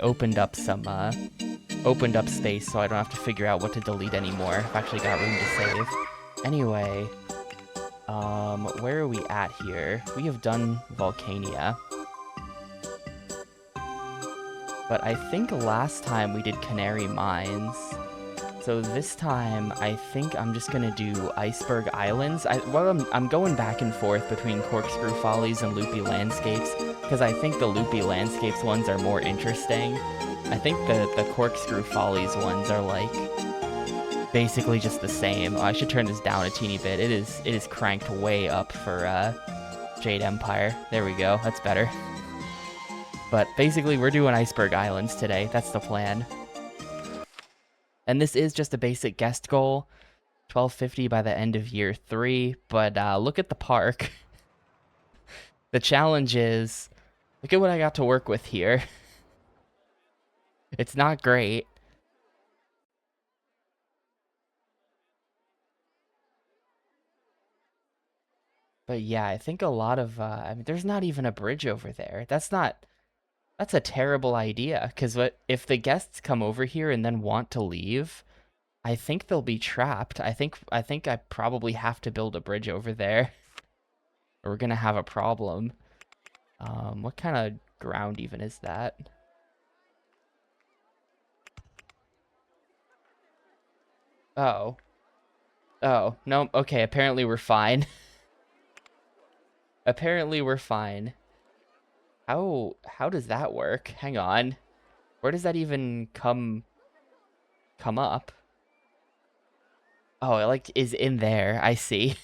opened up some, opened up space so I don't have to figure out what to delete anymore. I've actually got room to save. Anyway, where are we at here? We have done Volcania. But I think last time we did Canary Mines. So this time, I think I'm just gonna do Iceberg Islands. I'm going back and forth between Corkscrew Follies and Loopy Landscapes, because I think the Loopy Landscapes ones are more interesting. I think the Corkscrew Follies ones are, like, basically just the same. Oh, I should turn this down a teeny bit. It is cranked way up for, Jade Empire. There we go. That's better. But basically, we're doing Iceberg Islands today. That's the plan. And this is just a basic guest goal. 1250 by the end of year 3. But look at the park. The challenge is, look at what I got to work with here. It's not great. But yeah, I think a lot of, I mean, there's not even a bridge over there. That's a terrible idea. Because what if the guests come over here and then want to leave? I think they'll be trapped. I think I probably have to build a bridge over there. Or we're gonna have a problem. What kind of ground even is that? Oh. Oh, no, okay, apparently we're fine. Apparently we're fine. How does that work? Hang on. Where does that even come up? Oh, it, like, is in there. I see.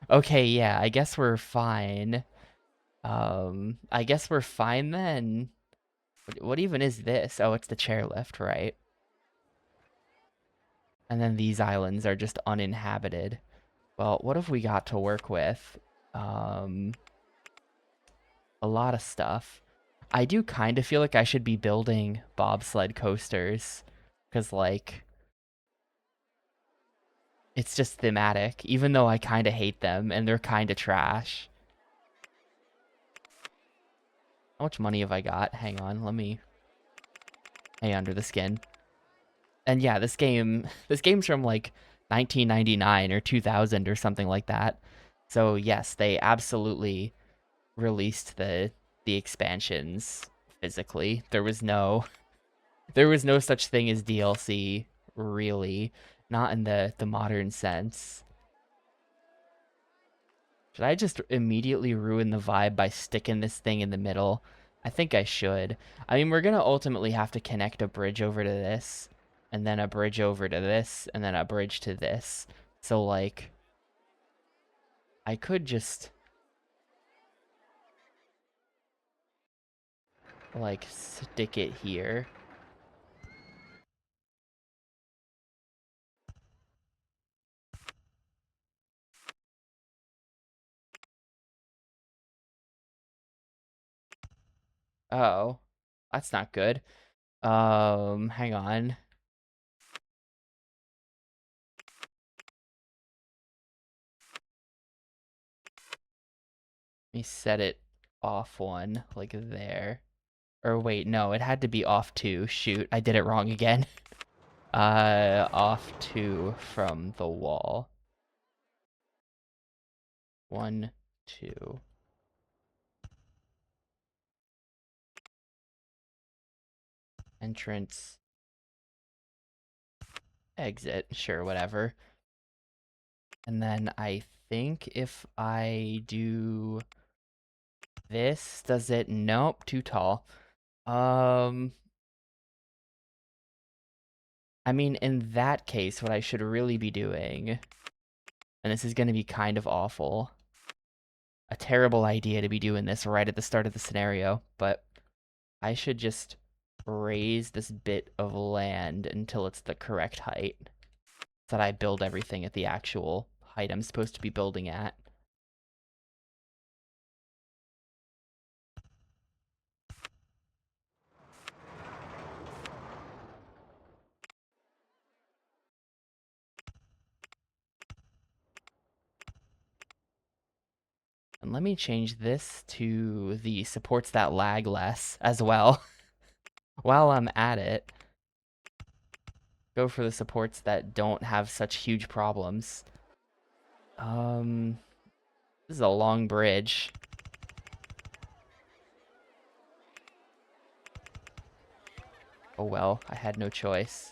Okay, yeah, I guess we're fine. I guess we're fine then. What even is this? Oh, it's the chairlift, right? And then these islands are just uninhabited. Well, what have we got to work with? A lot of stuff. I do kind of feel like I should be building bobsled coasters. Because, like, it's just thematic. Even though I kind of hate them and they're kind of trash. How much money have I got? Hang on, let me... Hey, under the skin. And yeah, this game's from, like, 1999 or 2000 or something like that. So yes, they absolutely released the expansions physically. There was no such thing as DLC, really. Not in the modern sense. Should I just immediately ruin the vibe by sticking this thing in the middle? I think I should. I mean, we're gonna ultimately have to connect a bridge over to this, and then a bridge over to this, and then a bridge to this. So, like, I could just, like, stick it here. Oh, that's not good. Hang on. Let me set it off one, like there. Or wait, no, it had to be off two. Shoot, I did it wrong again. Off two from the wall. 1, 2. Entrance. Exit. Sure, whatever. And then I think if I do this, does it? Nope, too tall. I mean, in that case, what I should really be doing, and this is going to be kind of awful, a terrible idea to be doing this right at the start of the scenario, but I should just raise this bit of land until it's the correct height, so that I build everything at the actual height I'm supposed to be building at. And let me change this to the supports that lag less as well. While I'm at it, go for the supports that don't have such huge problems. This is a long bridge. Oh well, I had no choice.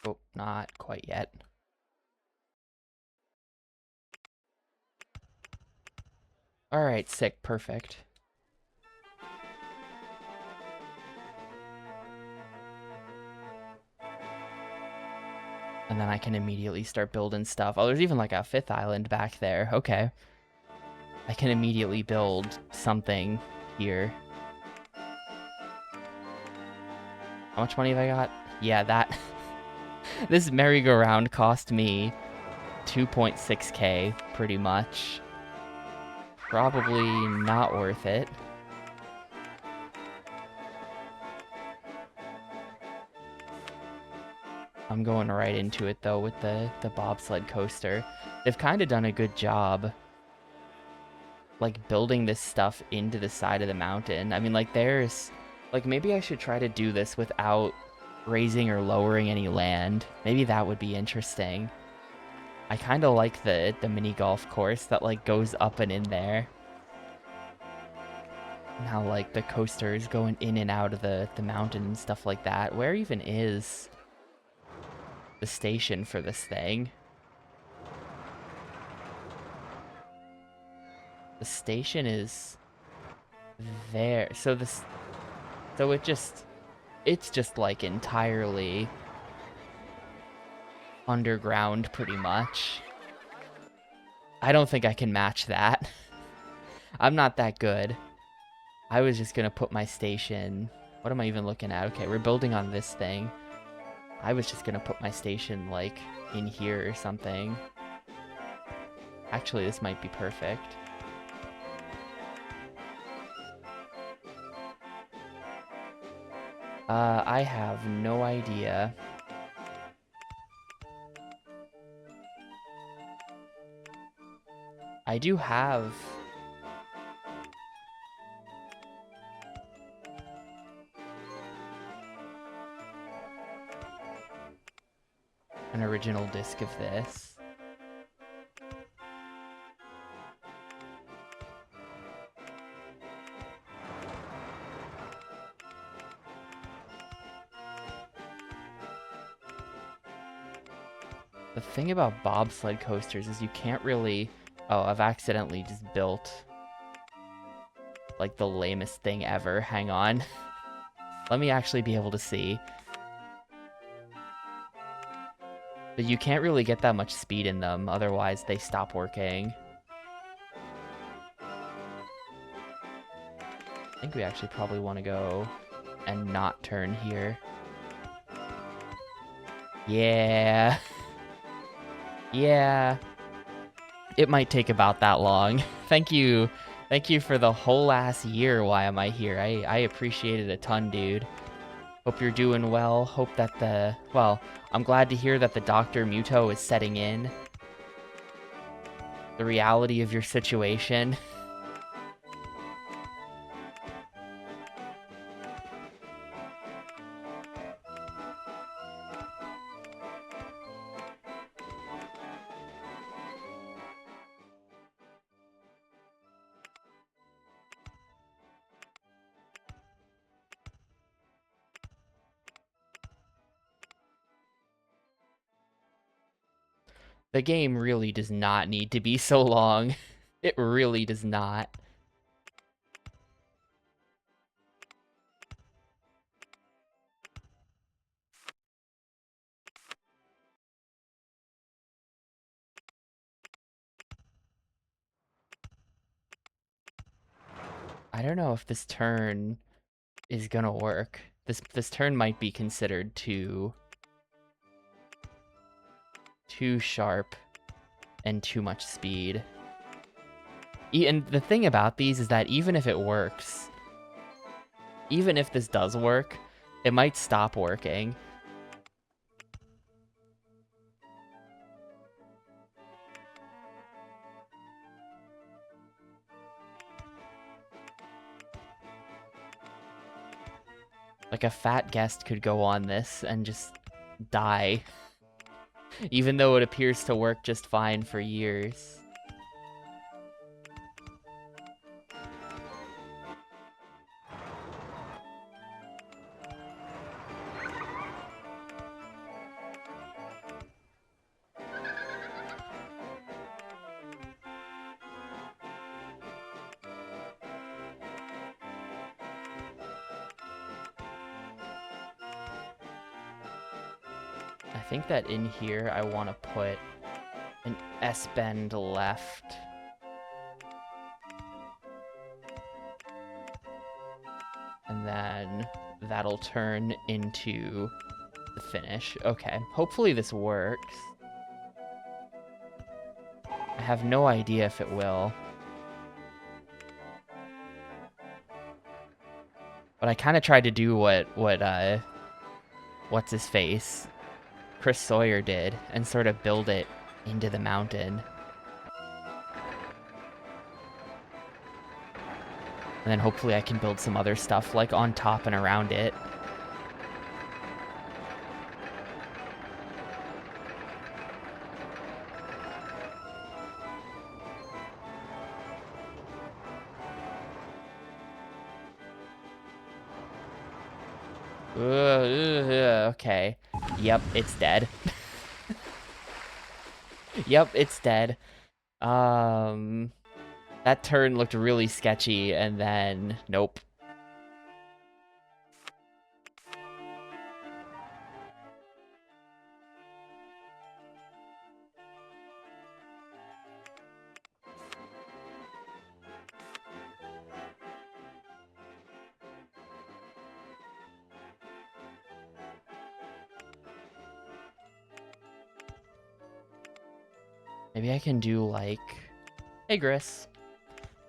Oh, not quite yet. Alright, sick, perfect. And then I can immediately start building stuff. Oh, there's even like a 5th island back there. Okay. I can immediately build something here. How much money have I got? Yeah, that... This merry-go-round cost me 2.6k, pretty much. Probably not worth it. I'm going right into it, though, with the bobsled coaster. They've kind of done a good job, like, building this stuff into the side of the mountain. I mean, like, there's... Like, maybe I should try to do this without raising or lowering any land. Maybe that would be interesting. I kind of like the mini golf course that, like, goes up and in there. And how, like, the coaster is going in and out of the mountain and stuff like that. Where even is the station for this thing? The station is there. So this... So it's just, like, entirely underground, pretty much. I don't think I can match that. I'm not that good. I was just gonna put my station... What am I even looking at? Okay, we're building on this thing. I was just gonna put my station, like, in here or something. Actually, this might be perfect. I have no idea. I do have... an original disc of this. The thing about bobsled coasters is you can't really... Oh, I've accidentally just built, like, the lamest thing ever. Hang on. Let me actually be able to see. But you can't really get that much speed in them, otherwise they stop working. I think we actually probably want to go and not turn here. Yeah. Yeah. It might take about that long. Thank you. Thank you for the whole last year. Why am I here? I appreciate it a ton, dude. Hope you're doing well. Hope that the... Well, I'm glad to hear that the Dr. Muto is setting in. The reality of your situation. The game really does not need to be so long. It really does not. I don't know if this turn is gonna work. This turn might be considered too sharp and too much speed. And the thing about these is that even if it works, even if this does work, it might stop working. Like a fat guest could go on this and just die, even though it appears to work just fine for years. I think that in here I want to put an S-bend left. And then that'll turn into the finish. Okay, hopefully this works. I have no idea if it will. But I kind of tried to do what's his face? Chris Sawyer did, and sort of build it into the mountain. And then hopefully I can build some other stuff, like, on top and around it. Okay. Yep, it's dead. Yep, it's dead. That turn looked really sketchy, and then nope. Maybe I can do like... Hey, Gris.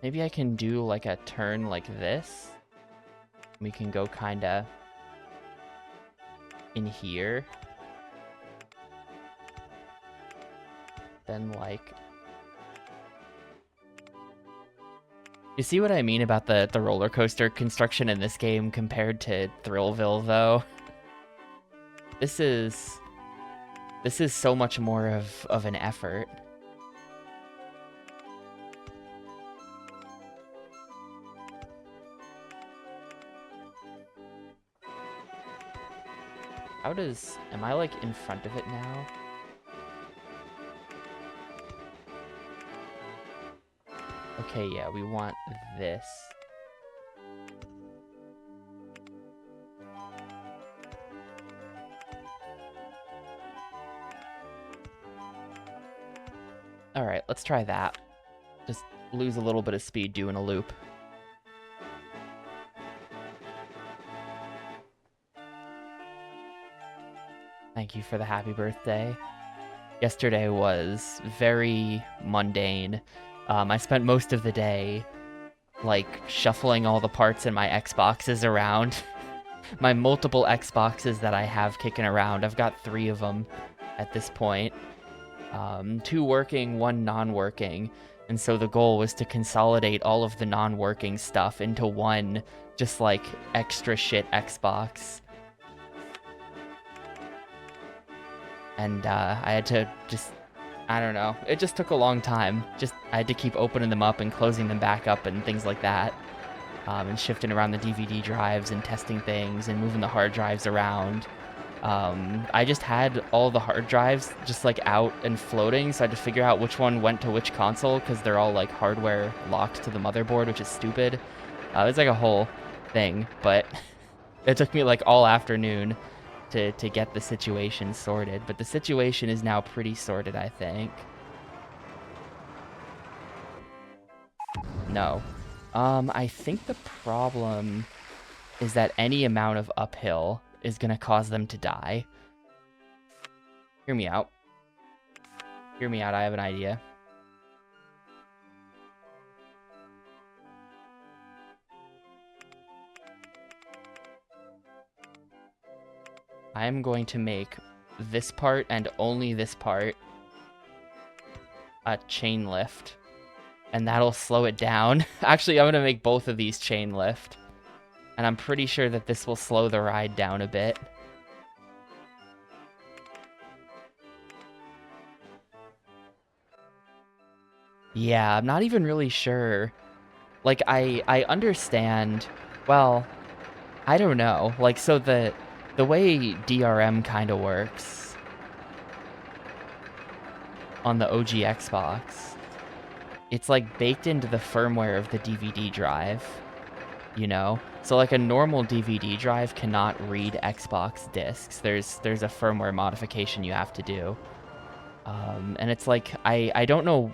Maybe I can do like a turn like this. We can go kinda in here. Then like... You see what I mean about the roller coaster construction in this game compared to Thrillville, though? This is so much more of an effort. How does... Am I, like, in front of it now? Okay, yeah, we want this. Alright, let's try that. Just lose a little bit of speed doing a loop. Thank you for the happy birthday. Yesterday was very mundane. I spent most of the day, like, shuffling all the parts in my Xboxes around. My multiple Xboxes that I have kicking around. I've got 3 of them at this point. 2 working, 1 non-working. And so the goal was to consolidate all of the non-working stuff into one, just, like, extra shit Xbox. And I had to just, I don't know, it just took a long time. I had to keep opening them up and closing them back up and things like that. And shifting around the DVD drives and testing things and moving the hard drives around. I just had all the hard drives just like out and floating, so I had to figure out which one went to which console because they're all like hardware locked to the motherboard, which is stupid. It was like a whole thing, but it took me like all afternoon to get the situation sorted, but the situation is now pretty sorted, I think. No. I think the problem is that any amount of uphill is going to cause them to die. Hear me out. Hear me out, I have an idea. I am going to make this part and only this part a chain lift. And that'll slow it down. Actually, I'm going to make both of these chain lift. And I'm pretty sure that this will slow the ride down a bit. Yeah, I'm not even really sure. Like, I understand. Well, I don't know. Like, so the way DRM kind of works on the OG Xbox, it's like baked into the firmware of the DVD drive, you know? So like a normal DVD drive cannot read Xbox discs. There's a firmware modification you have to do. And it's like, I don't know,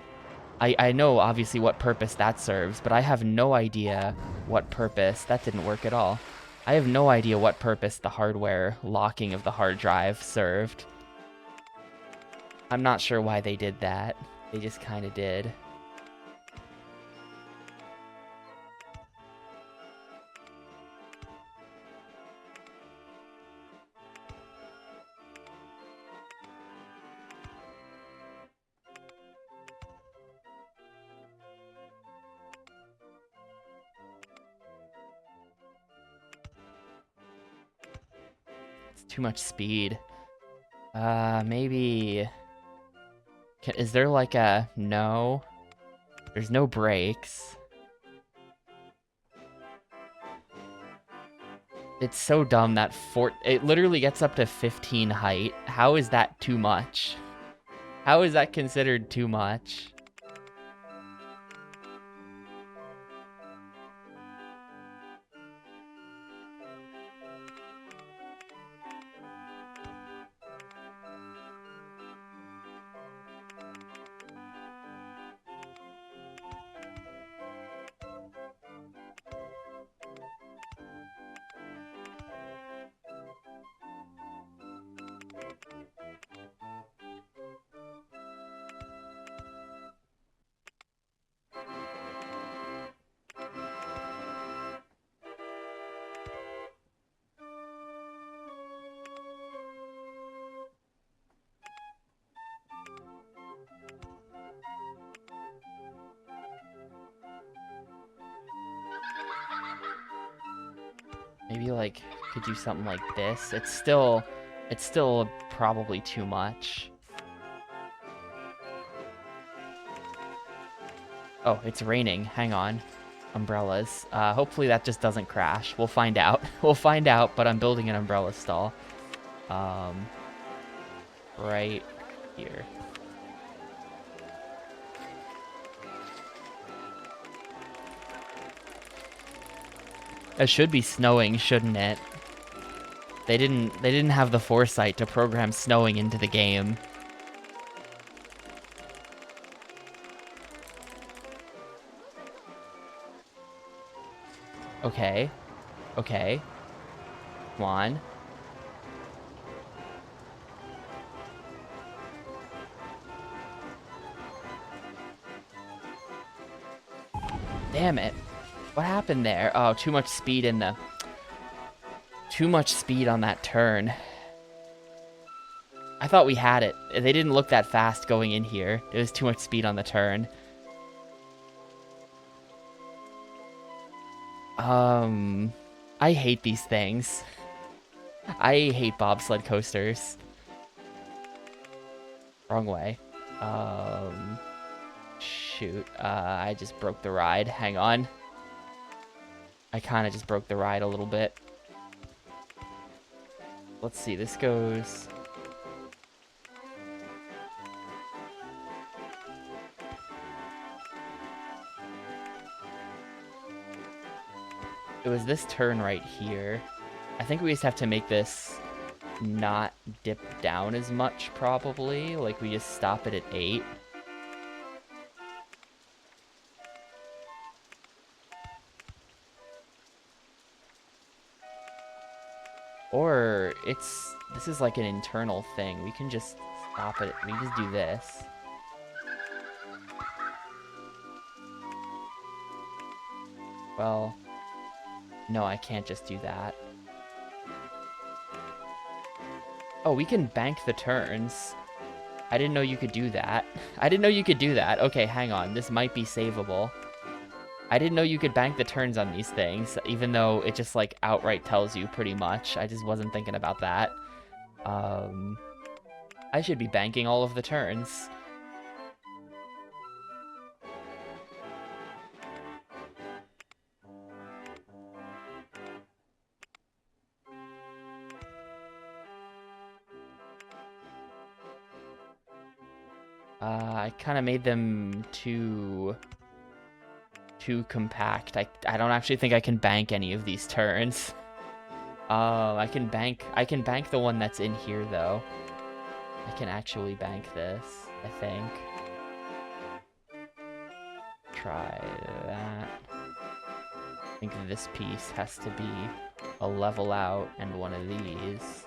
I know obviously what purpose that serves, but I have no idea what purpose, that didn't work at all. I have no idea what purpose the hardware locking of the hard drive served. I'm not sure why they did that. They just kind of did. Too much speed. Maybe... is there like a... No. There's no brakes. It's so dumb that it literally gets up to 15 height. How is that too much? How is that considered too much? Maybe like could do something like this. It's still probably too much. Oh, it's raining. Hang on. Umbrellas. Hopefully that just doesn't crash. We'll find out. We'll find out, but I'm building an umbrella stall. Right here. It should be snowing, shouldn't it? They didn't have the foresight to program snowing into the game. Okay. Okay. Come on. Damn it. What happened there? Oh, too much speed in the... Too much speed on that turn. I thought we had it. They didn't look that fast going in here. It was too much speed on the turn. I hate these things. I hate bobsled coasters. Wrong way. Shoot. I just broke the ride. Hang on. I kind of just broke the ride a little bit. Let's see. This goes... It was this turn right here. I think we just have to make this not dip down as much, probably. Like, we just stop it at 8. Or this is like an internal thing. We can just stop it. We just do this. Well, no, I can't just do that. Oh, we can bank the turns. I didn't know you could do that. I didn't know you could do that. Okay, hang on. This might be savable. I didn't know you could bank the turns on these things, even though it just, like, outright tells you pretty much. I just wasn't thinking about that. I should be banking all of the turns. I kind of made them too compact. I don't actually think I can bank any of these turns. I can bank the one that's in here though. I can actually bank this, I think. Try that. I think this piece has to be a level out and one of these.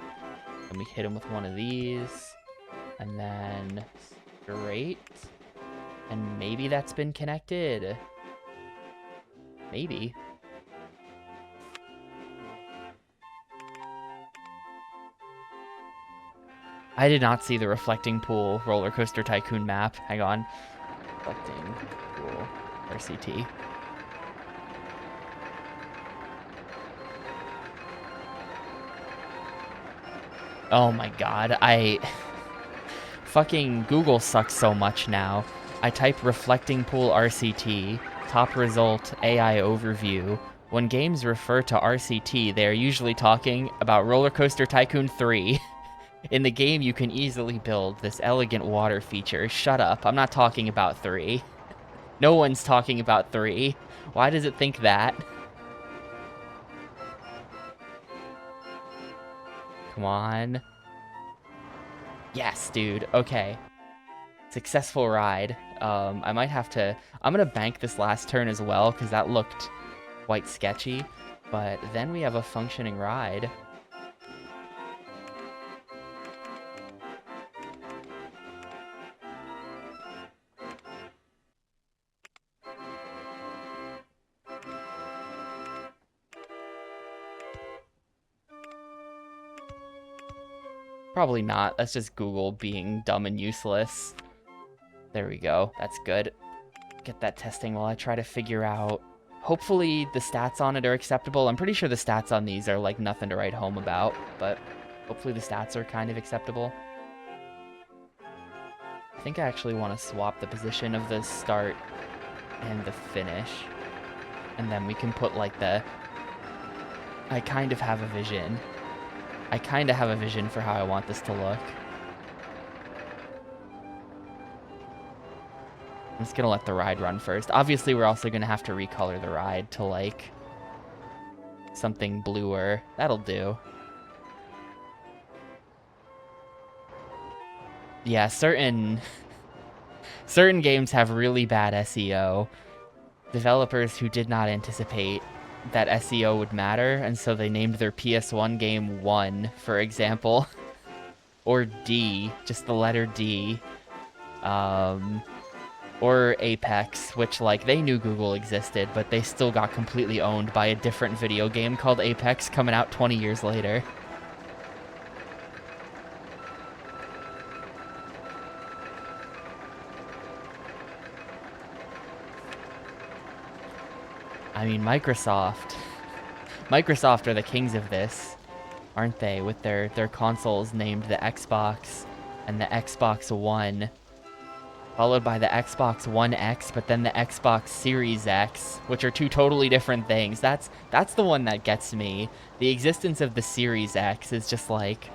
And we hit him with one of these. And then straight. And maybe that's been connected. Maybe. I did not see the reflecting pool Rollercoaster Tycoon map. Hang on. Reflecting pool RCT. Oh my god, fucking Google sucks so much now. I type reflecting pool RCT, top result AI overview. When games refer to RCT, they are usually talking about Rollercoaster Tycoon 3. In the game, you can easily build this elegant water feature. Shut up, I'm not talking about 3. No one's talking about 3. Why does it think that? Come on. Yes, dude. Okay. Successful ride. I might have to... I'm gonna bank this last turn as well, because that looked quite sketchy. But then we have a functioning ride. Probably not. That's just Google being dumb and useless. There we go. That's good. Get that testing while I try to figure out... Hopefully the stats on it are acceptable. I'm pretty sure the stats on these are like nothing to write home about, but hopefully the stats are kind of acceptable. I think I actually want to swap the position of the start and the finish. And then we can put like the... I kind of have a vision. I kind of have a vision for how I want this to look. I'm just gonna let the ride run first. Obviously, we're also gonna have to recolor the ride to, like, something bluer. That'll do. Yeah, certain games have really bad SEO. Developers who did not anticipate that SEO would matter, and so they named their PS1 game 1, for example. Or D, just the letter D. Or Apex, which, like, they knew Google existed, but they still got completely owned by a different video game called Apex coming out 20 years later. I mean, Microsoft are the kings of this, aren't they? With their consoles named the Xbox and the Xbox One, followed by the Xbox One X, but then the Xbox Series X, which are two totally different things. That's the one that gets me. The existence of the Series X is just like,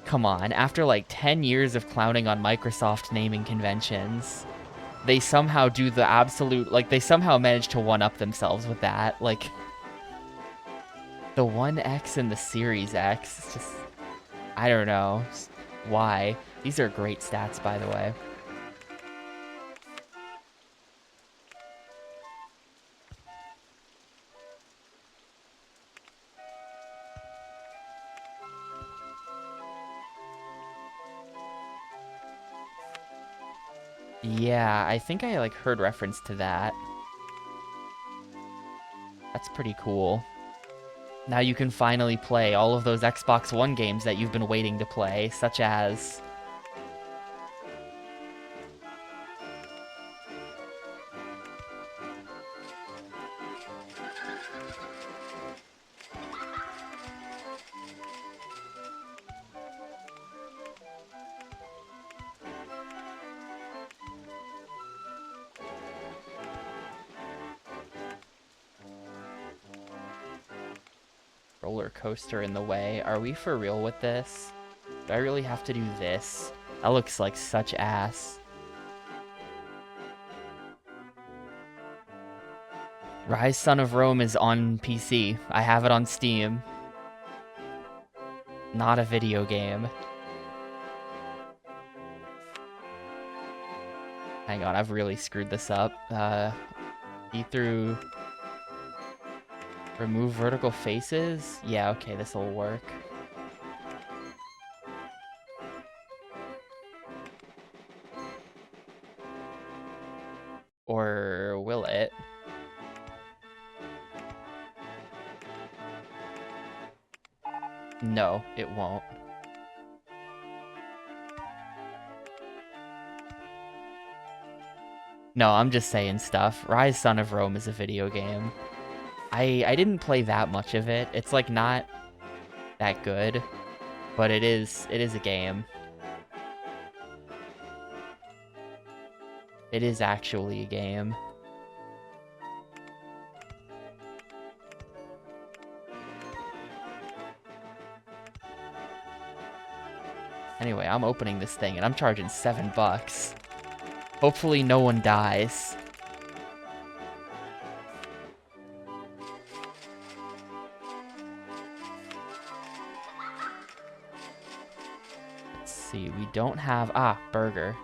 come on, after like 10 years of clowning on Microsoft naming conventions, they somehow do the absolute, like, they somehow manage to one-up themselves with that. Like, the One X and the Series X, it's just, I don't know. Why? These are great stats, by the way. Yeah, I think I like heard reference to that. That's pretty cool. Now you can finally play all of those Xbox One games that you've been waiting to play, such as... Rollercoaster in the way. Are we for real with this? Do I really have to do this? That looks like such ass. Rise Son of Rome is on PC. I have it on Steam. Not a video game. Hang on, I've really screwed this up. E through... Remove vertical faces? Yeah, okay, this'll work. Or will it? No, it won't. No, I'm just saying stuff. Rise Son of Rome is a video game. I didn't play that much of it. It's like not that good, but it is a game. It is actually a game. Anyway, I'm opening this thing and I'm charging $7. Hopefully no one dies. Let's see, we don't have... Ah, burger.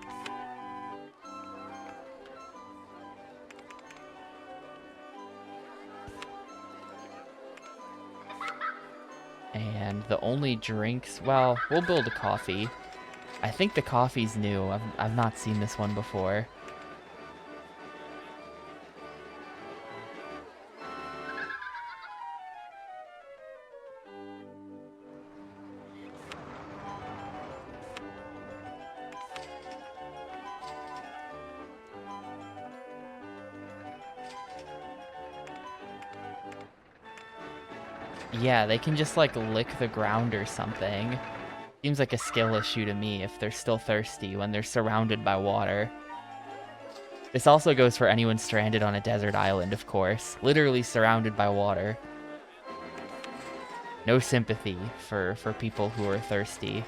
And the only drinks... Well, we'll build a coffee. I think the coffee's new. I've not seen this one before. Yeah, they can just, like, lick the ground or something. Seems like a skill issue to me if they're still thirsty when they're surrounded by water. This also goes for anyone stranded on a desert island, of course. Literally surrounded by water. No sympathy for people who are thirsty.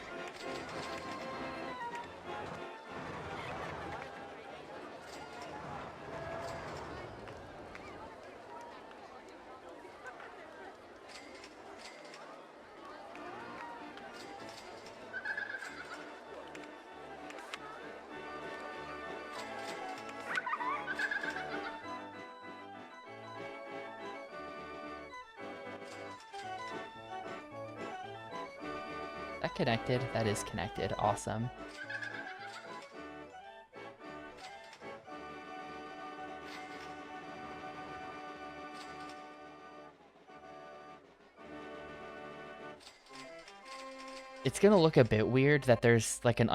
That connected? That is connected. Awesome. It's gonna look a bit weird that there's like an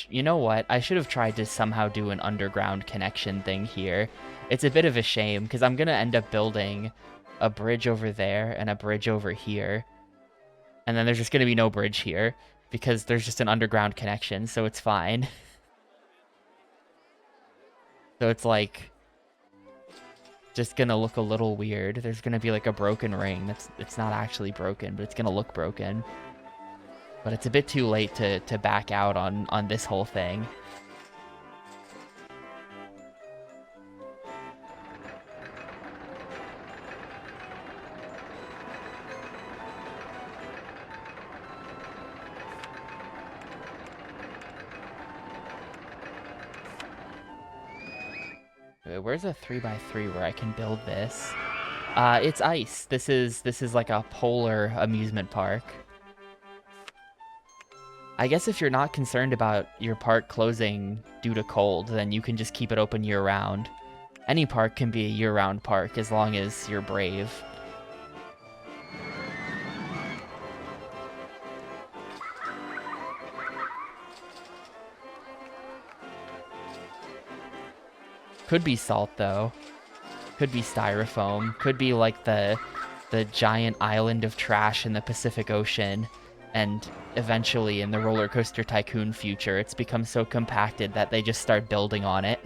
you know what? I should have tried to somehow do an underground connection thing here. It's a bit of a shame because I'm gonna end up building a bridge over there and a bridge over here. And then there's just gonna be no bridge here because there's just an underground connection, so it's fine. So it's like just gonna look a little weird. There's gonna be like a broken ring. It's not actually broken, but it's gonna look broken. But it's a bit too late to back out on this whole thing. Where's a 3x3 where I can build this? It's ice. This is like a polar amusement park. I guess if you're not concerned about your park closing due to cold, then you can just keep it open year-round. Any park can be a year-round park as long as you're brave. Could be salt, though. Could be styrofoam. Could be like the giant island of trash in the Pacific Ocean. And eventually, in the Rollercoaster Tycoon future, it's become so compacted that they just start building on it.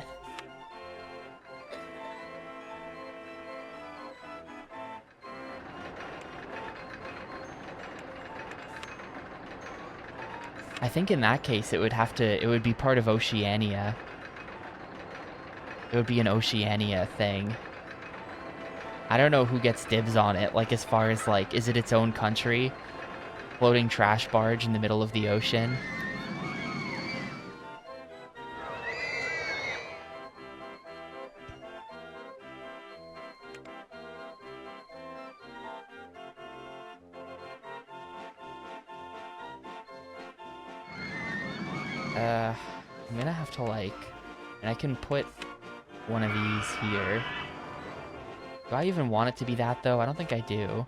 I think in that case, it would be part of Oceania. It would be an Oceania thing. I don't know who gets dibs on it, like as far as like, is it its own country? Floating trash barge in the middle of the ocean? I'm gonna have to like, and I can put one of these here. Do I even want it to be that though? I don't think I do.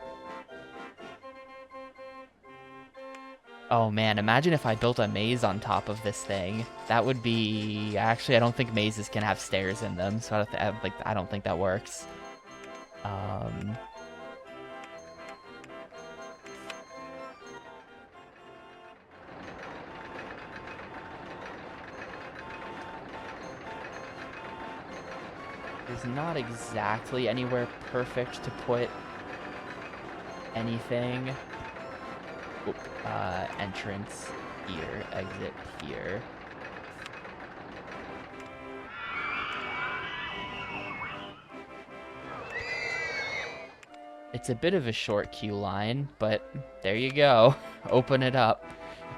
Oh man, imagine if I built a maze on top of this thing. That would be... Actually, I don't think mazes can have stairs in them, so I don't think that works. There's not exactly anywhere perfect to put anything. Oop, entrance here, exit here. It's a bit of a short queue line, but there you go. Open it up.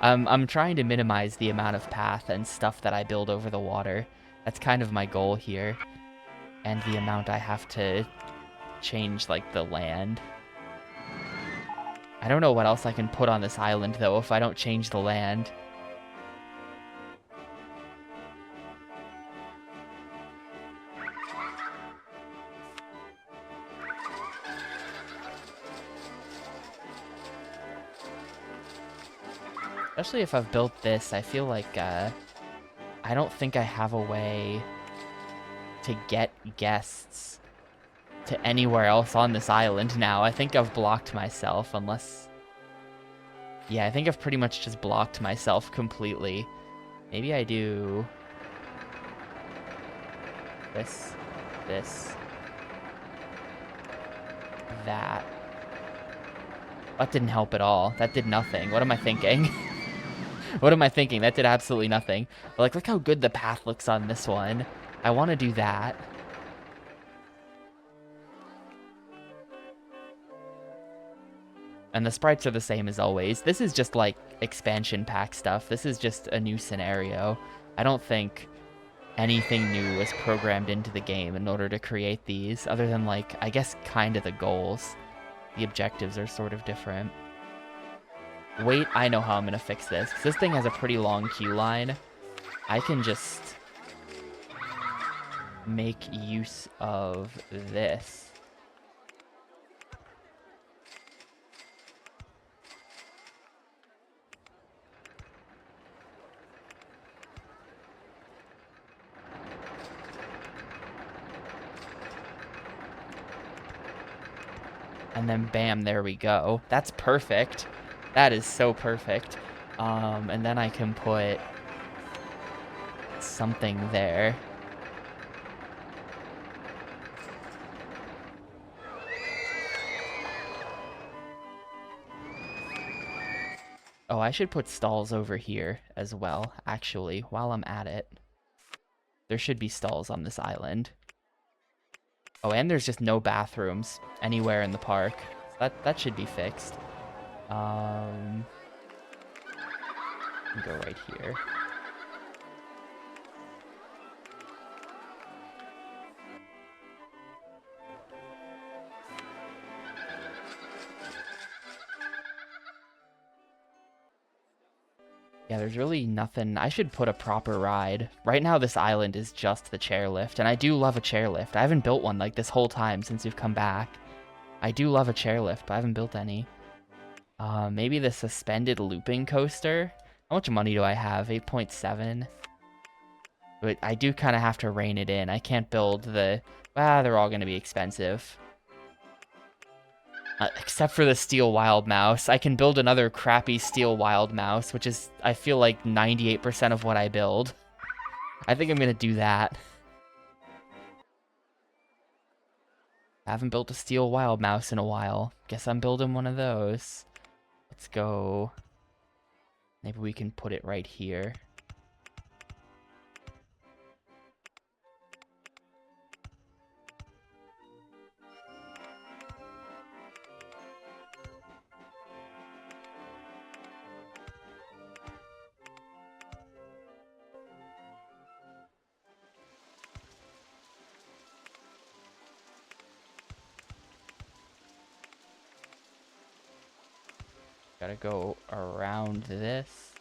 I'm trying to minimize the amount of path and stuff that I build over the water. That's kind of my goal here. And the amount I have to change, like, the land. I don't know what else I can put on this island, though, if I don't change the land. Especially if I've built this, I feel like, I don't think I have a way to get guests to anywhere else on this island now. I think I've blocked myself, unless... Yeah, I think I've pretty much just blocked myself completely. Maybe I do... this, that. That didn't help at all. That did nothing. What am I thinking? What am I thinking? That did absolutely nothing. But like, look how good the path looks on this one. I want to do that. And the sprites are the same as always. This is just like expansion pack stuff. This is just a new scenario. I don't think anything new was programmed into the game in order to create these, other than like, I guess kind of the goals. The objectives are sort of different. Wait, I know how I'm gonna fix this. 'Cause this thing has a pretty long queue line. I can just make use of this. And then bam, there we go. That's perfect. That is so perfect. And then I can put something there. Oh, I should put stalls over here as well, actually, while I'm at it. There should be stalls on this island. Oh, and there's just no bathrooms anywhere in the park. That should be fixed. Go right here. Yeah, there's really nothing. I should put a proper ride. Right now, this island is just the chairlift, and I do love a chairlift. I haven't built one like this whole time since we've come back. I do love a chairlift, but I haven't built any. Maybe the suspended looping coaster. How much money do I have? 8.7. But I do kind of have to rein it in. I can't build the... they're all going to be expensive. Except for the steel wild mouse. I can build another crappy steel wild mouse, which is, I feel like, 98% of what I build. I think I'm going to do that. I haven't built a steel wild mouse in a while. Guess I'm building one of those. Let's go. Maybe we can put it right here. Gotta go around this.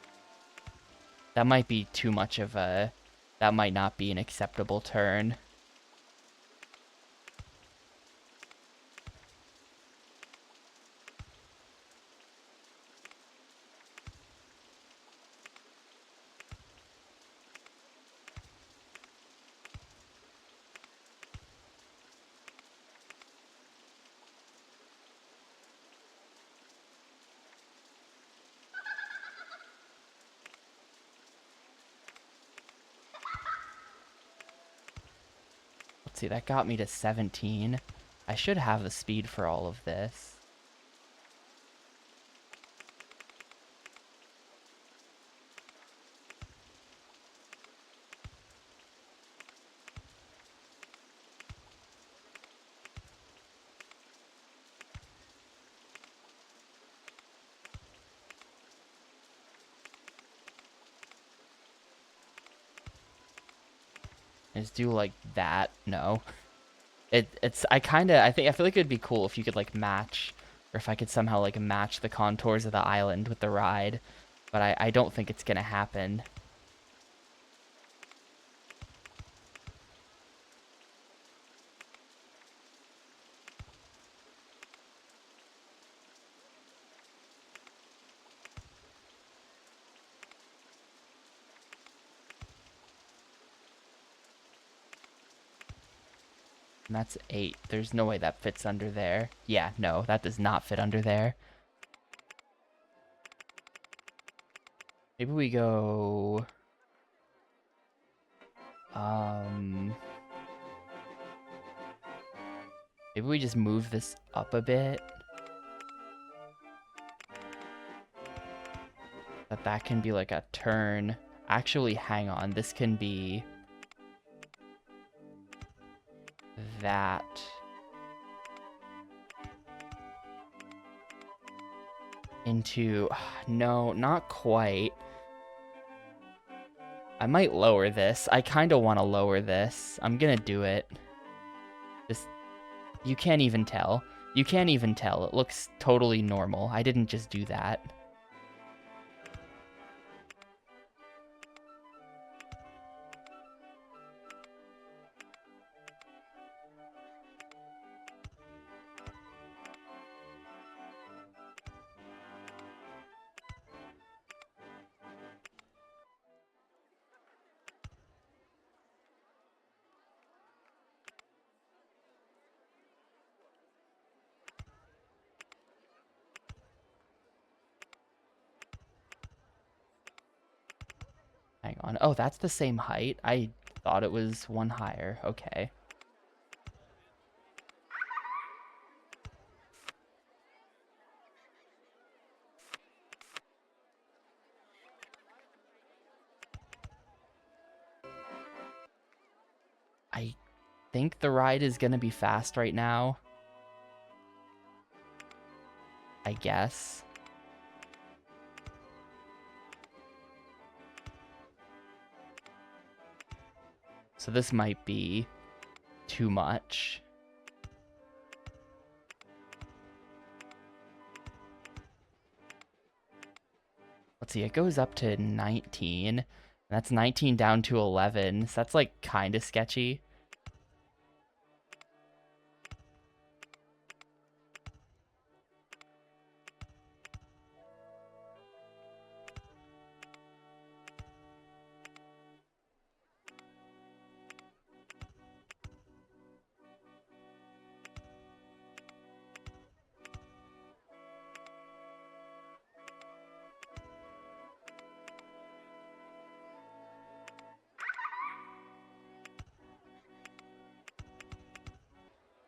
That might be too much of a... That might not be an acceptable turn. Let's see, that got me to 17. I should have the speed for all of this. Just do like that. No. I feel like it'd be cool if you could like match, or if I could somehow like match the contours of the island with the ride, but I don't think it's gonna happen. And that's 8. There's no way that fits under there. Yeah, no, that does not fit under there. Maybe we go... Maybe we just move this up a bit. That can be like a turn. Actually, hang on. This can be... that. Into... No, not quite. I might lower this. I kind of want to lower this. I'm gonna do it. Just... You can't even tell. You can't even tell. It looks totally normal. I didn't just do that. Hang on. Oh, that's the same height? I thought it was one higher. Okay. I think the ride is gonna be fast right now. I guess. So this might be too much. let's see, it goes up to 19. That's 19 down to 11. So that's like kind of sketchy.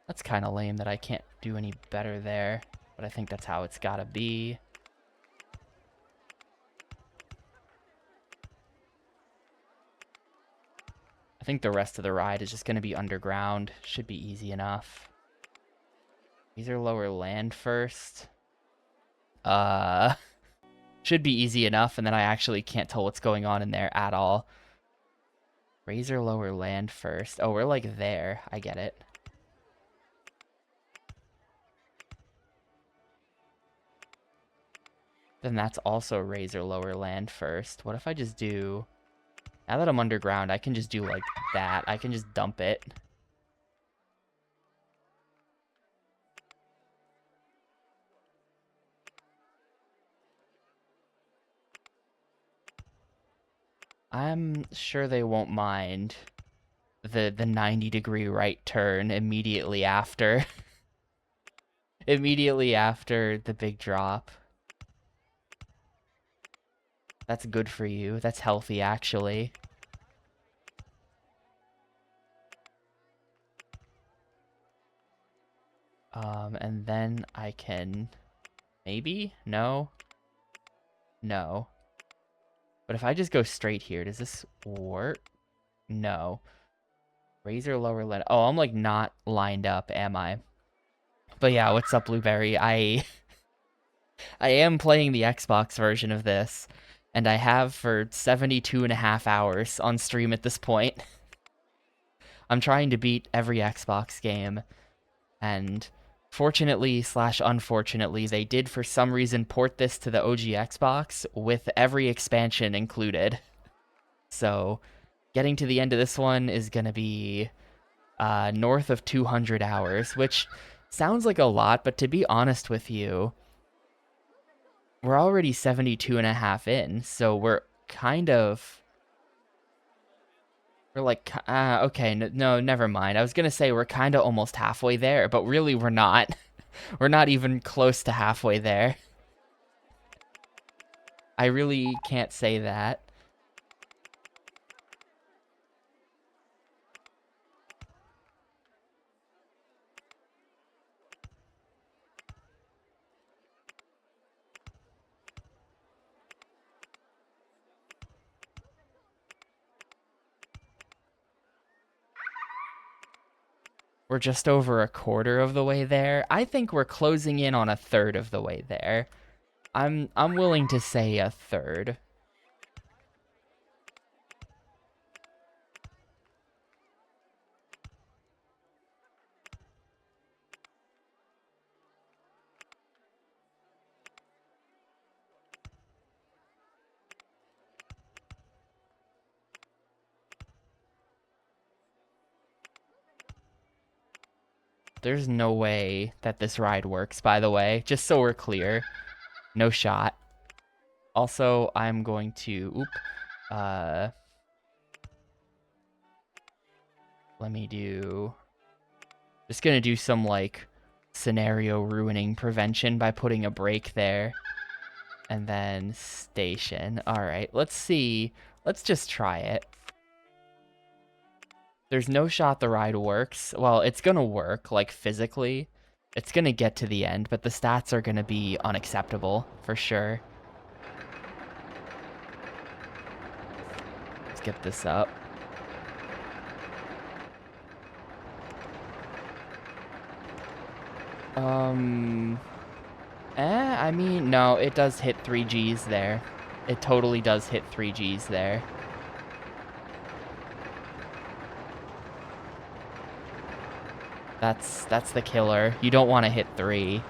That's kind of lame that I can't do any better there, but I think that's how it's gotta be. I think the rest of the ride is just gonna be underground. Should be easy enough. These are lower land first. Should be easy enough, and then I actually can't tell what's going on in there at all. Razor lower land first. Oh, we're like there. I get it. Then that's also razor lower land first. What if I just do... Now that I'm underground, I can just do like that. I can just dump it. I'm sure they won't mind the 90-degree right turn immediately after. Immediately after the big drop. That's good for you. That's healthy, actually. And then I can... Maybe? No? No. But if I just go straight here, does this work? No. Razor lower land. Oh, I'm like not lined up, am I? But yeah, what's up, Blueberry? I am playing the Xbox version of this, and I have for 72.5 hours on stream at this point. I'm trying to beat every Xbox game, and fortunately / unfortunately, they did for some reason port this to the OG Xbox with every expansion included. So getting to the end of this one is going to be north of 200 hours, which sounds like a lot, but to be honest with you, we're already 72.5 in, so we're kind of... We're like, okay, no, never mind. I was going to say we're kind of almost halfway there, but really we're not. We're not even close to halfway there. I really can't say that. We're just over a quarter of the way there. I think we're closing in on a third of the way there. I'm willing to say a third. There's no way that this ride works, by the way, just so we're clear. No shot. Also, I'm going to... let me do... Just gonna do some, like, scenario ruining prevention by putting a brake there. And then station. Alright, let's see. Let's just try it. There's no shot the ride works. Well, it's gonna work, like, physically. It's gonna get to the end, but the stats are gonna be unacceptable, for sure. Let's get this up. I mean, no, it does hit 3 Gs there. It totally does hit 3 Gs there. That's the killer. You don't want to hit 3.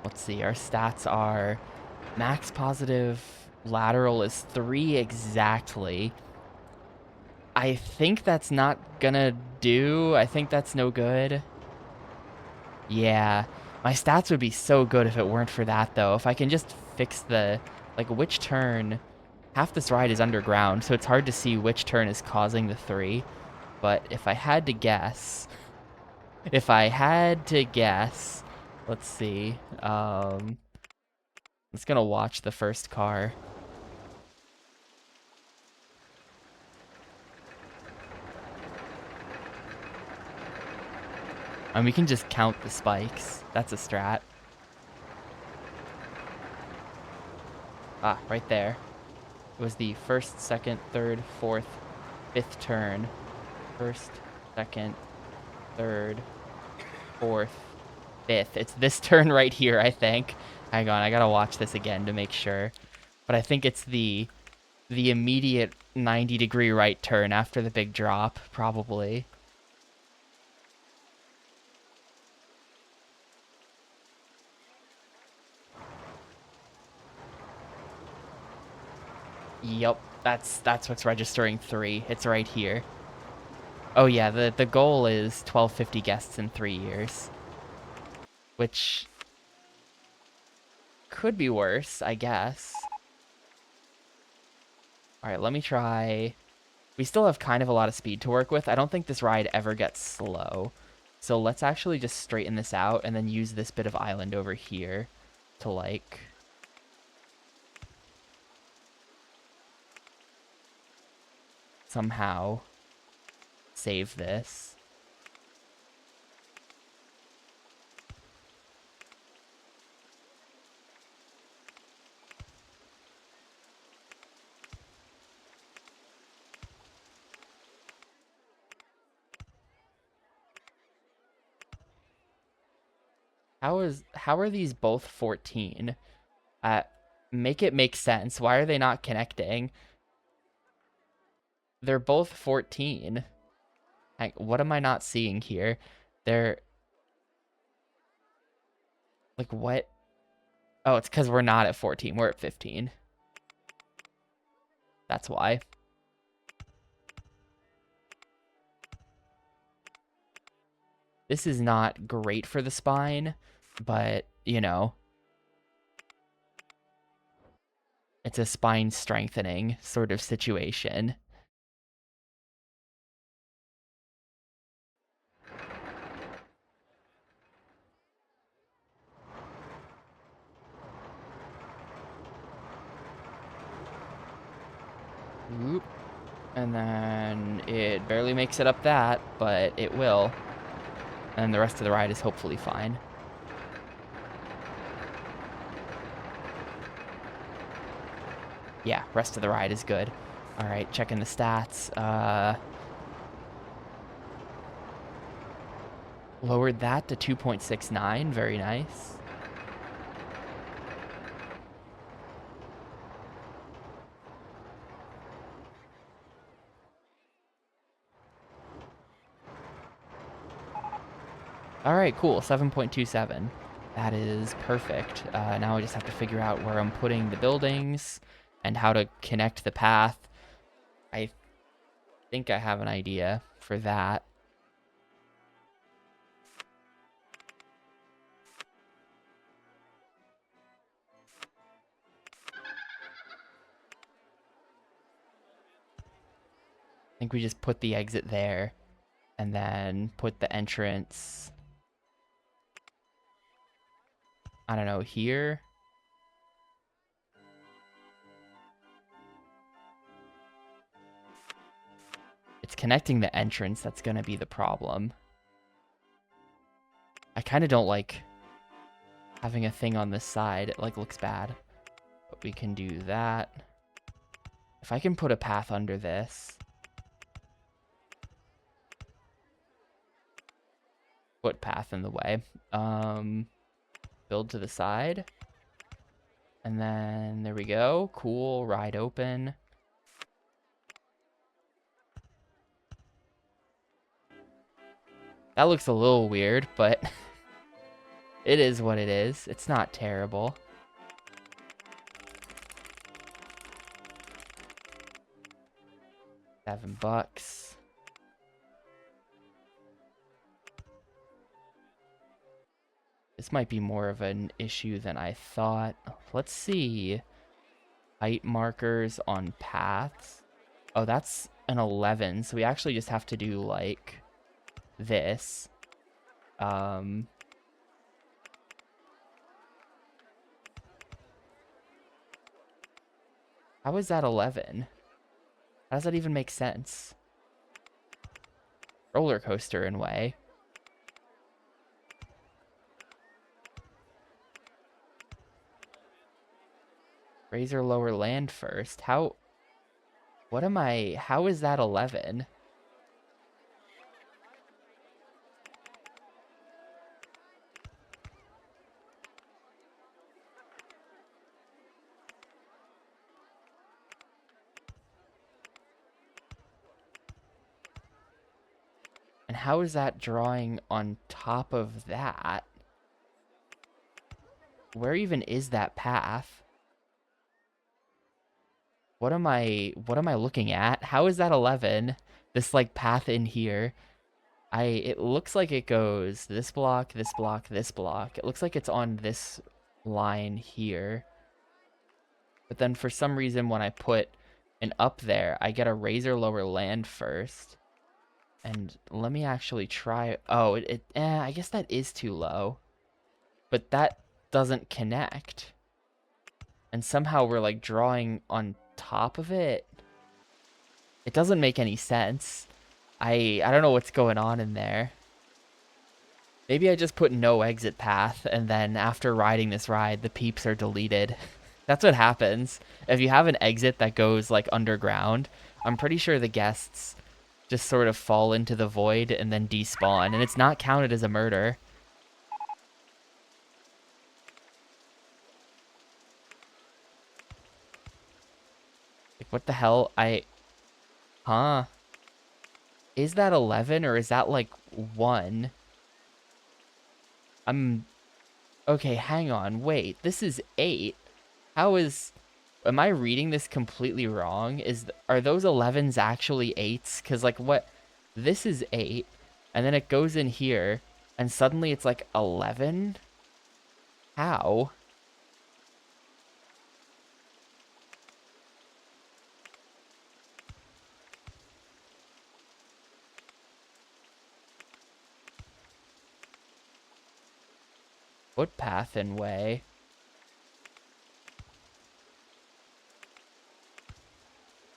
Let's see, our stats are max positive lateral is 3 exactly. I think that's not gonna do. I think that's no good. Yeah. My stats would be so good if it weren't for that, though. If I can just fix the... Like, which turn... Half this ride is underground, so it's hard to see which turn is causing the 3. But if I had to guess... If I had to guess... Let's see. I'm just gonna watch the first car. And we can just count the spikes. That's a strat. Ah, right there. It was the first, second, third, fourth, fifth turn. First, second, third, fourth, fifth. It's this turn right here, I think. Hang on, I gotta watch this again to make sure. But I think it's the immediate 90-degree right turn after the big drop, probably. Yep, that's what's registering 3. It's right here. Oh yeah, the goal is 1250 guests in 3 years. Which could be worse, I guess. Alright, let me try... We still have kind of a lot of speed to work with. I don't think this ride ever gets slow. So let's actually just straighten this out and then use this bit of island over here to, like... somehow save this. How are these both 14? Make it make sense. Why are they not connecting? They're both 14. What am I not seeing here? They're... Like, what? Oh, it's because we're not at 14. We're at 15. That's why. This is not great for the spine, but, you know, it's a spine strengthening sort of situation. Oop. And then it barely makes it up that, but it will. And the rest of the ride is hopefully fine. Yeah, rest of the ride is good. All right, checking the stats. Lowered that to 2.69. Very nice. All right, cool. 7.27. That is perfect. Now I just have to figure out where I'm putting the buildings and how to connect the path. I think I have an idea for that. I think we just put the exit there and then put the entrance, I don't know, here. It's connecting the entrance that's going to be the problem. I kind of don't like having a thing on this side. It, like, looks bad. But we can do that. If I can put a path under this. Footpath in the way. Build to the side. And then there we go. Cool. Ride open. That looks a little weird, but It is what it is. It's not terrible. $7. This might be more of an issue than I thought. Let's see. Height markers on paths. Oh, that's an 11. So we actually just have to do like this. How is that 11? How does that even make sense? Roller coaster in way. Raise or lower land first. How is that 11? And how is that drawing on top of that? Where even is that path? What am I looking at? How is that 11? This like path in here. It looks like it goes this block, this block, this block. It looks like it's on this line here. But then for some reason when I put an up there, I get a raise or lower land first. And let me actually try. Oh, I guess that is too low. But that doesn't connect. And somehow we're like drawing on top of it. It doesn't make any sense. I don't know what's going on in there. Maybe I just put no exit path, and then after riding this ride, the peeps are deleted. That's what happens. If you have an exit that goes like underground, I'm pretty sure the guests just sort of fall into the void and then despawn, and it's not counted as a murder. Like, what the hell? Huh? Is that 11 or is that like 1? Okay, hang on. Wait, this is 8. Am I reading this completely wrong? Are those 11s actually 8s? Because like what? This is 8, and then it goes in here, and suddenly it's like 11? How? Footpath and way.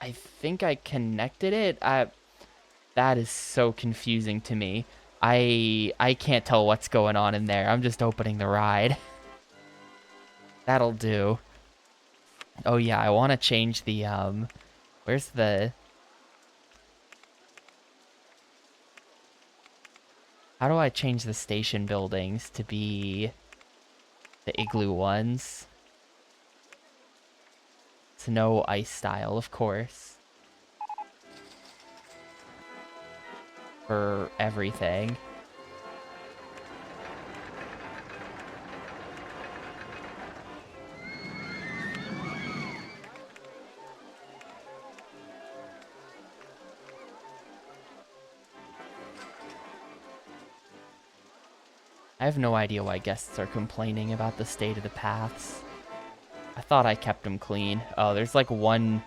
I think I connected it. That is so confusing to me. I can't tell what's going on in there. I'm just opening the ride. That'll do. Oh yeah, I want to change the where's the How do I change the station buildings to be the igloo ones? Snow ice style, of course. For everything. I have no idea why guests are complaining about the state of the paths. I thought I kept them clean. Oh, there's like one...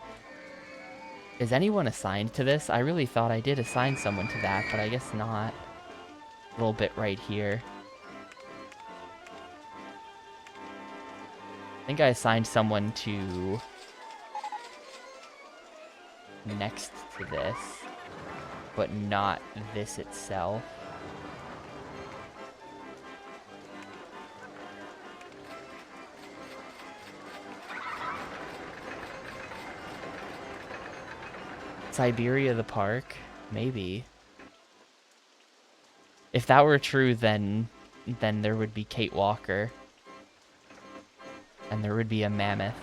Is anyone assigned to this? I really thought I did assign someone to that, but I guess not. A little bit right here. I think I assigned someone to... next to this, but not this itself. Siberia the park? Maybe. If that were true, then there would be Kate Walker. And there would be a mammoth.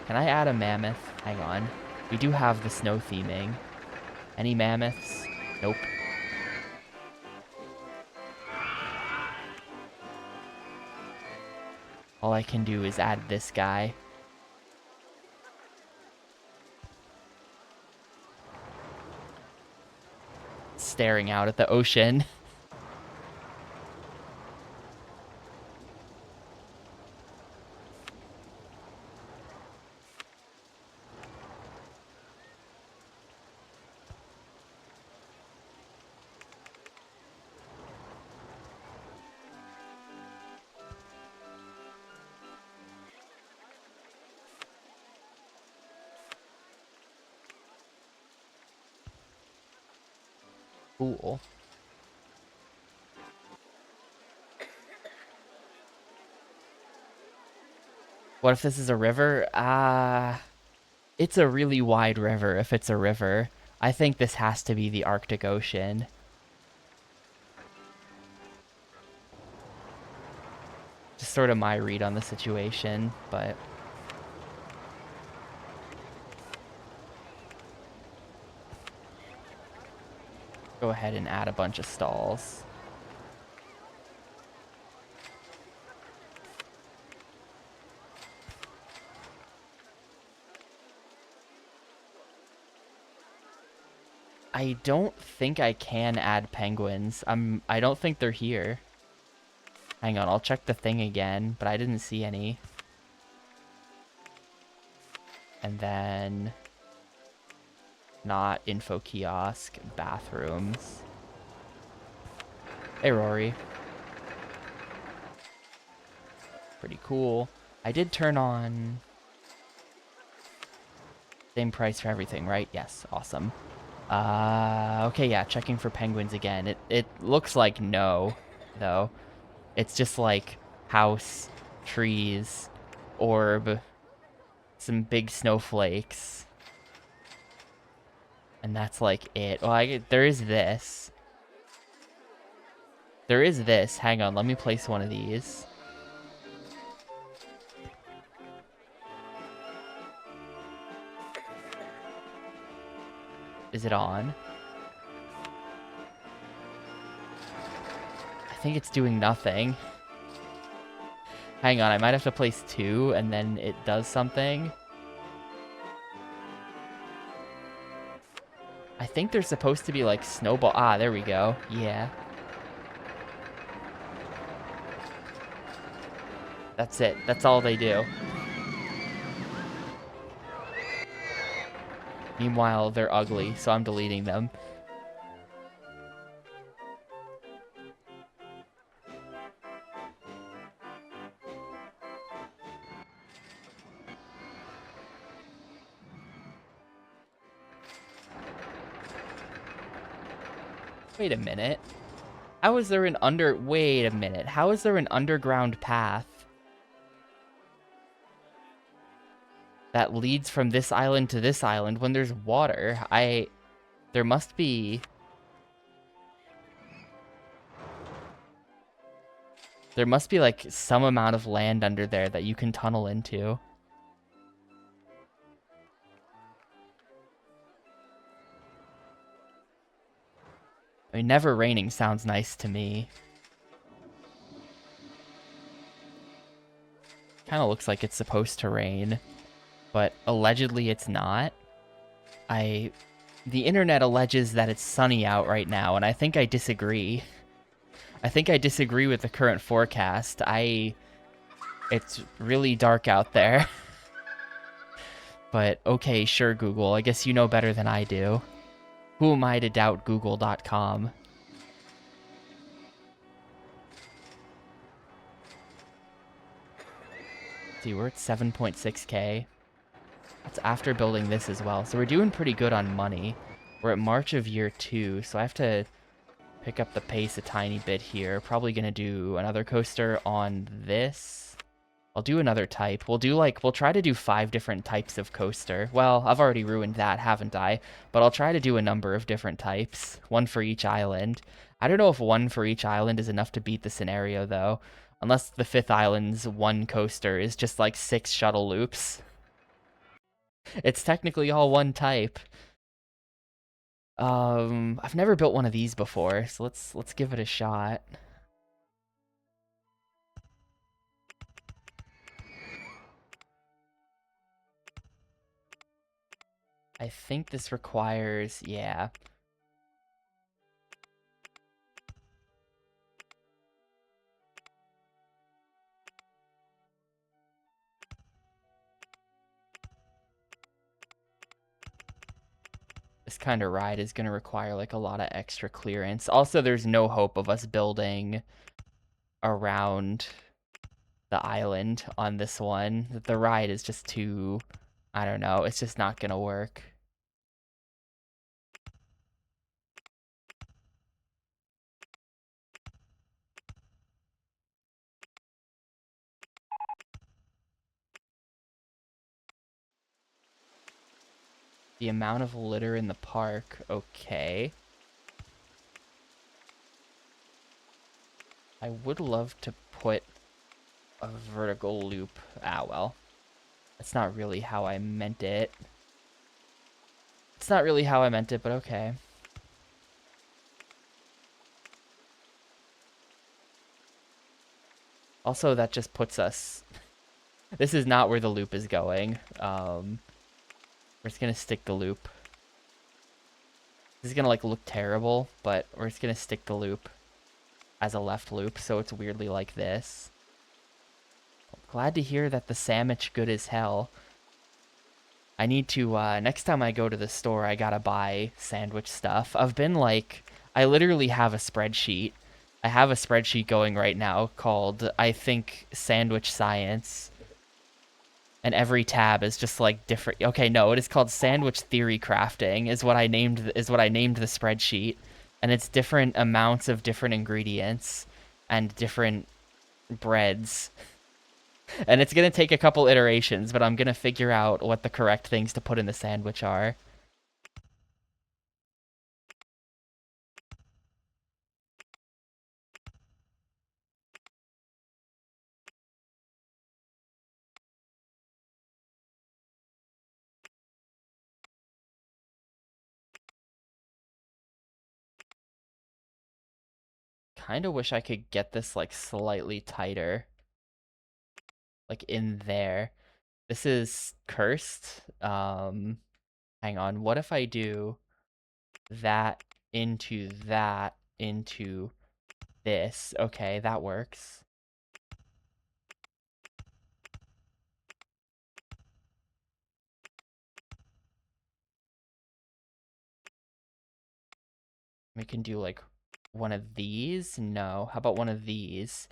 Can I add a mammoth? Hang on. We do have the snow theming. Any mammoths? Nope. All I can do is add this guy. Staring out at the ocean. Cool. What if this is a river? It's a really wide river if it's a river. I think this has to be the Arctic Ocean. Just sort of my read on the situation, but... Go ahead and add a bunch of stalls. I don't think I can add penguins. I don't think they're here. Hang on, I'll check the thing again, but I didn't see any. And then... Not info kiosk, bathrooms. Hey, Rory. Pretty cool. I did turn on... Same price for everything, right? Yes, awesome. Okay, yeah, checking for penguins again. It looks like no, though. It's just like house, trees, orb, some big snowflakes. And that's like it. Well, there is this. There is this. Hang on, let me place one of these. Is it on? I think it's doing nothing. Hang on, I might have to place two and then it does something. I think they're supposed to be like snowball. Ah, there we go. Yeah. That's it. That's all they do. Meanwhile, they're ugly, so I'm deleting them. Wait a minute. How is there an Wait a minute. How is there an underground path that leads from this island to this island when there's water? There must be... There must be, like, some amount of land under there that you can tunnel into. I mean, never raining sounds nice to me. Kind of looks like it's supposed to rain, but allegedly it's not. The internet alleges that it's sunny out right now, and I think I disagree. I think I disagree with the current forecast. It's really dark out there. But okay, sure, Google. I guess you know better than I do. Who am I to doubt Google.com? See, we're at 7.6k. That's after building this as well. So we're doing pretty good on money. We're at March of year 2, so I have to pick up the pace a tiny bit here. Probably gonna do another coaster on this. I'll do another type. We'll try to do 5 different types of coaster. Well, I've already ruined that, haven't I? But I'll try to do a number of different types. 1 for each island. I don't know if 1 for each island is enough to beat the scenario, though. Unless the 5th island's 1 coaster is just like 6 shuttle loops. It's technically all 1 type. I've never built one of these before, so let's give it a shot. I think this requires, yeah. This kind of ride is going to require like a lot of extra clearance. Also, there's no hope of us building around the island on this one. The ride is just too, I don't know, it's just not going to work. The amount of litter in the park, okay. I would love to put a vertical loop. Ah, well. That's not really how I meant it. It's not really how I meant it, but okay. Also, that just puts us... This is not where the loop is going. We're just gonna stick the loop. This is gonna, like, look terrible, but we're just gonna stick the loop as a left loop, so it's weirdly like this. Glad to hear that the sandwich good as hell. I need to, next time I go to the store, I gotta buy sandwich stuff. I've been, like, I literally have a spreadsheet. I have a spreadsheet going right now called, I think, Sandwich Science. And every tab is just, like, different. Okay, no, it is called Sandwich Theory Crafting, is what I named the spreadsheet. And it's different amounts of different ingredients and different breads. And it's going to take a couple iterations, but I'm going to figure out what the correct things to put in the sandwich are. Kind of wish I could get this, like, slightly tighter. Like, in there. This is cursed. Hang on. What if I do that into this? Okay, that works. We can do, like, one of these? No. How about one of these?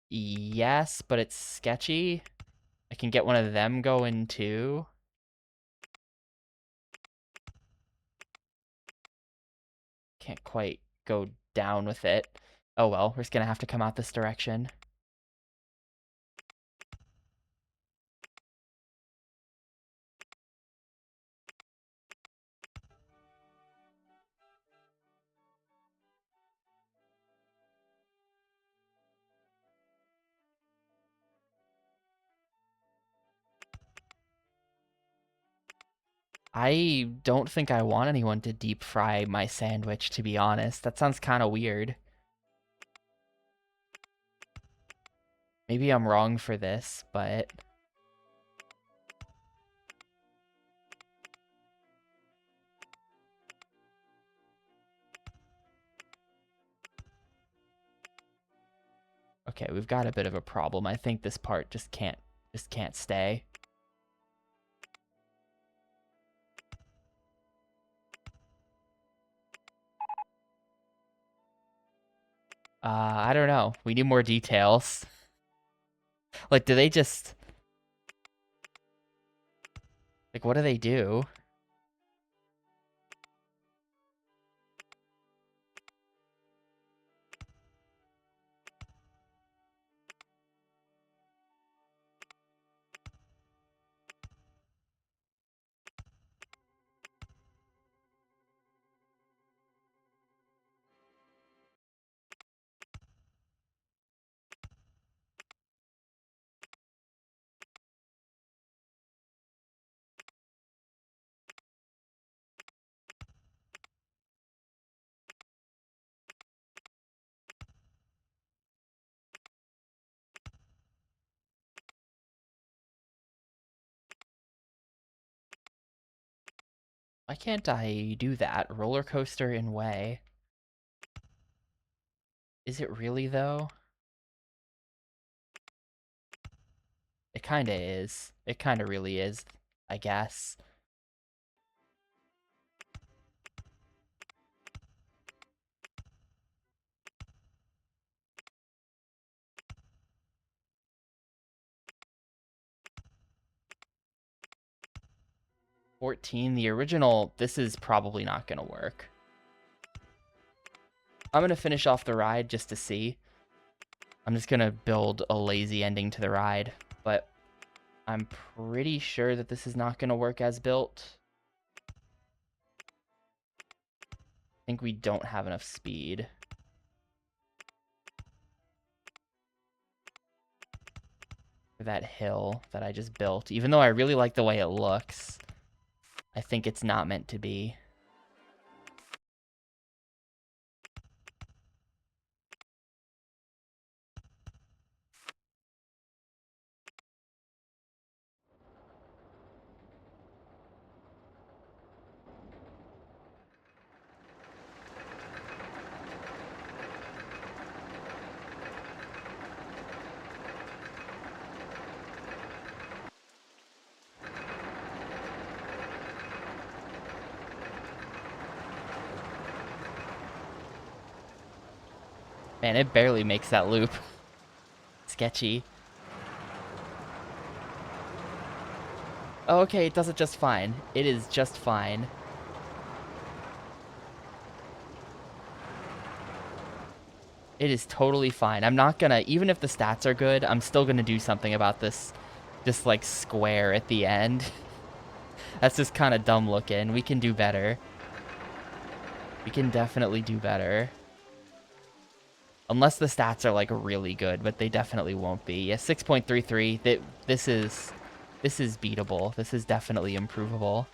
Yes, but it's sketchy. I can get one of them going too. Can't quite go down with it. Oh well, we're just gonna have to come out this direction. I don't think I want anyone to deep fry my sandwich, to be honest. That sounds kind of weird. Maybe I'm wrong for this, but... Okay, we've got a bit of a problem. I think this part just can't stay. I don't know. We need more details. Like, do they just... Like, what do they do? Why can't I do that? Roller coaster in way. Is it really, though? It kinda is. It kinda really is, I guess. $14, the original, this is probably not gonna work. I'm gonna finish off the ride just to see. I'm just gonna build a lazy ending to the ride, but I'm pretty sure that this is not gonna work as built. I think we don't have enough speed. For that hill that I just built. Even though I really like the way it looks, I think it's not meant to be. Man, it barely makes that loop. Sketchy. Oh, okay, it does it just fine. It is just fine. It is totally fine. I'm not gonna, even if the stats are good, I'm still gonna do something about this, just like square at the end. That's just kind of dumb looking. We can do better. We can definitely do better. Unless the stats are like really good, but they definitely won't be. Yeah, 6.33. This is beatable. This is definitely improvable.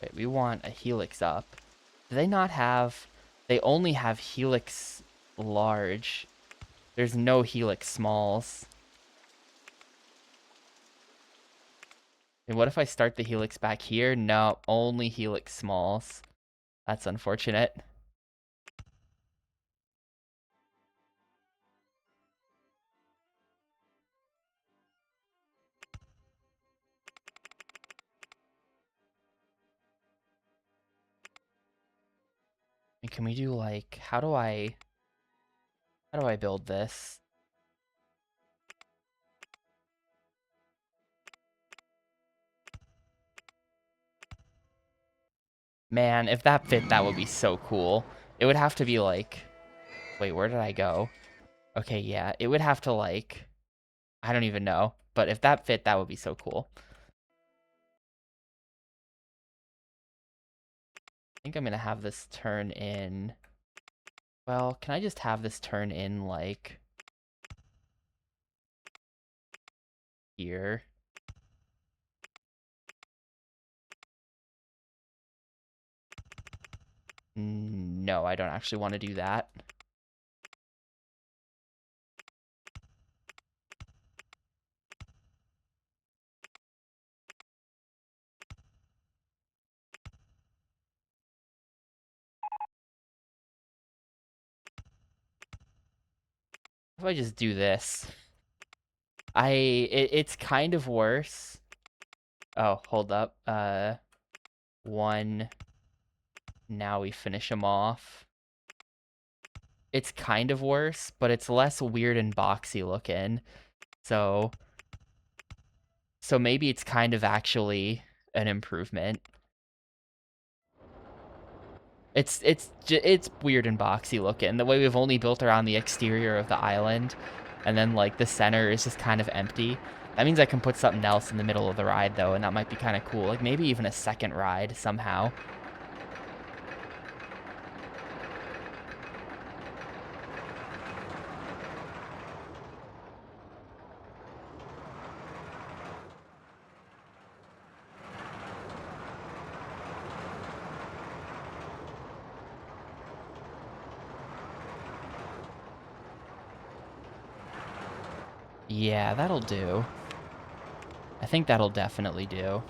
Wait, we want a helix up. Do they not have... They only have helix large. There's no helix smalls. And what if I start the helix back here? No, only helix smalls. That's unfortunate. And can we do like... How do I build this? Man, if that fit, that would be so cool. It would have to be like... Wait, where did I go? Okay, yeah, it would have to like... I don't even know. But if that fit, that would be so cool. I think I'm gonna have this turn in... Well, can I just have this turn in like... Here? No, I don't actually want to do that. If I just do this... It's kind of worse. Oh, hold up. One. Now we finish him off. It's kind of worse, but it's less weird and boxy looking. So maybe it's kind of actually an improvement. It's weird and boxy looking. The way we've only built around the exterior of the island, and then like the center is just kind of empty. That means I can put something else in the middle of the ride though, and that might be kind of cool. Like maybe even a second ride somehow. Yeah, that'll do. I think that'll definitely do.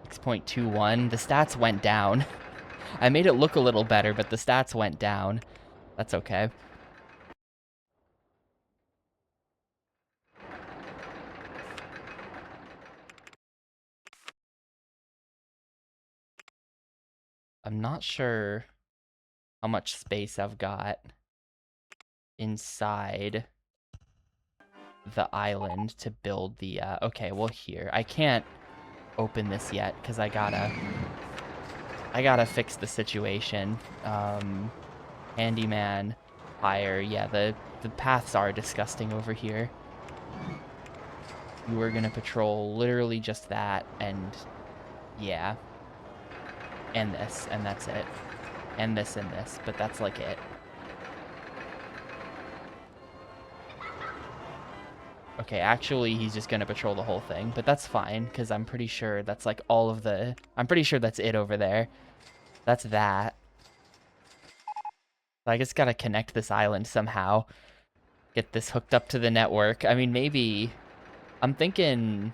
6.21. The stats went down. I made it look a little better, but the stats went down. That's okay. I'm not sure how much space I've got inside the island to build the, okay, well here. I can't open this yet because I gotta fix the situation. Handyman, hire, yeah, the paths are disgusting over here. You were gonna patrol literally just that, and yeah. And this, and that's it. And this, but that's like it. Okay, actually, he's just gonna patrol the whole thing, but that's fine, because I'm pretty sure that's like all of the... I'm pretty sure that's it over there. That's that. I just gotta connect this island somehow. Get this hooked up to the network. I mean, maybe... I'm thinking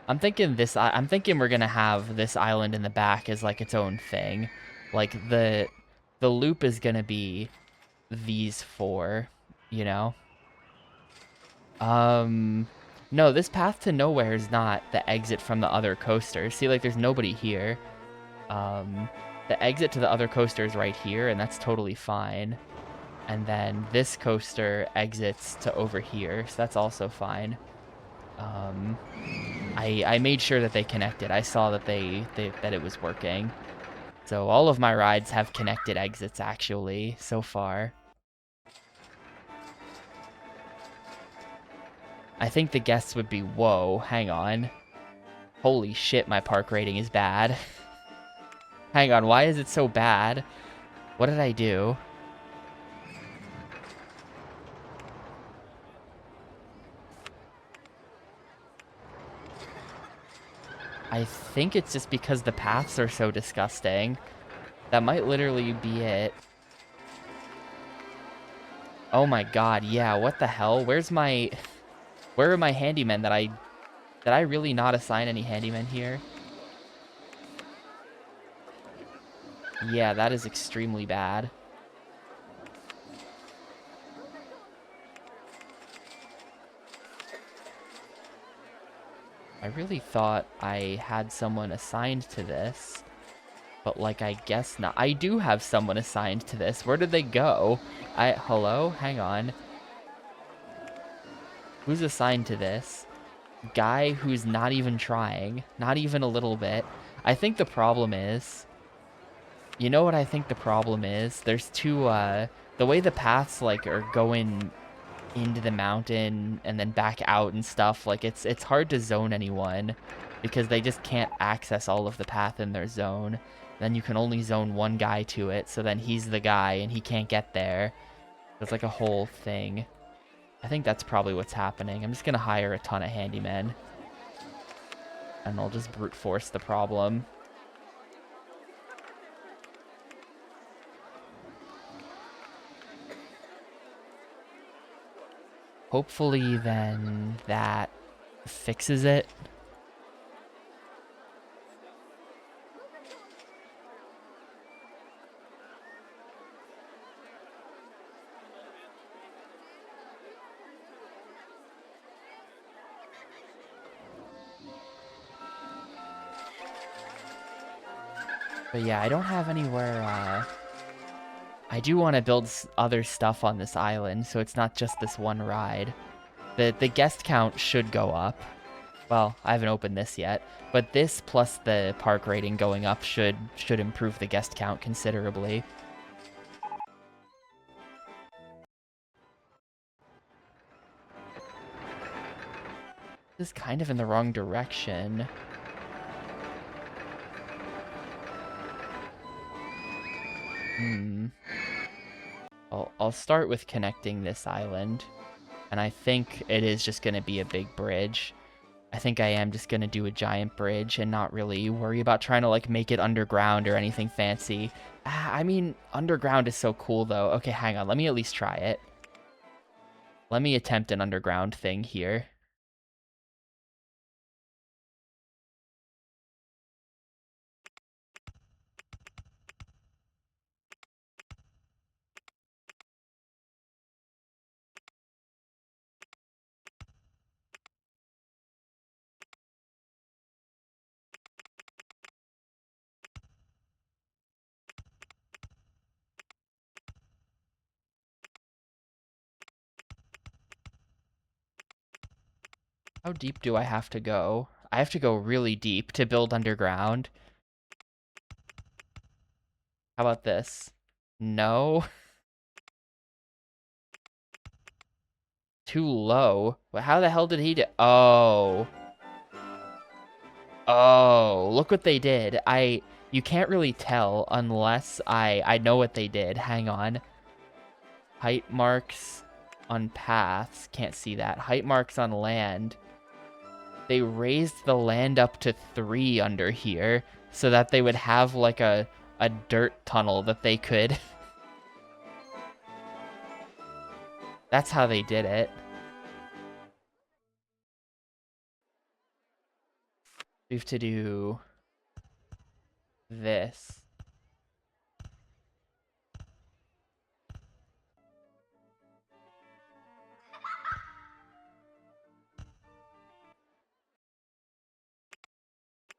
we're gonna have this island in the back as like its own thing. Like the loop is gonna be these four, you know? No, this path to nowhere is not the exit from the other coasters. See, like, there's nobody here. The exit to the other coaster is right here, and that's totally fine. And then this coaster exits to over here, so that's also fine. I made sure that they connected. I saw that that it was working. So all of my rides have connected exits, actually, so far. I think the guests would be, whoa, hang on. Holy shit, my park rating is bad. Hang on, why is it so bad? What did I do? I think it's just because the paths are so disgusting. That might literally be it. Oh my god, yeah, what the hell? Where are my handymen that did I really not assign any handymen here? Yeah, that is extremely bad. I really thought I had someone assigned to this, but like, I guess not. I do have someone assigned to this. Where did they go? Hello? Hang on. Who's assigned to this? Guy who's not even trying. Not even a little bit. I think the problem is... You know what I think the problem is? There's two, the way the paths, like, are going into the mountain and then back out and stuff, like, it's hard to zone anyone because they just can't access all of the path in their zone. Then you can only zone one guy to it, so then he's the guy and he can't get there. It's like a whole thing. I think that's probably what's happening. I'm just gonna hire a ton of handymen. And I'll just brute force the problem. Hopefully then that fixes it. But yeah, I don't have anywhere, I do want to build other stuff on this island, so it's not just this one ride. The guest count should go up. Well, I haven't opened this yet, but this plus the park rating going up should improve the guest count considerably. This is kind of in the wrong direction. I'll start with connecting this island, and I think it is just going to be a big bridge. I think I am just gonna do a giant bridge and not really worry about trying to like make it underground or anything fancy. I mean, underground is so cool though. Okay, hang on. Let me at least try it. Let me attempt an underground thing here. How deep do I have to go? I have to go really deep to build underground. How about this? No. Too low. How the hell did he do? Oh. Oh, look what they did. You can't really tell unless I know what they did. Hang on. Height marks on paths. Can't see that. Height marks on land. They raised the land up to 3 under here so that they would have like a dirt tunnel that they could. That's how they did it. We have to do this.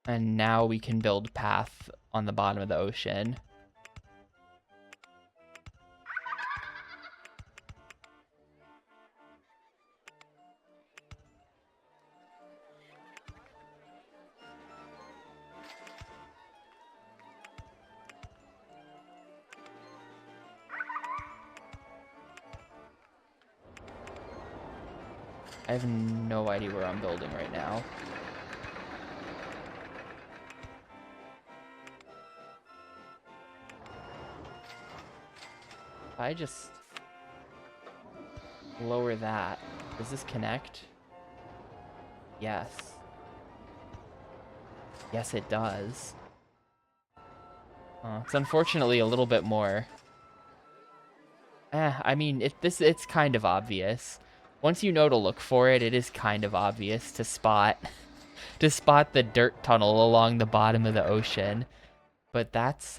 And now we can build path on the bottom of the ocean. I have no idea where I'm building right now. I just lower that. Does this connect? Yes. Yes, it does. It's unfortunately a little bit more. I mean, it's kind of obvious. Once you know to look for it, it is kind of obvious to spot the dirt tunnel along the bottom of the ocean. But that's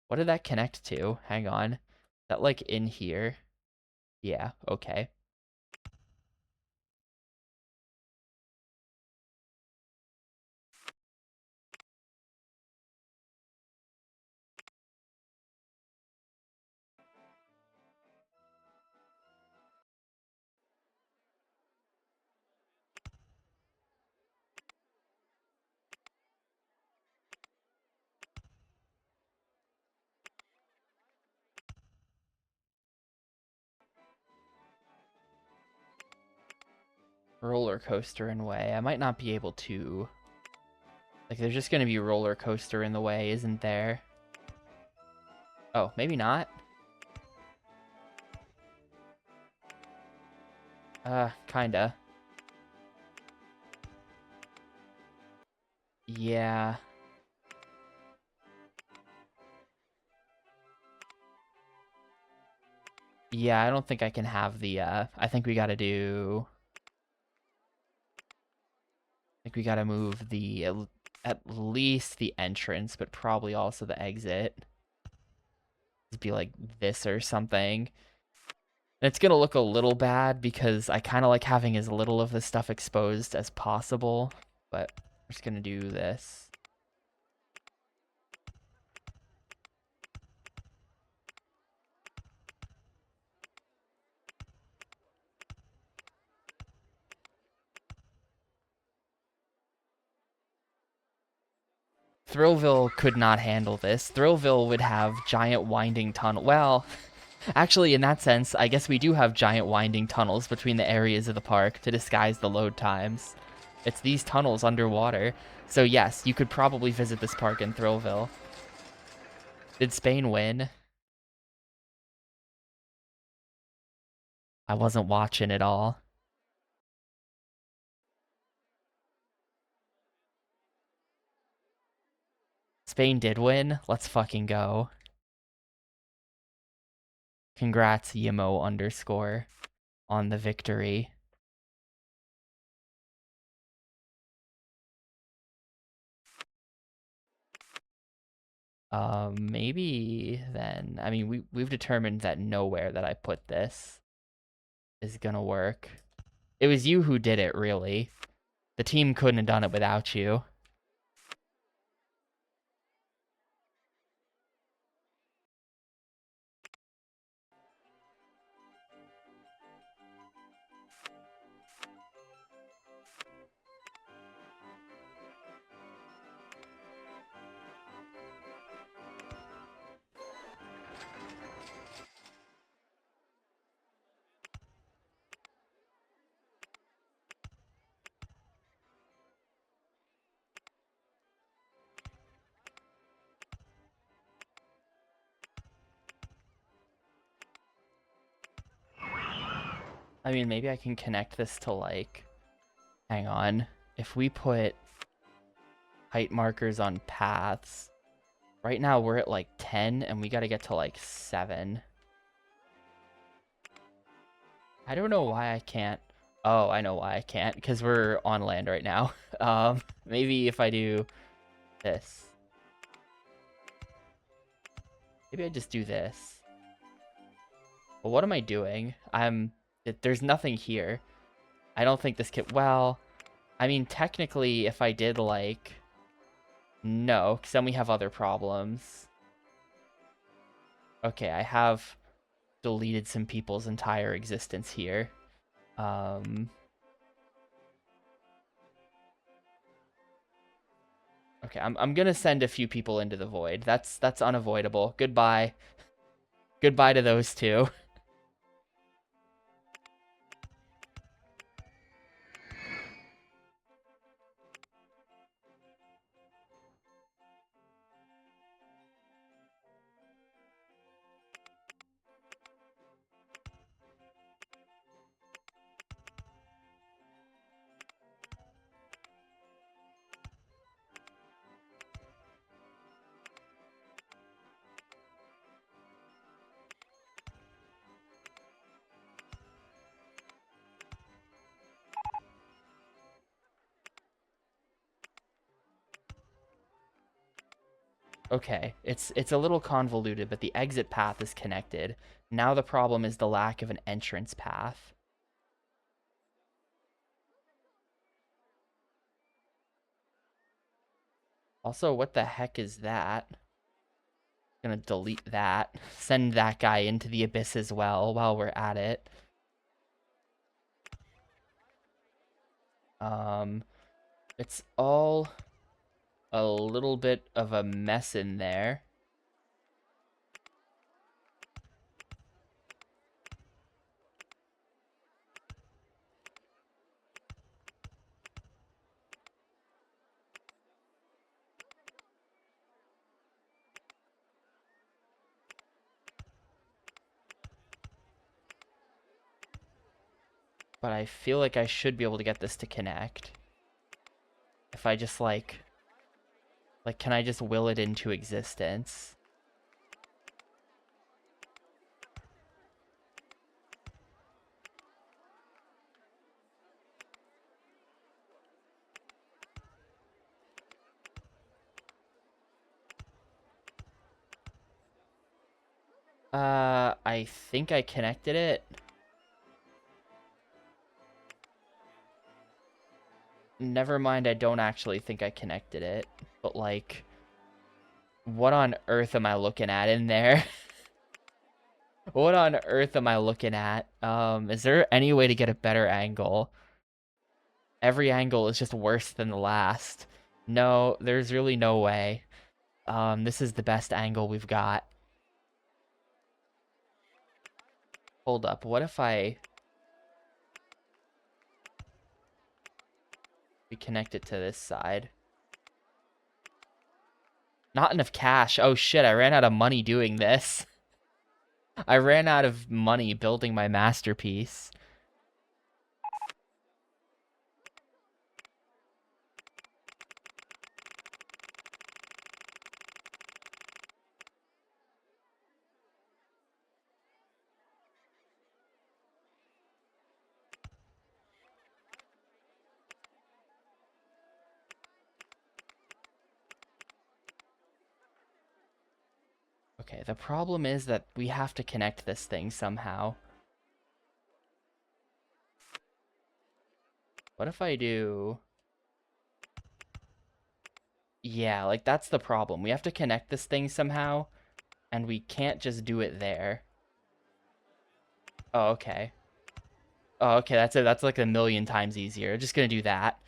what did that connect to? Hang on. Is that like in here? Yeah, okay. Roller coaster in way. I might not be able to. Like, there's just gonna be a roller coaster in the way, isn't there? Oh, maybe not. Kinda. Yeah. Yeah, I don't think I can have the, I think we gotta do... I think we gotta move the, at least the entrance, but probably also the exit. It'd be like this or something. And it's gonna look a little bad because I kind of like having as little of this stuff exposed as possible, but we're just gonna do this. Thrillville could not handle this. Thrillville would have giant winding tunnel. Well, actually, in that sense, I guess we do have giant winding tunnels between the areas of the park to disguise the load times. It's these tunnels underwater. So yes, you could probably visit this park in Thrillville. Did Spain win? I wasn't watching at all. Spain did win. Let's fucking go. Congrats, Yimo underscore, on the victory. Maybe then. I mean, we've determined that nowhere that I put this is gonna work. It was you who did it, really. The team couldn't have done it without you. I mean, maybe I can connect this to, like... Hang on. If we put height markers on paths... Right now, we're at, like, 10, and we gotta get to, like, 7. I don't know why I can't... Oh, I know why I can't. Because we're on land right now. Maybe if I do this. Maybe I just do this. Well, what am I doing? There's nothing here. I don't think this could... Well, I mean, technically, if I did, like... No, because then we have other problems. Okay, I have deleted some people's entire existence here. Okay, I'm gonna send a few people into the void. That's unavoidable. Goodbye. Goodbye to those two. Okay, it's a little convoluted, but the exit path is connected. Now the problem is the lack of an entrance path. Also, what the heck is that? Gonna delete that. Send that guy into the abyss as well while we're at it. It's all a little bit of a mess in there. But I feel like I should be able to get this to connect. If I just, like, can I just will it into existence? I think I connected it. Never mind, I don't actually think I connected it. But, like, what on earth am I looking at in there? What on earth am I looking at? Is there any way to get a better angle? Every angle is just worse than the last. No, there's really no way. This is the best angle we've got. Hold up, what if we connect it to this side? Not enough cash. Oh shit, I ran out of money doing this. I ran out of money building my masterpiece. Okay, the problem is that we have to connect this thing somehow. What if I do... Yeah, like that's the problem. We have to connect this thing somehow, and we can't just do it there. Oh, okay. Oh, okay, that's it. That's like a million times easier. Just gonna do that.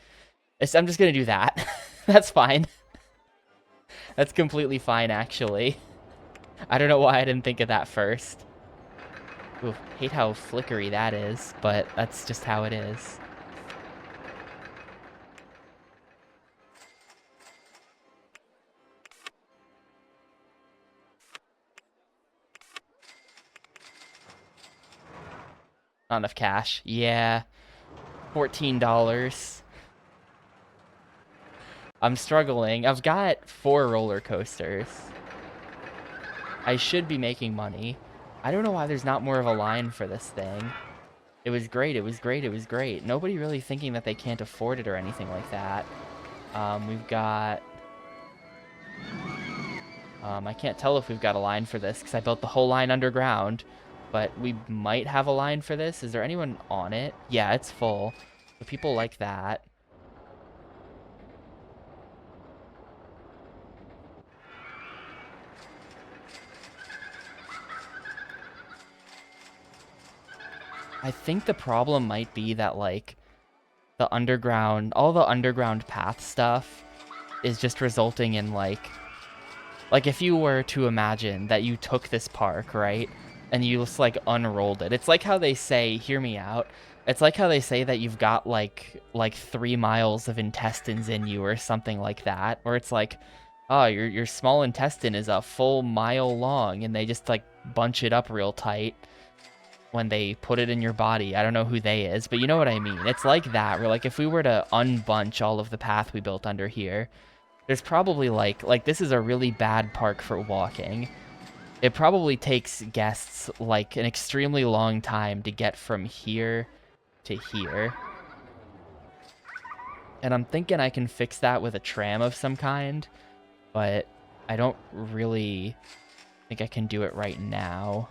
I'm just gonna do that. That's fine. That's completely fine, actually. I don't know why I didn't think of that first. Ooh, hate how flickery that is, but that's just how it is. Not enough cash. Yeah. $14. I'm struggling. I've got 4 roller coasters. I should be making money. I don't know why there's not more of a line for this thing. It was great, it was great, it was great. Nobody really thinking that they can't afford it or anything like that. We've got... I can't tell if we've got a line for this because I built the whole line underground. But we might have a line for this. Is there anyone on it? Yeah, it's full. So people like that. I think the problem might be that, like, all the underground path stuff is just resulting in, like, if you were to imagine that you took this park, right, and you just, like, unrolled it. It's like how they say, hear me out, it's like how they say that you've got, like 3 miles of intestines in you or something like that, where it's like, oh, your small intestine is a full mile long, and they just, like, bunch it up real tight when they put it in your body. I don't know who they is, but you know what I mean. It's like that, where, like, if we were to unbunch all of the path we built under here, there's probably, like this is a really bad park for walking. It probably takes guests, like, an extremely long time to get from here to here. And I'm thinking I can fix that with a tram of some kind, but I don't really think I can do it right now.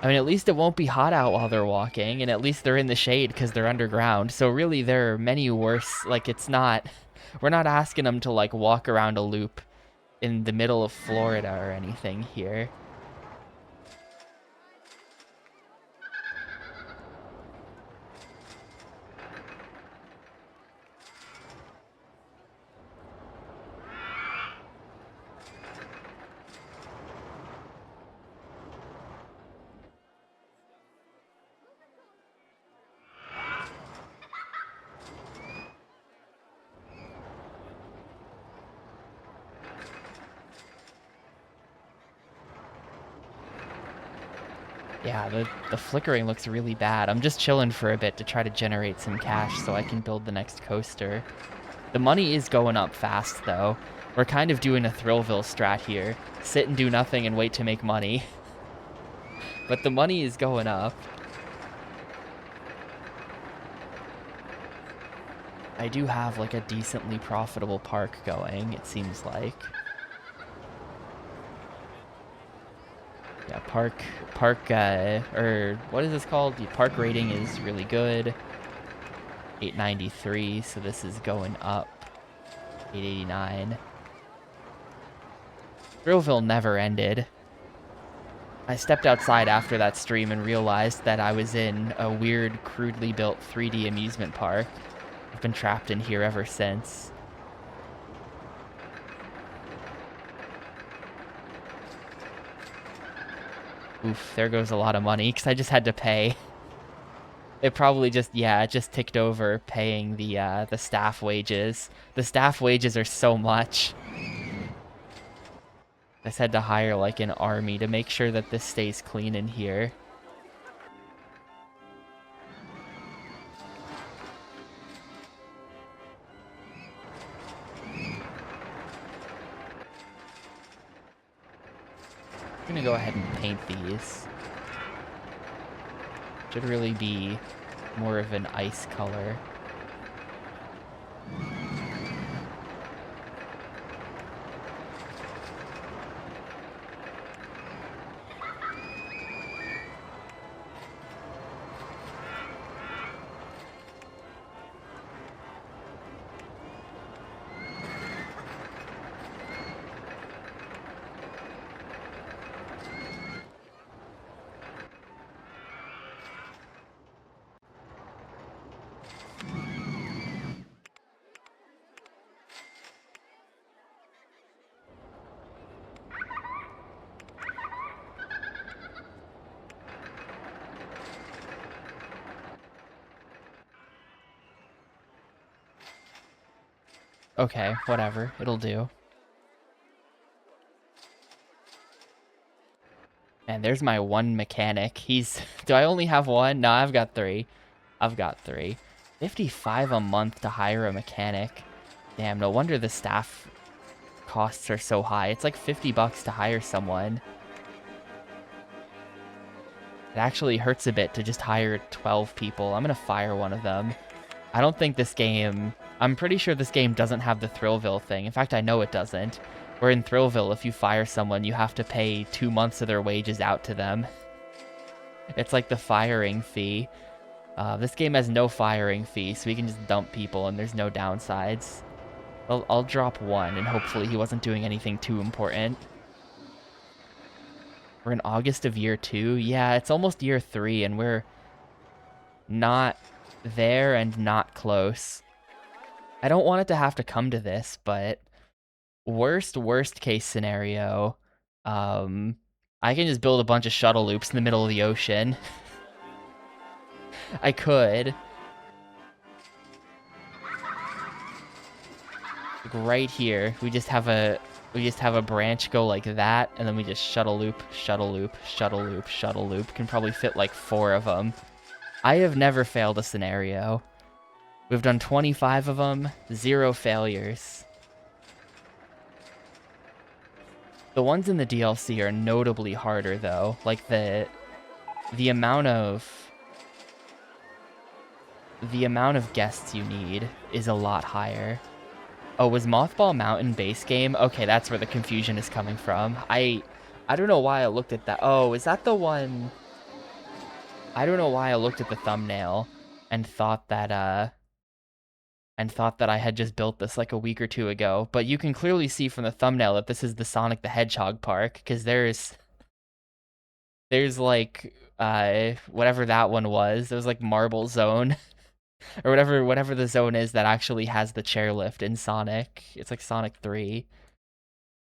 I mean, at least it won't be hot out while they're walking, and at least they're in the shade because they're underground. So really, there are many worse, like, it's not, we're not asking them to, like, walk around a loop in the middle of Florida or anything here. Yeah, the flickering looks really bad. I'm just chilling for a bit to try to generate some cash so I can build the next coaster. The money is going up fast, though. We're kind of doing a Thrillville strat here. Sit and do nothing and wait to make money. But the money is going up. I do have, like, a decently profitable park going, it seems like. Yeah, or what is this called? The park rating is really good. 893, so this is going up. 889. Thrillville never ended. I stepped outside after that stream and realized that I was in a weird, crudely built 3D amusement park. I've been trapped in here ever since. Oof, there goes a lot of money, because I just had to pay. It probably just, yeah, it just ticked over paying the staff wages. The staff wages are so much. I just had to hire like an army to make sure that this stays clean in here. I'm gonna go ahead and paint these. Should really be more of an ice color. Okay, whatever. It'll do. And there's my one mechanic. He's... Do I only have one? No, I've got three. I've got three. 55 a month to hire a mechanic. Damn, no wonder the staff costs are so high. It's like 50 bucks to hire someone. It actually hurts a bit to just hire 12 people. I'm gonna fire one of them. I don't think this game... I'm pretty sure this game doesn't have the Thrillville thing. In fact, I know it doesn't. Where in Thrillville, if you fire someone, you have to pay 2 months of their wages out to them. It's like the firing fee. This game has no firing fee, so we can just dump people and there's no downsides. I'll drop one, and hopefully he wasn't doing anything too important. We're in August of year 2. Yeah, it's almost year 3, and we're not there and not close. I don't want it to have to come to this, but worst case scenario, I can just build a bunch of shuttle loops in the middle of the ocean. I could. Like right here, we just have a branch go like that, and then we just shuttle loop, shuttle loop, shuttle loop, shuttle loop. Can probably fit like 4 of them. I have never failed a scenario. We've done 25 of them, 0 failures. The ones in the DLC are notably harder though. Like the amount of guests you need is a lot higher. Oh, was Mothball Mountain base game? Okay, that's where the confusion is coming from. I don't know why I looked at that. Oh, is that the one? I don't know why I looked at the thumbnail and thought that I had just built this like a week or 2 ago. But you can clearly see from the thumbnail that this is the Sonic the Hedgehog park, because there's like whatever that one was. There's like Marble Zone. Or whatever the zone is that actually has the chairlift in Sonic. It's like Sonic 3.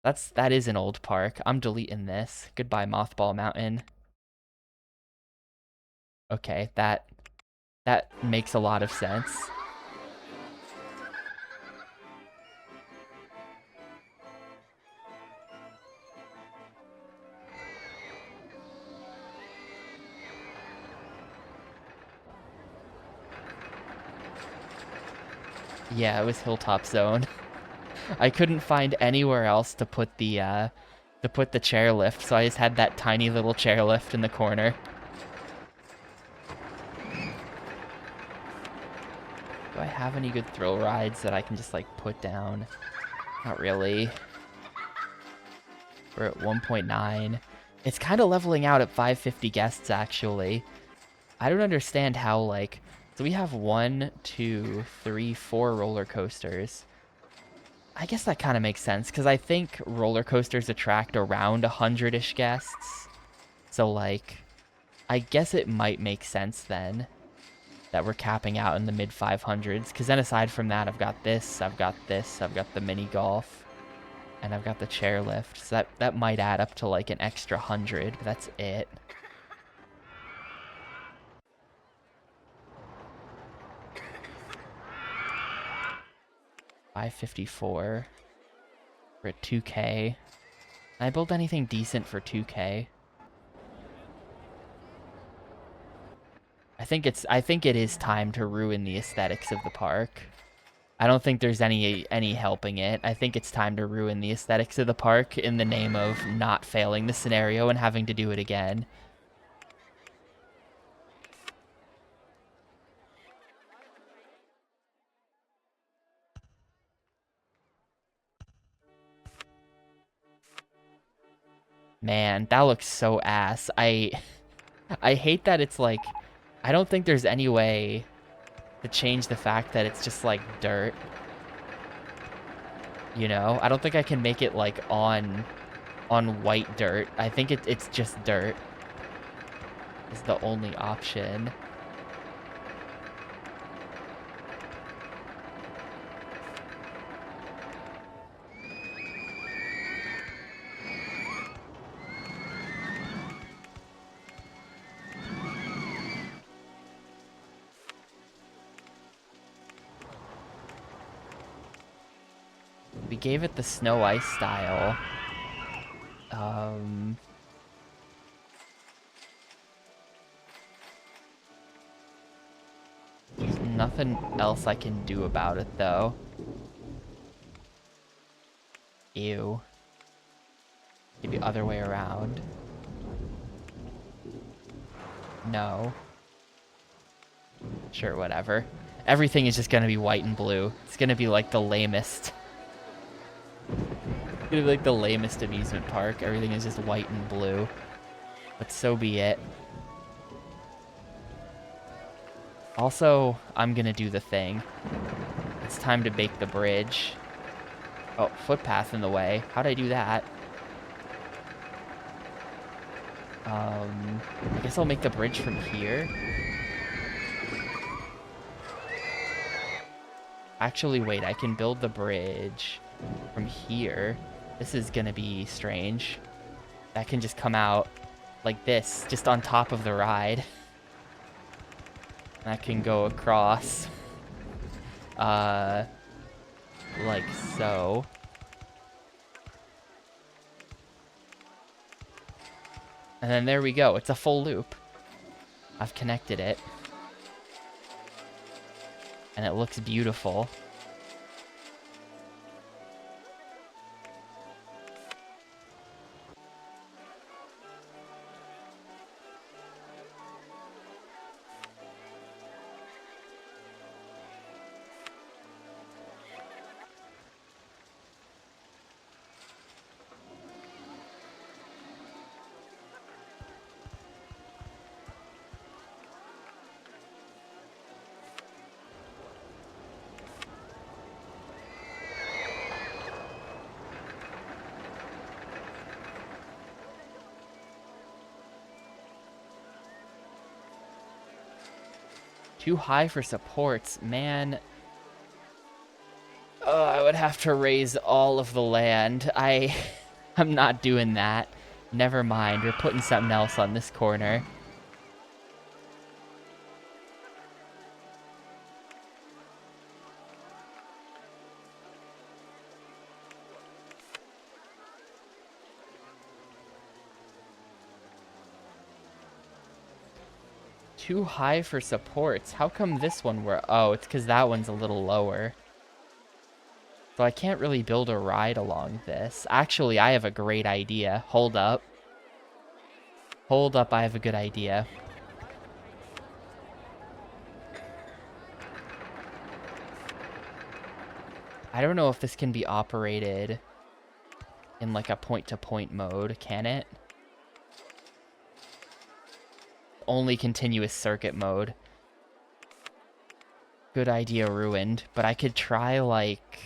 That is an old park. I'm deleting this. Goodbye, Mothball Mountain. Okay, that makes a lot of sense. Yeah, it was Hilltop Zone. I couldn't find anywhere else to put the chairlift, so I just had that tiny little chairlift in the corner. Do I have any good thrill rides that I can just like put down? Not really. We're at 1.9. It's kind of leveling out at 550 guests actually. I don't understand how like, so we have 1, 2, 3, 4 roller coasters. I guess that kind of makes sense, because I think roller coasters attract around 100-ish guests. So, like, I guess it might make sense then that we're capping out in the mid-500s, because then aside from that, I've got this, I've got the mini golf, and I've got the chairlift. So that might add up to, like, an extra 100, but that's it. 554. We're at 2K. Can I build anything decent for 2K? I think it is time to ruin the aesthetics of the park. I don't think there's any helping it. I think it's time to ruin the aesthetics of the park in the name of not failing the scenario and having to do it again. Man, that looks so ass. I hate that it's like, I don't think there's any way to change the fact that it's just like dirt. You know? I don't think I can make it like on white dirt. I think it's just dirt is the only option. We gave it the snow ice style. There's nothing else I can do about it though. Ew. Maybe other way around. No. Sure, whatever. Everything is just gonna be white and blue. It's gonna be like the lamest. It's gonna be like the lamest amusement park. Everything is just white and blue. But so be it. Also, I'm gonna do the thing. It's time to bake the bridge. Oh, footpath in the way. How'd I do that? I guess I'll make the bridge from here. Actually, wait, I can build the bridge from here. This is gonna be strange. That can just come out like this, just on top of the ride. That can go across. Like so. And then there we go. It's a full loop. I've connected it. And it looks beautiful. Too high for supports, man. Oh, I would have to raise all of the land. I'm not doing that. Never mind, we're putting something else on this corner. Too high for supports. How come this one were... Oh, it's because that one's a little lower. So I can't really build a ride along this. Actually, I have a great idea. Hold up. Hold up, I have a good idea. I don't know if this can be operated in like a point-to-point mode, can it? Only continuous circuit mode. Good idea ruined, but I could try like...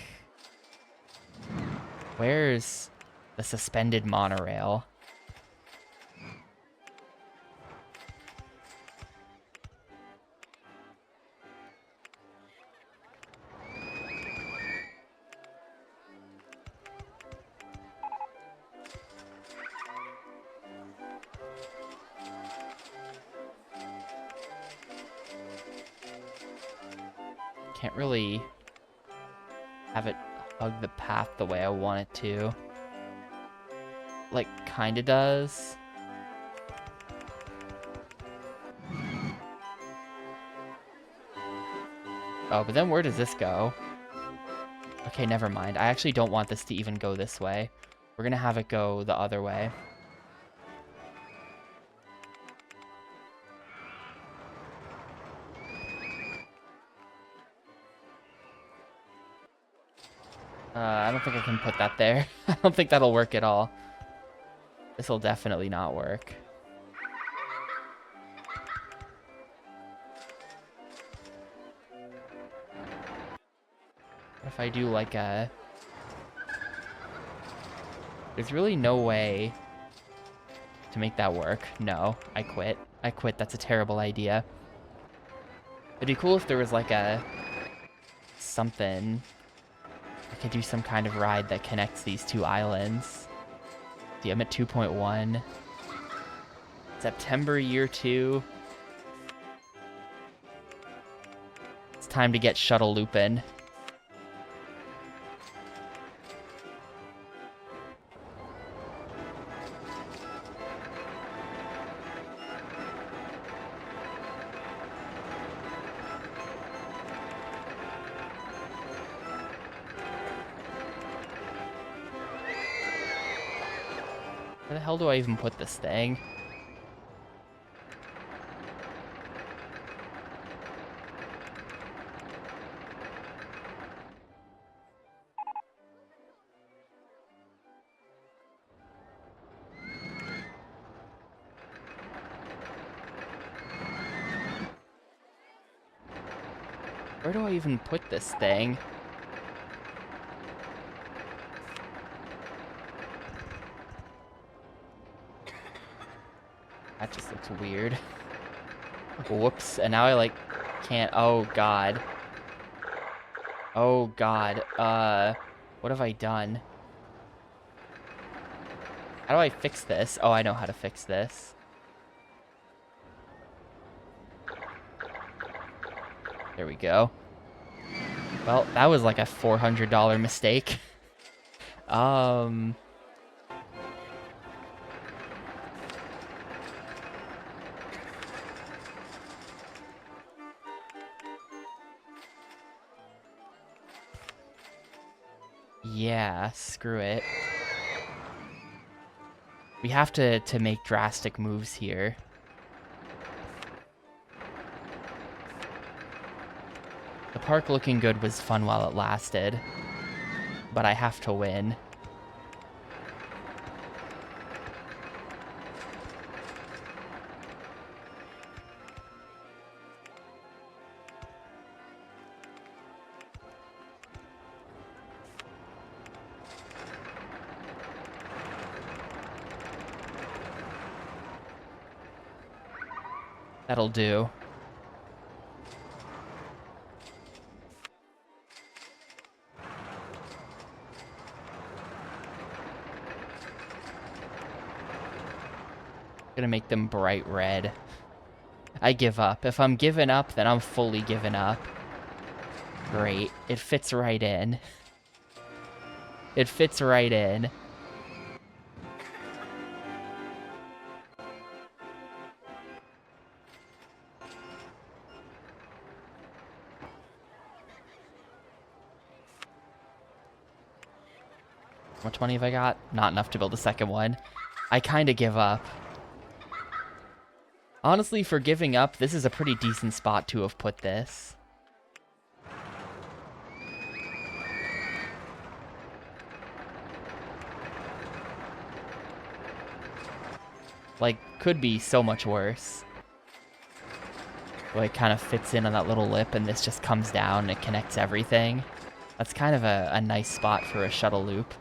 Where's the suspended monorail? Can't really... have it hug the path the way I want it to. Like, kinda does. Oh, but then where does this go? Okay, never mind. I actually don't want this to even go this way. We're gonna have it go the other way. I don't think I can put that there. I don't think that'll work at all. This will definitely not work. What if I do like a... There's really no way to make that work. No, I quit. I quit. That's a terrible idea. It'd be cool if there was like a... something... I could do some kind of ride that connects these two islands. See, I'm at 2.1. September year 2. It's time to get shuttle looping. Where the hell do I even put this thing? Where do I even put this thing? That just looks weird. Whoops, and now I, like, can't... Oh, God. Oh, God. What have I done? How do I fix this? Oh, I know how to fix this. There we go. Well, that was like a $400 mistake. Yeah, screw it. We have to make drastic moves here. The park looking good was fun while it lasted, but I have to win. That'll do. Gonna make them bright red. I give up. If I'm giving up, then I'm fully giving up. Great. It fits right in. It fits right in. How much money have I got? Not enough to build a second one. I kind of give up. Honestly, for giving up, this is a pretty decent spot to have put this. Like, could be so much worse. Like, kind of fits in on that little lip, and this just comes down and it connects everything. That's kind of a nice spot for a shuttle loop.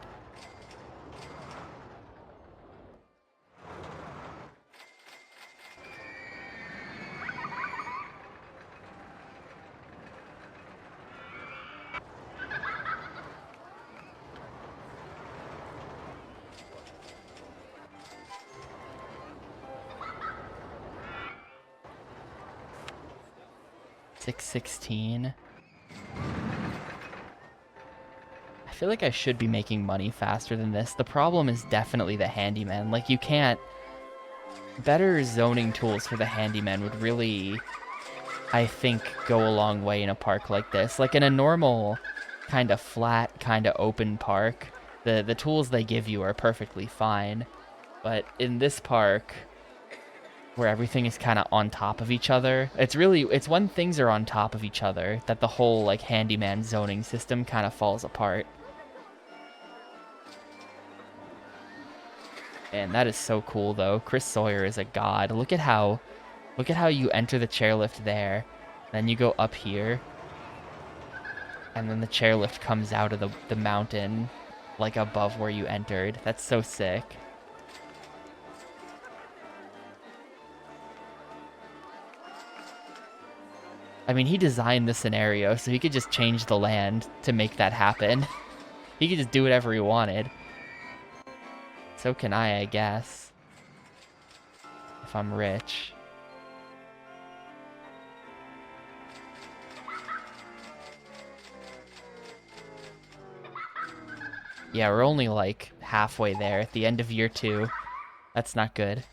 $616. feel like I should be making money faster than this. The problem is definitely the handyman. Like, you can't... Better zoning tools for the handyman would really, I think, go a long way in a park like this. Like, in a normal, kind of flat, kind of open park, the tools they give you are perfectly fine. But in this park, where everything is kind of on top of each other, it's when things are on top of each other that the whole, like, handyman zoning system kind of falls apart. Man, that is so cool, though. Chris Sawyer is a god. Look at how you enter the chairlift there, then you go up here, and then the chairlift comes out of the mountain, like above where you entered. That's so sick. I mean, he designed the scenario, so he could just change the land to make that happen. He could just do whatever he wanted. So can I guess. If I'm rich. Yeah, we're only like halfway there at the end of year 2. That's not good.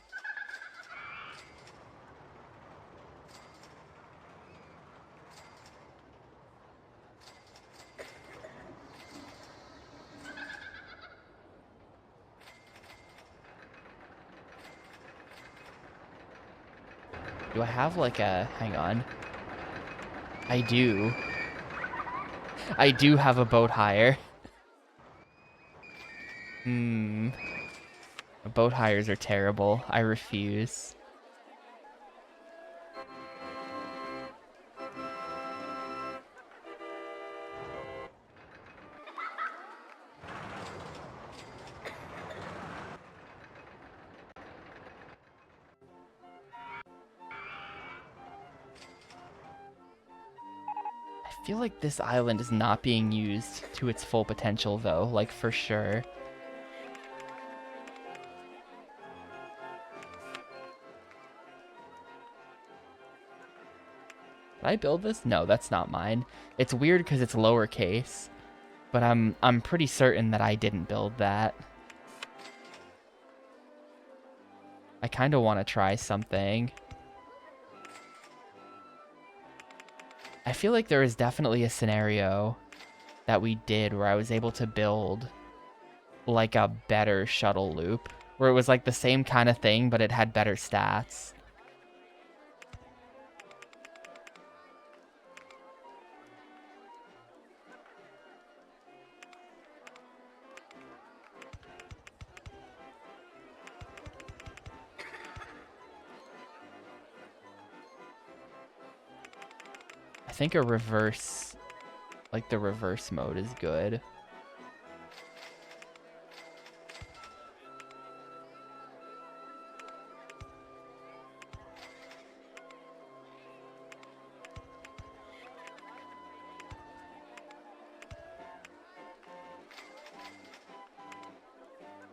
Do I have like a... Hang on. I do. I do have a boat hire. Boat hires are terrible. I refuse. I feel like this island is not being used to its full potential, though, like, for sure. Did I build this? No, that's not mine. It's weird because it's lowercase, but I'm pretty certain that I didn't build that. I kind of want to try something. I feel like there is definitely a scenario that we did where I was able to build like a better shuttle loop, where it was like the same kind of thing, but it had better stats. I think a reverse, like the reverse mode is good.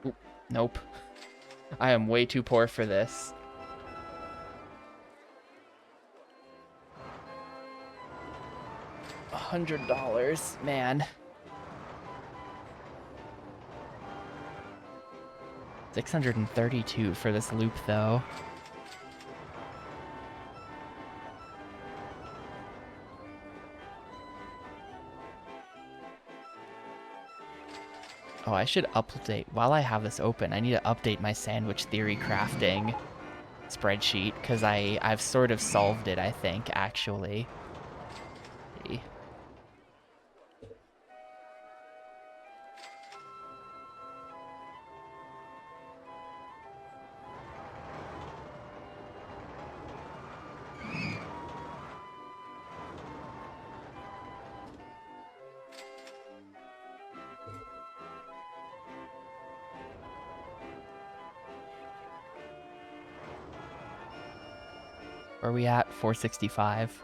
Ooh, nope. I am way too poor for this. $100, man. 632 for this loop, though. Oh, I should update. While I have this open, I need to update my sandwich theory crafting spreadsheet, because I've sort of solved it, I think, actually. Where are we at? 465.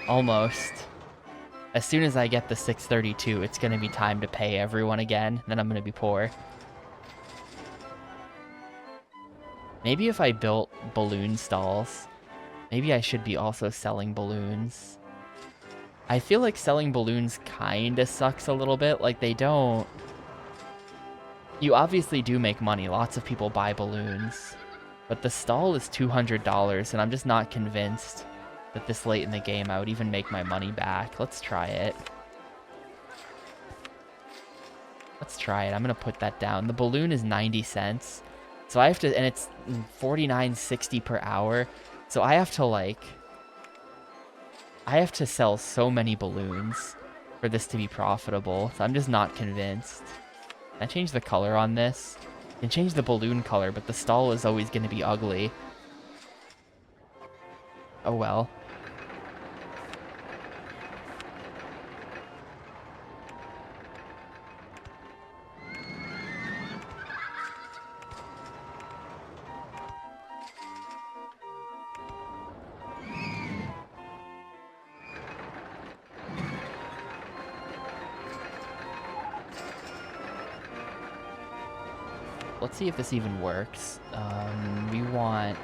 Almost. As soon as I get the 632, it's going to be time to pay everyone again. Then I'm going to be poor. Maybe if I built balloon stalls, maybe I should be also selling balloons. I feel like selling balloons kinda sucks a little bit. Like, they don't... You obviously do make money. Lots of people buy balloons. But the stall is $200, and I'm just not convinced that this late in the game I would even make my money back. Let's try it. Let's try it. I'm gonna put that down. The balloon is 90 cents. So I have to... And it's 49.60 per hour. So I have to, like... I have to sell so many balloons for this to be profitable. So I'm just not convinced. Can I change the color on this? I can change the balloon color, but the stall is always going to be ugly. Oh well. Let's see if this even works. We want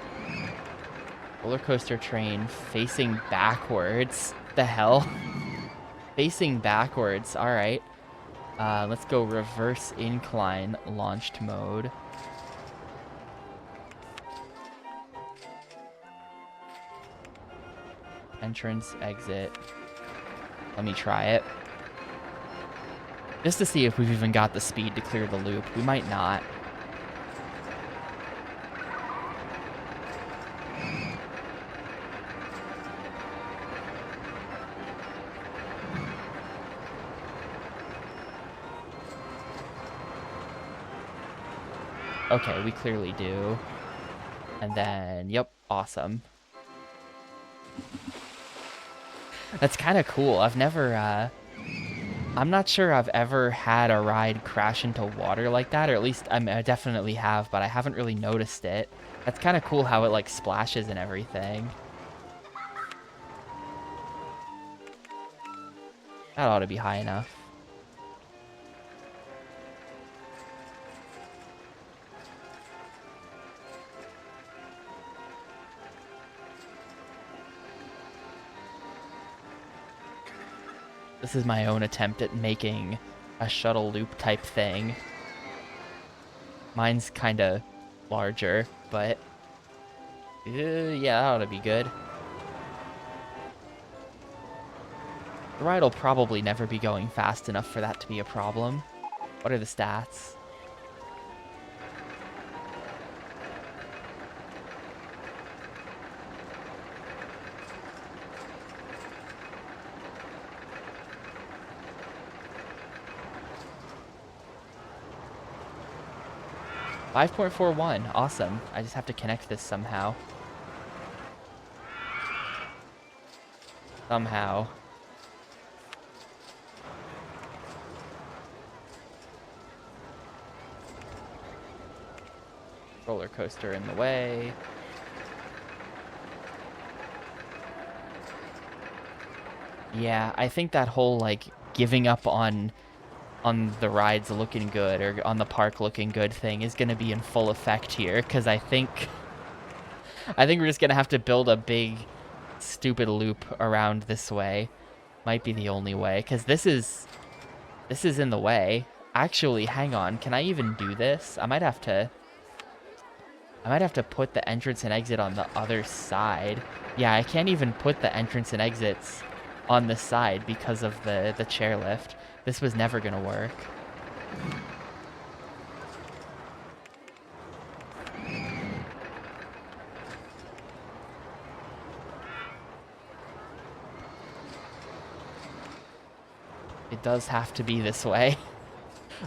roller coaster train facing backwards. The hell? Facing backwards. All right. Let's go reverse incline launched mode. Entrance, exit. Let me try it. Just to see if we've even got the speed to clear the loop. We might not. Okay, we clearly do. And then, yep, awesome. That's kind of cool. I've never, I'm not sure I've ever had a ride crash into water like that, or at least I definitely have, but I haven't really noticed it. That's kind of cool how it, like, splashes and everything. That ought to be high enough. This is my own attempt at making a shuttle loop type thing. Mine's kind of larger, but yeah, that ought to be good. The ride will probably never be going fast enough for that to be a problem. What are the stats? .41, awesome. I just have to connect this somehow. Somehow. Roller coaster in the way. Yeah, I think that whole, like, giving up on the rides looking good or on the park looking good thing is going to be in full effect here, because I think we're just going to have to build a big stupid loop around this way. Might be the only way, because this is in the way. Actually, hang on, can I even do this? I might have to put the entrance and exit on the other side. Yeah, I can't even put the entrance and exits on the side because of the chairlift. This was never gonna work. It does have to be this way.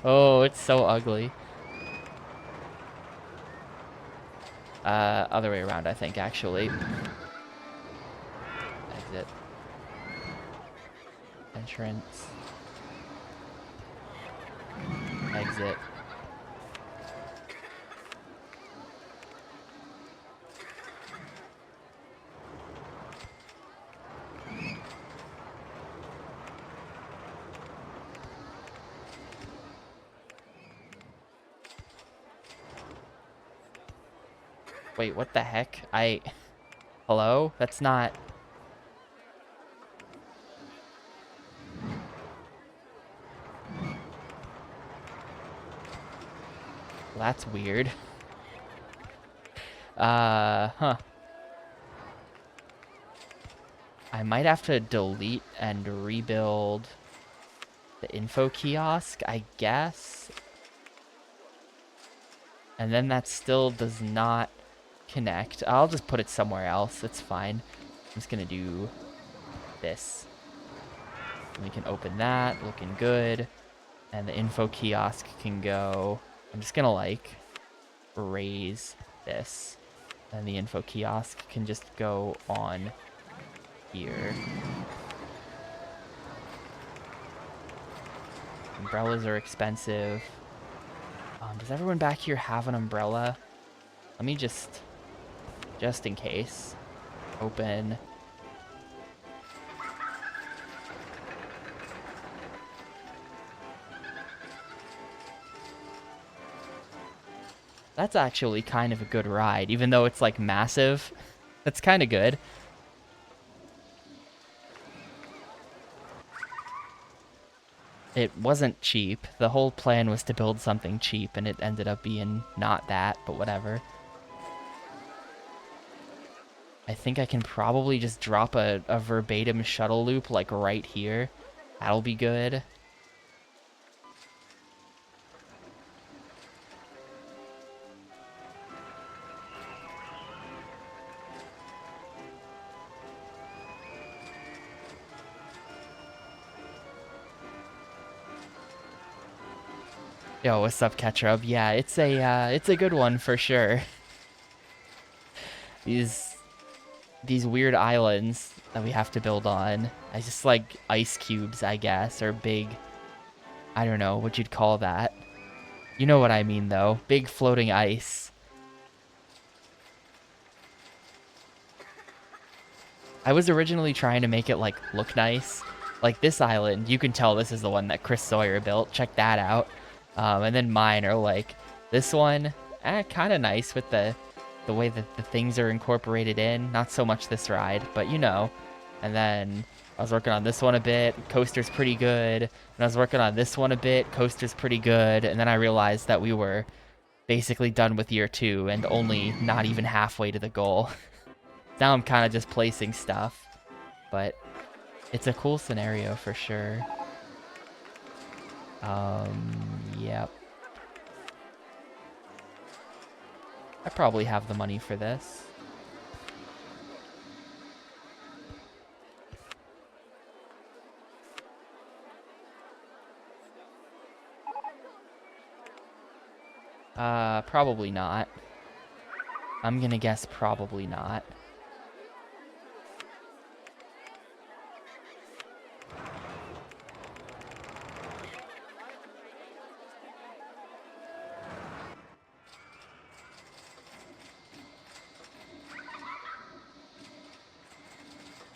Oh, it's so ugly. Other way around, I think, actually. Exit. Entrance. Exit. Wait, what the heck? Hello? That's not... Well, that's weird. Huh. I might have to delete and rebuild the info kiosk, I guess. And then that still does not connect. I'll just put it somewhere else. It's fine. I'm just gonna do this. And we can open that, looking good. And the info kiosk can go. I'm just gonna like raise this. And the info kiosk can just go on here. Umbrellas are expensive. Does everyone back here have an umbrella? Let me just in case, open. That's actually kind of a good ride, even though it's like massive. That's kind of good. It wasn't cheap. The whole plan was to build something cheap, and it ended up being not that, but whatever. I think I can probably just drop a verbatim shuttle loop like right here. That'll be good. Yo, what's up, Ketchup? Yeah, it's a good one for sure. These weird islands that we have to build on. I just like ice cubes, I guess, or big. I don't know what you'd call that. You know what I mean, though. Big floating ice. I was originally trying to make it like look nice. Like this island, you can tell this is the one that Chris Sawyer built. Check that out. And then mine are like this one, kind of nice with the way that the things are incorporated in. Not so much this ride, but you know. And then I was working on this one a bit. Coaster's pretty good. And I was working on this one a bit. Coaster's pretty good. And then I realized that we were basically done with year 2 and only not even halfway to the goal. Now I'm kind of just placing stuff, but it's a cool scenario for sure. Yep. I probably have the money for this. Probably not. I'm gonna guess probably not.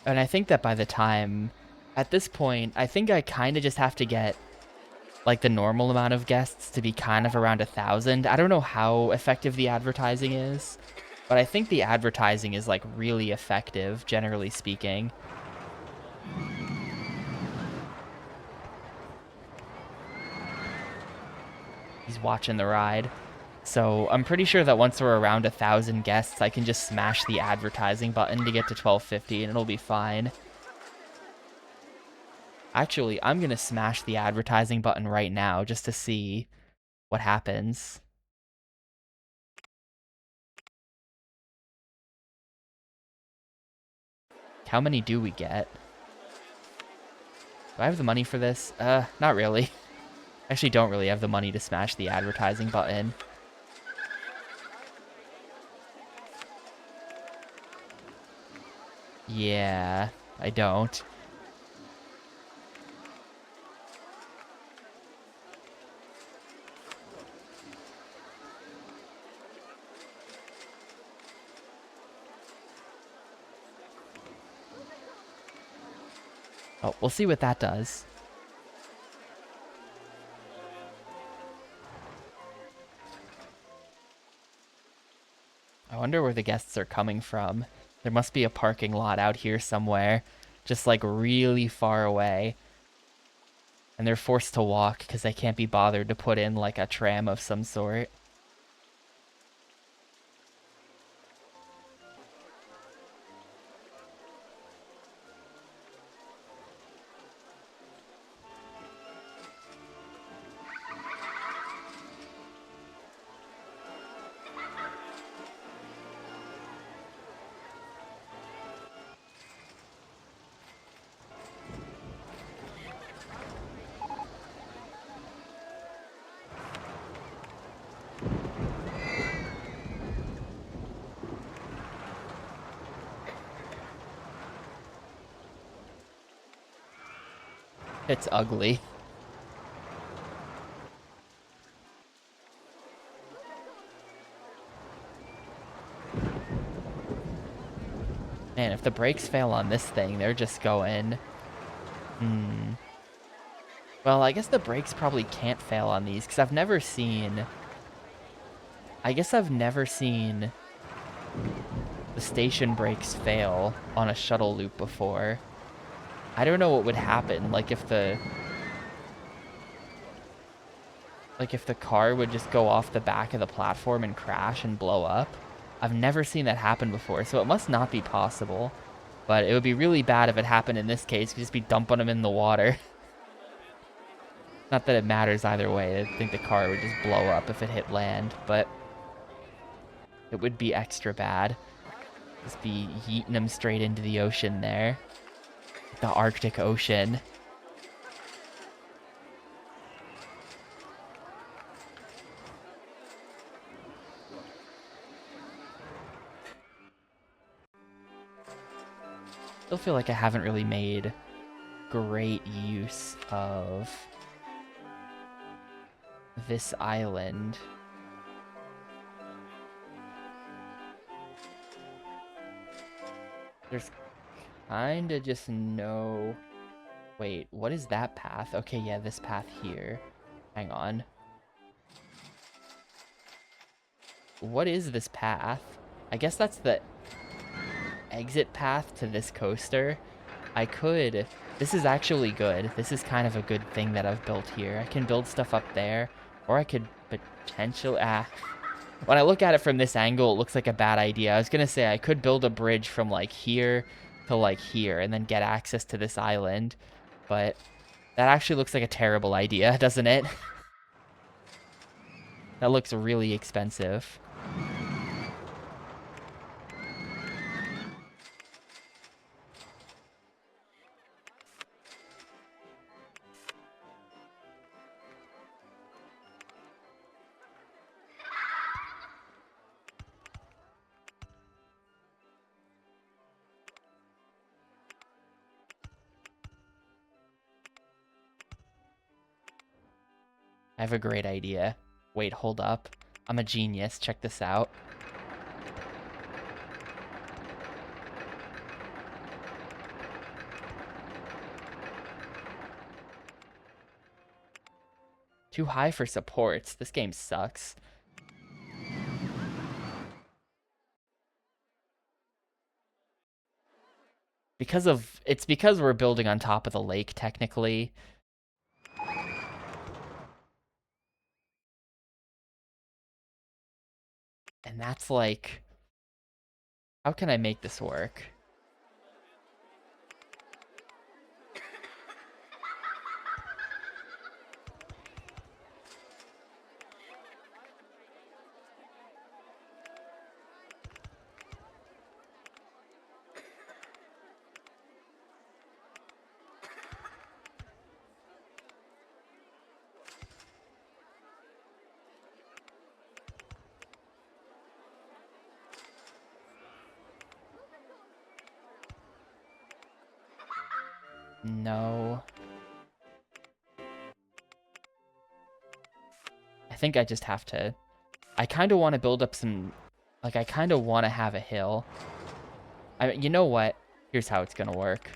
And I think that by the time, at this point, I think I kind of just have to get like the normal amount of guests to be kind of around 1,000. I don't know how effective the advertising is, but I think the advertising is like really effective, generally speaking. He's watching the ride. So I'm pretty sure that once we're around 1,000 guests, I can just smash the advertising button to get to 1250 and it'll be fine. Actually, I'm going to smash the advertising button right now just to see what happens. How many do we get? Do I have the money for this? Not really. I actually don't really have the money to smash the advertising button. Yeah, I don't. Oh, we'll see what that does. I wonder where the guests are coming from. There must be a parking lot out here somewhere, just like really far away. And they're forced to walk because they can't be bothered to put in like a tram of some sort. It's ugly. Man, if the brakes fail on this thing, they're just going... Well, I guess the brakes probably can't fail on these, because I've never seen... I guess I've never seen the station brakes fail on a shuttle loop before. I don't know what would happen, like if the car would just go off the back of the platform and crash and blow up. I've never seen that happen before, so it must not be possible. But it would be really bad if it happened in this case. You'd just be dumping them in the water. Not that it matters either way. I think the car would just blow up if it hit land, but it would be extra bad. Just be yeeting them straight into the ocean there. The Arctic Ocean. Still feel like I haven't really made great use of this island. There's kinda just no... Wait, what is that path? Okay, yeah, this path here. Hang on. What is this path? I guess that's the exit path to this coaster. I could... This is actually good. This is kind of a good thing that I've built here. I can build stuff up there, or I could potentially... When I look at it from this angle, it looks like a bad idea. I was gonna say I could build a bridge from, like, here to, like, here, and then get access to this island. But that actually looks like a terrible idea, doesn't it? That looks really expensive. I have a great idea. Wait, hold up. I'm a genius. Check this out. Too high for supports. This game sucks. It's because we're building on top of the lake, technically. And that's like... How can I make this work? No. I think I just have to... I kind of want to build up some... Like, I kind of want to have a hill. You know what? Here's how it's going to work.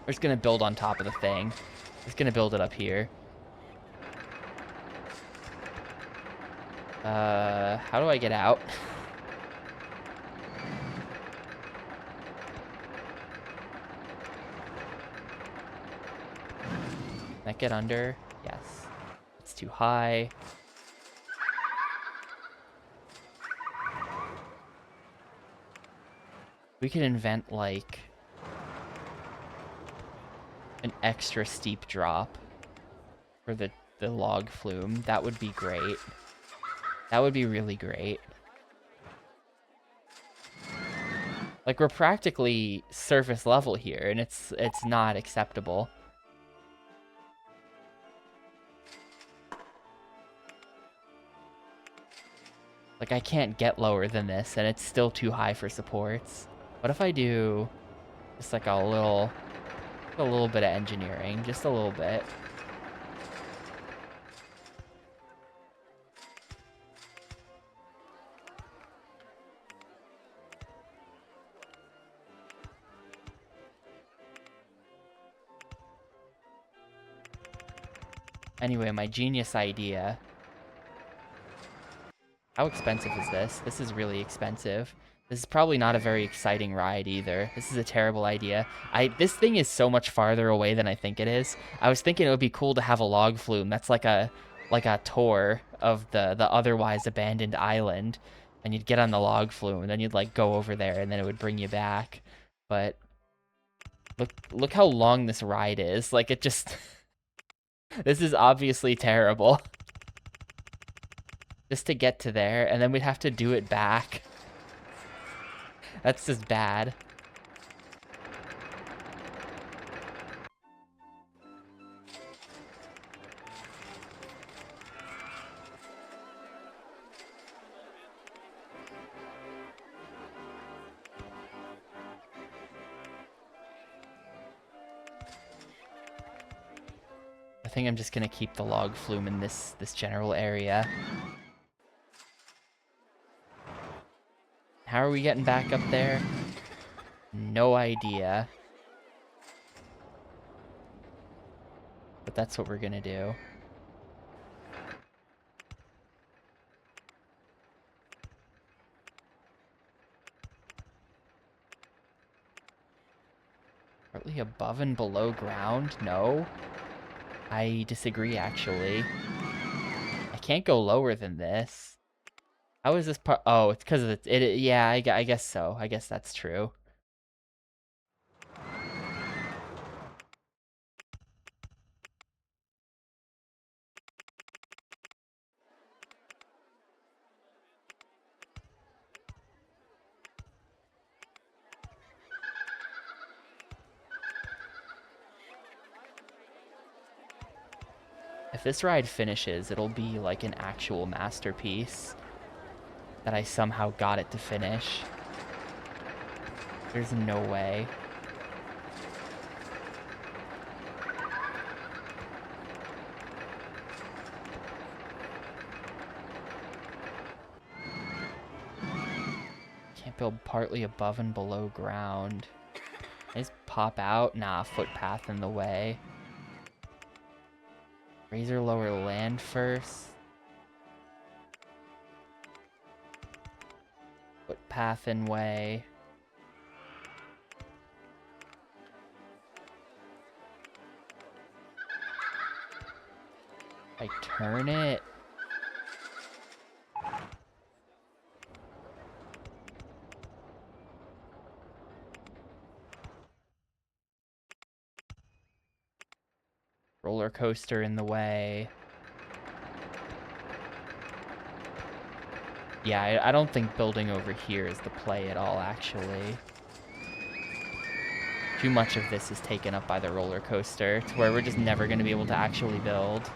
We're just going to build on top of the thing. Just going to build it up here. How do I get out? Can I get under? Yes. It's too high. We could invent, like, an extra steep drop for the log flume. That would be great. That would be really great. Like, we're practically surface level here, and it's not acceptable. Like, I can't get lower than this, and it's still too high for supports. What if I do just like a little A little bit of engineering, just a little bit. Anyway, my genius idea. How expensive is this? This is really expensive. This is probably not a very exciting ride either. This is a terrible idea. This thing is so much farther away than I think it is. I was thinking it would be cool to have a log flume. That's like a tour of the otherwise abandoned island. And you'd get on the log flume and then you'd like go over there and then it would bring you back. But look how long this ride is. Like it just this is obviously terrible. Just to get to there, and then we'd have to do it back. That's just bad. I think I'm just gonna keep the log flume in this general area. How are we getting back up there? No idea. But that's what we're gonna do. Partly above and below ground? No. I disagree, actually. I can't go lower than this. How is this part? Oh, it's because of the... yeah, I guess so. I guess that's true. If this ride finishes, it'll be like an actual masterpiece that I somehow got it to finish. There's no way. Can't build partly above and below ground. I just pop out? Nah, footpath in the way. Razor lower land first. Footpath in way. I turn it. Roller coaster in the way. Yeah, I don't think building over here is the play at all, actually. Too much of this is taken up by the roller coaster, to where we're just never going to be able to actually build.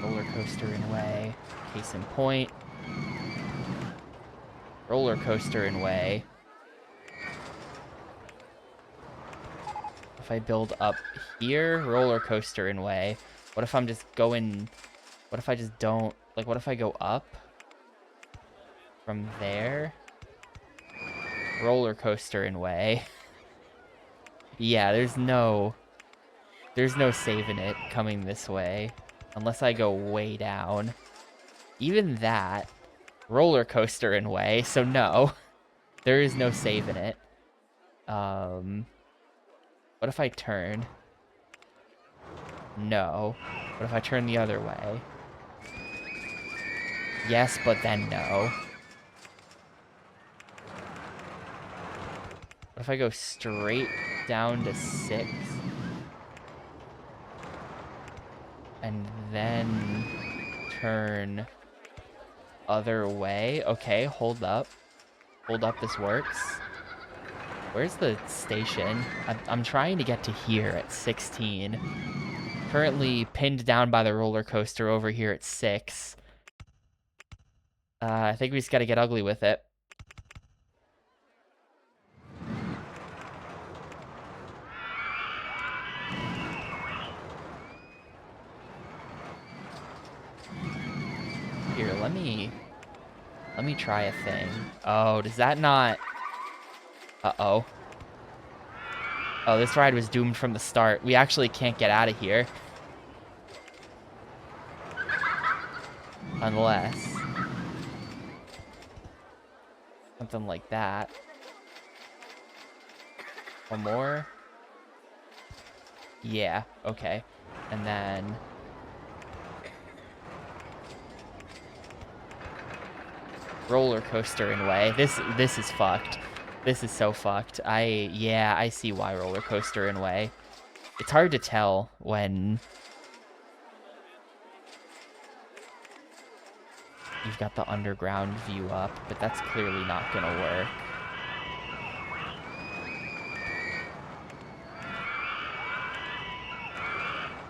Roller coaster in way. Case in point. Roller coaster in way. If I build up here, roller coaster in way. What if I'm just going... What if I just don't... Like, what if I go up? From there? Roller coaster in way. Yeah, there's no saving it coming this way. Unless I go way down. Even that, roller coaster in way, so no. There is no saving it. What if I turn? No. What if I turn the other way? Yes, but then no. What if I go straight down to 6? And then turn other way? Okay, hold up. Hold up, this works. Where's the station? I'm trying to get to here at 16. Currently pinned down by the roller coaster over here at 6. I think we just gotta get ugly with it. let me try a thing. Oh, does that not... Uh-oh. Oh, this ride was doomed from the start. We actually can't get out of here. Unless... something like that. One more. Yeah, okay. And then... roller coaster in way. This is fucked. This is so fucked. Yeah, I see why roller coaster in way. It's hard to tell when you've got the underground view up, but that's clearly not gonna work.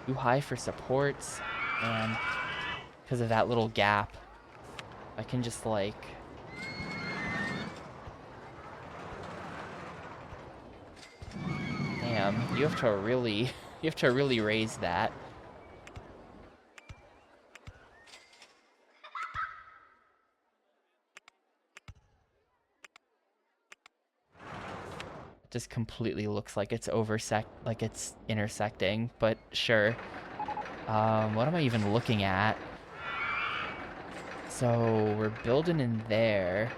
Too high for supports, and because of that little gap, I can just like... damn, you have to really raise that. It just completely looks like it's like it's intersecting, but sure. What am I even looking at? So we're building in there.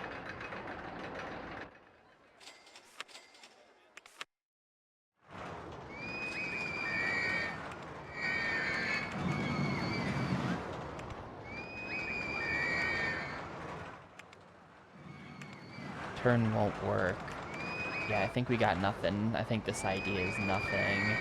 Turn won't work. Yeah, I think we got nothing. I think this idea is nothing.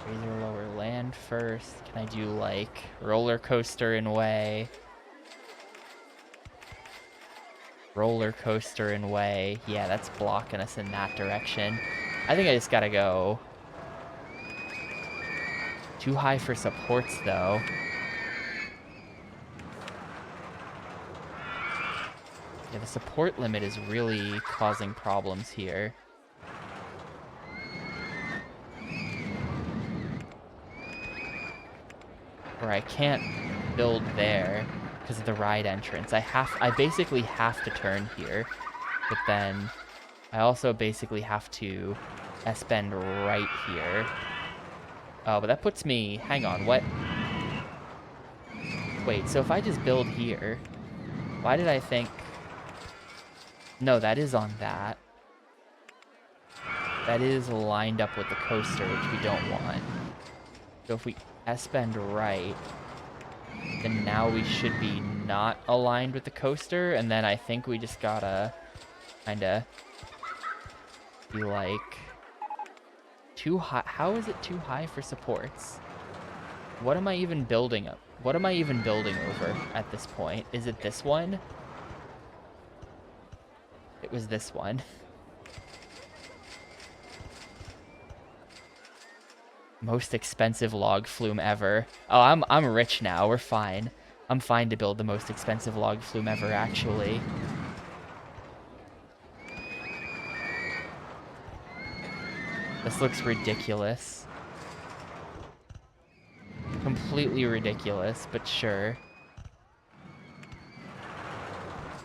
Raise or lower land first. Can I do like roller coaster in way? Roller coaster in way. Yeah, that's blocking us in that direction. I think I just gotta go. Too high for supports though. Yeah, the support limit is really causing problems here. Or I can't build there because of the ride entrance. I basically have to turn here, but then I also basically have to S-bend right here. Oh, but that puts me... hang on, what? Wait, so if I just build here, why did I think... no, that is on that. That is lined up with the coaster, which we don't want. So if we S-bend right, then now we should be not aligned with the coaster, and then I think we just gotta kinda be like too high. How is it too high for supports? What am I even building up? What am I even building over at this point? Is it this one? It was this one. Most expensive log flume ever. Oh, I'm rich now. We're fine. I'm fine to build the most expensive log flume ever, actually. This looks ridiculous. Completely ridiculous, but sure.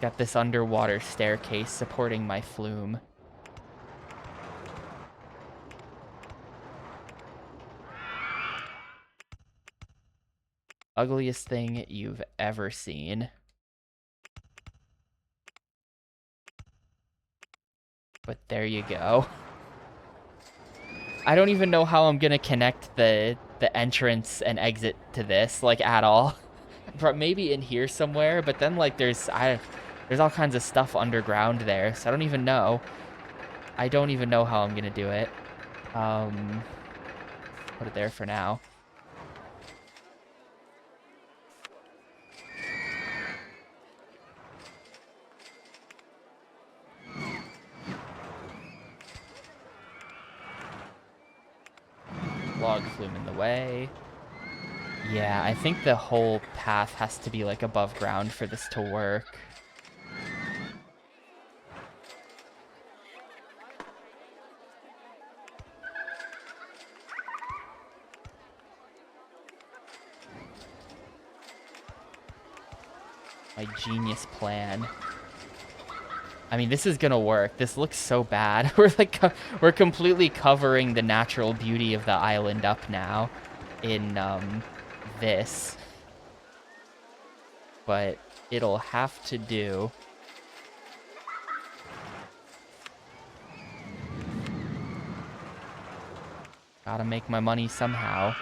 Got this underwater staircase supporting my flume. Ugliest thing you've ever seen. But there you go. I don't even know how I'm gonna connect the entrance and exit to this, like, at all. Maybe in here somewhere, but then, like, there's all kinds of stuff underground there, so I don't even know. I don't even know how I'm gonna do it. Put it there for now. Log flume in the way. Yeah, I think the whole path has to be like above ground for this to work. My genius plan. I mean, this is gonna work. This looks so bad. We're completely covering the natural beauty of the island up now in this. But it'll have to do. Gotta make my money somehow.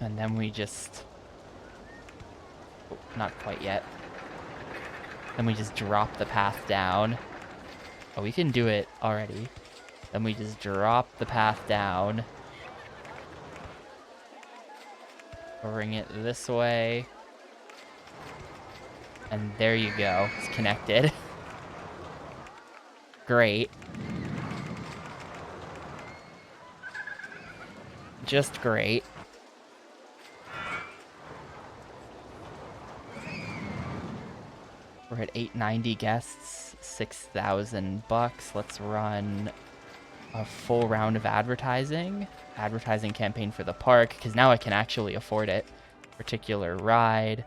And then we just... Oh, not quite yet. Then we just drop the path down. Oh, we can do it already. Then we just drop the path down. Bring it this way. And there you go. It's connected. Great. Just great. We're at 890 guests, 6,000 bucks. Let's run a full round of advertising campaign for the park, because now I can actually afford it. Particular ride,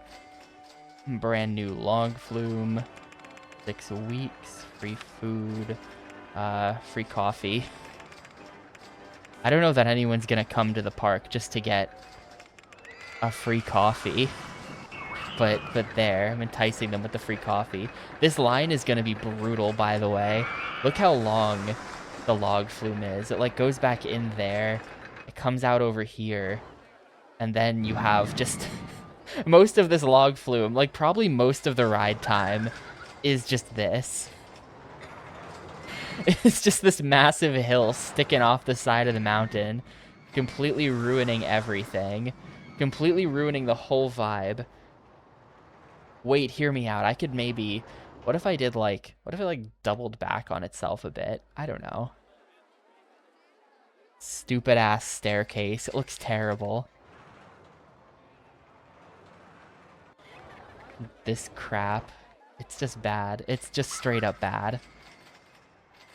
brand new log flume, 6 weeks, free food, free coffee. I don't know that anyone's gonna come to the park just to get a free coffee, but there, I'm enticing them with the free coffee. This line is gonna be brutal, by the way. Look how long the log flume is. It like goes back in there, it comes out over here, and then you have just most of this log flume, like probably most of the ride time is just this. It's just this massive hill sticking off the side of the mountain, completely ruining everything, completely ruining the whole vibe. Wait, hear me out. I could maybe, what if I did like, what if it like doubled back on itself a bit? I don't know. Stupid ass staircase. It looks terrible. This crap. It's just bad. It's just straight up bad.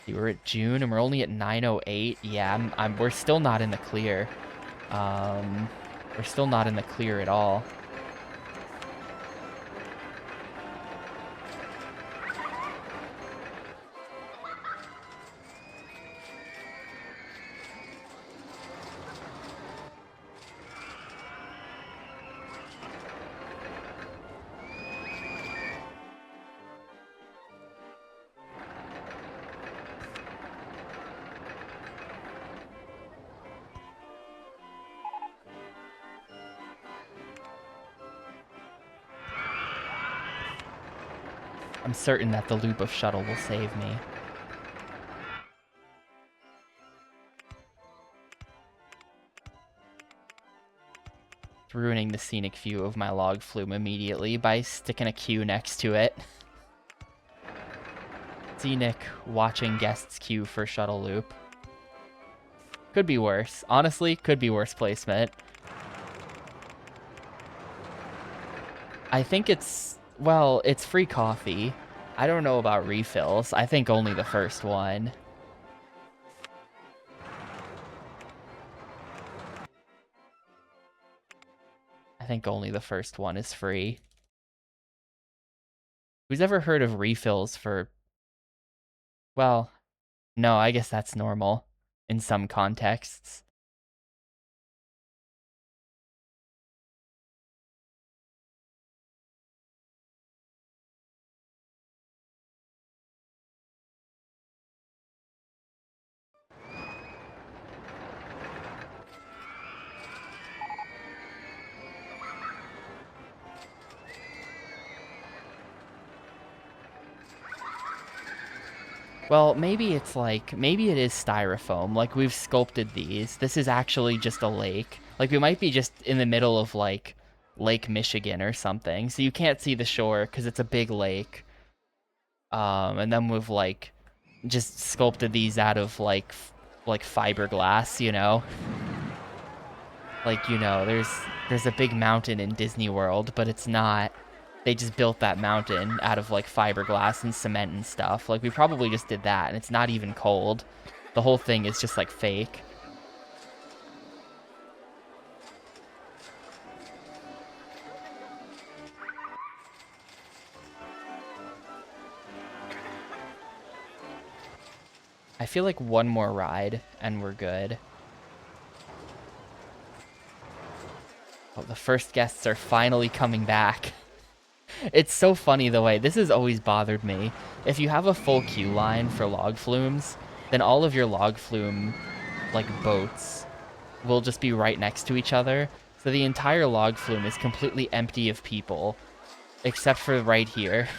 See, we're at June and we're only at 9:08. Yeah, we're still not in the clear. We're still not in the clear at all. I'm certain that the loop of shuttle will save me. It's ruining the scenic view of my log flume immediately by sticking a queue next to it. Scenic watching guests queue for shuttle loop. Could be worse. Honestly, could be worse placement. I think it's, well, it's free coffee. I don't know about refills. I think only the first one. I think only the first one is free. Who's ever heard of refills for... Well, no, I guess that's normal in some contexts. Well, maybe it's like, maybe it is styrofoam. Like, we've sculpted these. This is actually just a lake. Like, we might be just in the middle of, like, Lake Michigan or something. So you can't see the shore because it's a big lake. And then we've, like, just sculpted these out of, like fiberglass, you know? Like, you know, there's a big mountain in Disney World, but it's not. They just built that mountain out of like fiberglass and cement and stuff. Like we probably just did that, and it's not even cold. The whole thing is just like fake. I feel like one more ride and we're good. Oh, the first guests are finally coming back. It's so funny the way this has always bothered me. If you have a full queue line for log flumes, then all of your log flume like boats will just be right next to each other. So the entire log flume is completely empty of people, except for right here.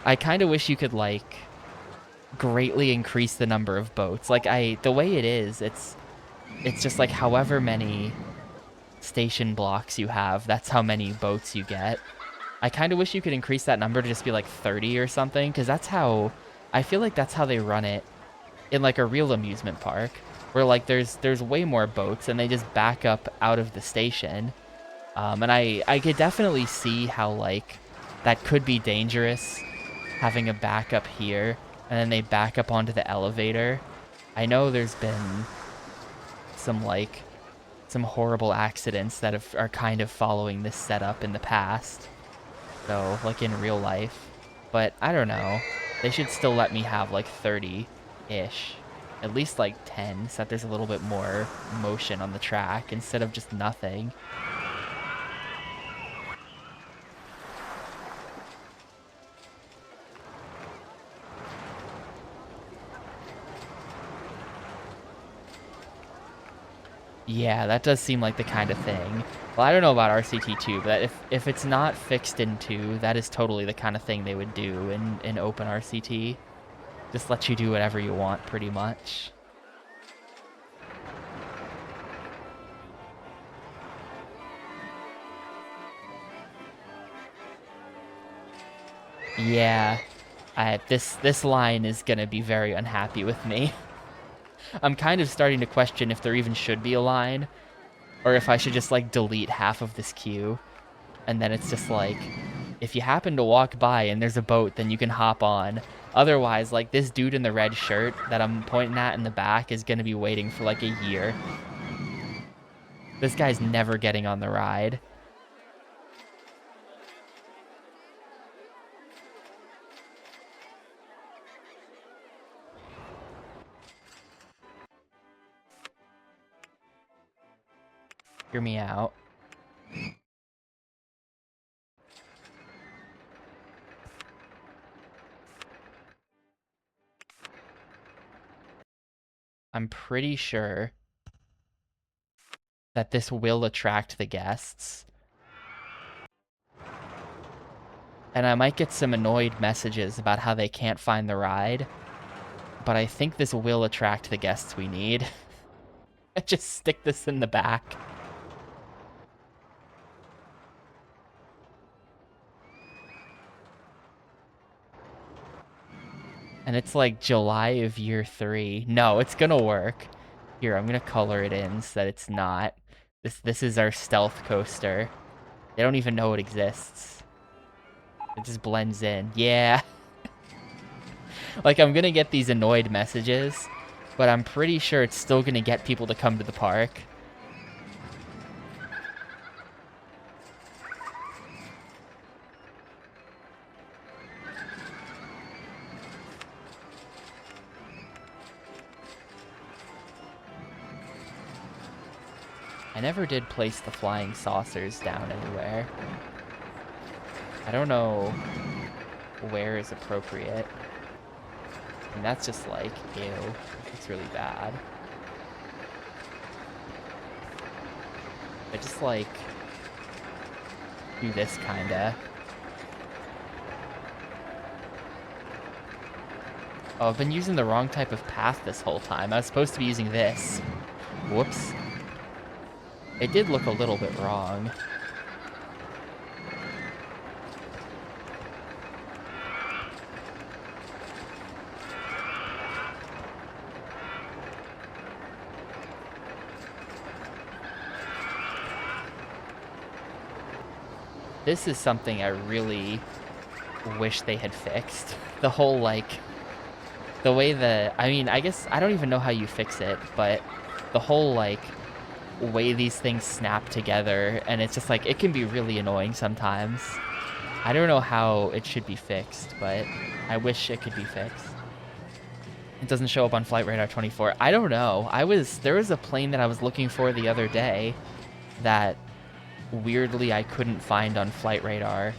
I kind of wish you could like greatly increase the number of boats. Like the way it is, it's just like however many station blocks you have, that's how many boats you get. I kind of wish you could increase that number to just be like 30 or something, because that's how, I feel like that's how they run it in like a real amusement park, where like there's way more boats and they just back up out of the station. And I could definitely see how like that could be dangerous, having a backup here and then they back up onto the elevator. I know there's been some like some horrible accidents that are kind of following this setup in the past. So like in real life, but I don't know. They should still let me have like 30-ish. At least like 10, so that there's a little bit more motion on the track instead of just nothing. Yeah, that does seem like the kind of thing. Well, I don't know about RCT2, but if it's not fixed in 2, that is totally the kind of thing they would do in open RCT. Just let you do whatever you want, pretty much. Yeah, this line is gonna be very unhappy with me. I'm kind of starting to question if there even should be a line, or if I should just like delete half of this queue, and then it's just like, if you happen to walk by and there's a boat, then you can hop on. Otherwise, like this dude in the red shirt that I'm pointing at in the back is gonna be waiting for like a year. This guy's never getting on the ride. Hear me out. I'm pretty sure that this will attract the guests. And I might get some annoyed messages about how they can't find the ride, but I think this will attract the guests we need. Just stick this in the back. And it's like July of year 3. No, it's gonna work. Here, I'm gonna color it in so that it's not. This is our stealth coaster. They don't even know it exists. It just blends in. Yeah. Like, I'm gonna get these annoyed messages, but I'm pretty sure it's still gonna get people to come to the park. I never did place the flying saucers down anywhere. I don't know where is appropriate. And that's just like, ew, it's really bad. I just like do this kinda. Oh, I've been using the wrong type of path this whole time. I was supposed to be using this. Whoops. It did look a little bit wrong. This is something I really wish they had fixed. The whole, like, the way I mean, I guess, I don't even know how you fix it, but the whole, like, way these things snap together, and it's just, like, it can be really annoying sometimes. I don't know how it should be fixed, but I wish it could be fixed. It doesn't show up on Flight Radar 24. I don't know. There was a plane that I was looking for the other day that weirdly I couldn't find on Flight Radar.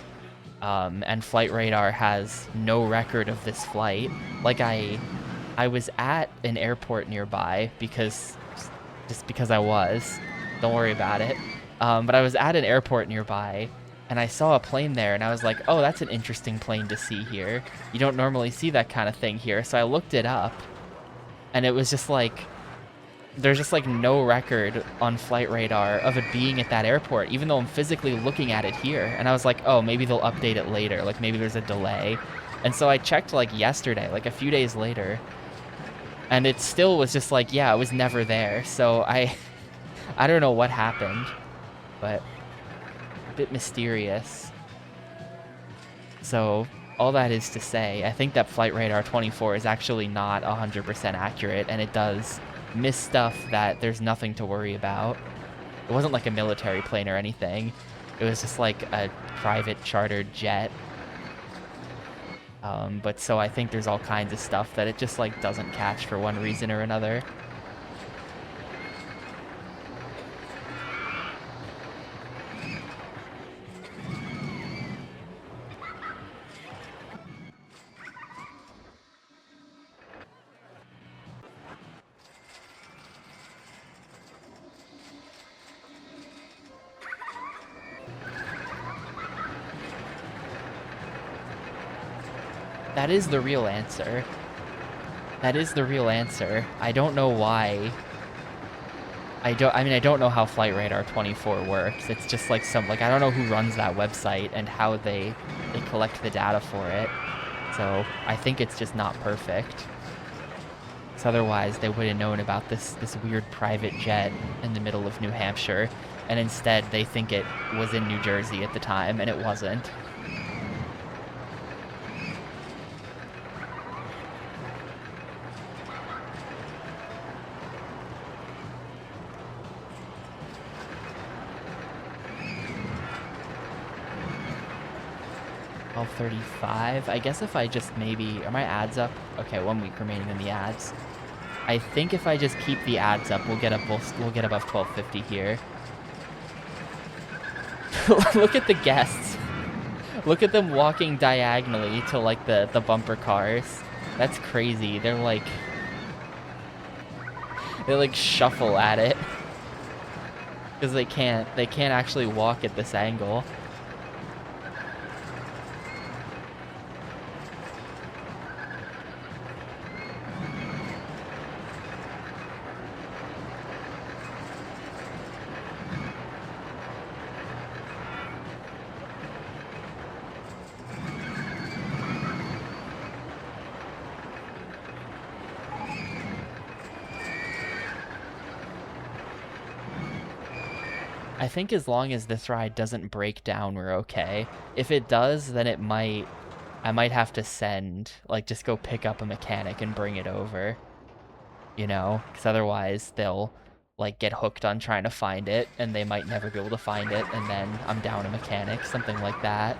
And Flight Radar has no record of this flight. Like, I was at an airport nearby because I was. Don't worry about it. But I was at an airport nearby, and I saw a plane there, and I was like, oh, that's an interesting plane to see here. You don't normally see that kind of thing here. So I looked it up, and it was just like, there's just like no record on Flight Radar of it being at that airport, even though I'm physically looking at it here. And I was like, oh, maybe they'll update it later. Like, maybe there's a delay. And so I checked like yesterday, like a few days later, and it still was just like, yeah, it was never there. So I don't know what happened, but a bit mysterious. So all that is to say, I think that Flight Radar 24 is actually not 100% accurate, and it does miss stuff that there's nothing to worry about. It wasn't like a military plane or anything. It was just like a private chartered jet. But so I think there's all kinds of stuff that it just like doesn't catch for one reason or another. That is the real answer. That is the real answer. I don't know why. I don't know how Flight Radar 24 works. It's just like I don't know who runs that website and how they collect the data for it. So I think it's just not perfect. So otherwise they would have known about this weird private jet in the middle of New Hampshire, and instead they think it was in New Jersey at the time, and it wasn't. $12.35. I guess if I just maybe... Are my ads up? Okay, 1 week remaining in the ads. I think if I just keep the ads up, we'll get above $12.50 here. Look at the guests. Look at them walking diagonally to like the bumper cars. That's crazy. They like shuffle at it because they can't actually walk at this angle. I think as long as this ride doesn't break down, we're okay. If it does, then I might have to just go pick up a mechanic and bring it over. You know, because otherwise they'll like get hooked on trying to find it, and they might never be able to find it, and then I'm down a mechanic, something like that.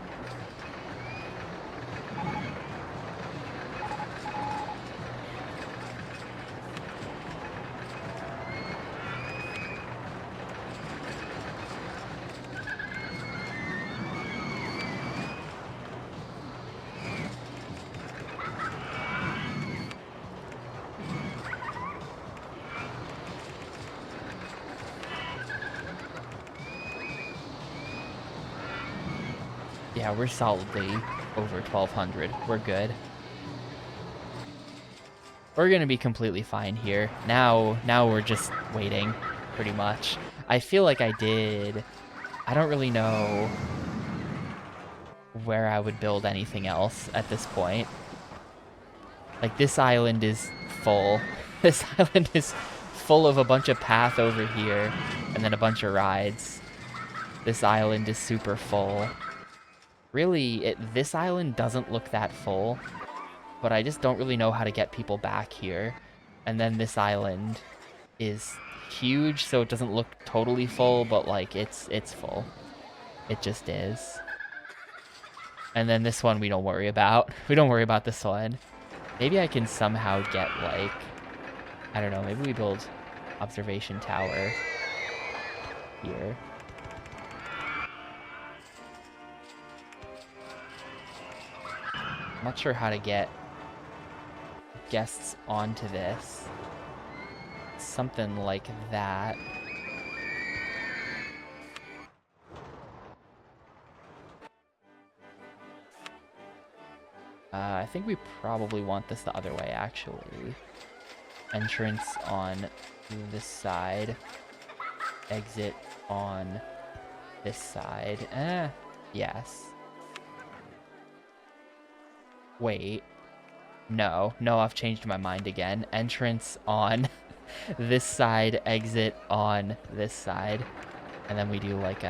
Yeah, we're solidly over 1200. We're good. We're gonna be completely fine here. Now we're just waiting, pretty much. I feel like I don't really know where I would build anything else at this point. Like, this island is full. This island is full of a bunch of path over here, and then a bunch of rides. This island is super full. Really, this island doesn't look that full, but I just don't really know how to get people back here. And then this island is huge, so it doesn't look totally full, but like it's full. It just is. And then this one we don't worry about. We don't worry about this one. Maybe I can somehow get like, I don't know, maybe we build observation tower here. I'm not sure how to get guests onto this. Something like that. I think we probably want this the other way, actually. Entrance on this side. Exit on this side. Yes. Wait. No, I've changed my mind again. Entrance on this side, exit on this side. And then we do like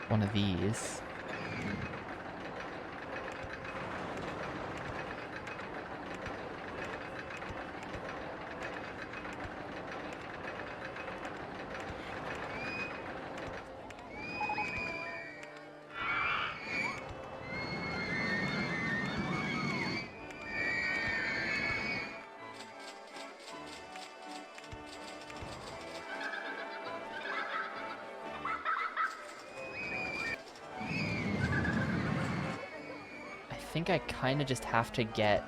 one of these. I think I kind of just have to get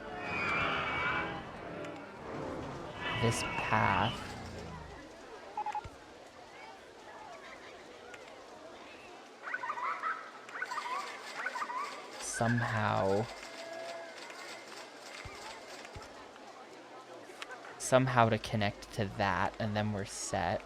this path. Somehow to connect to that, and then we're set.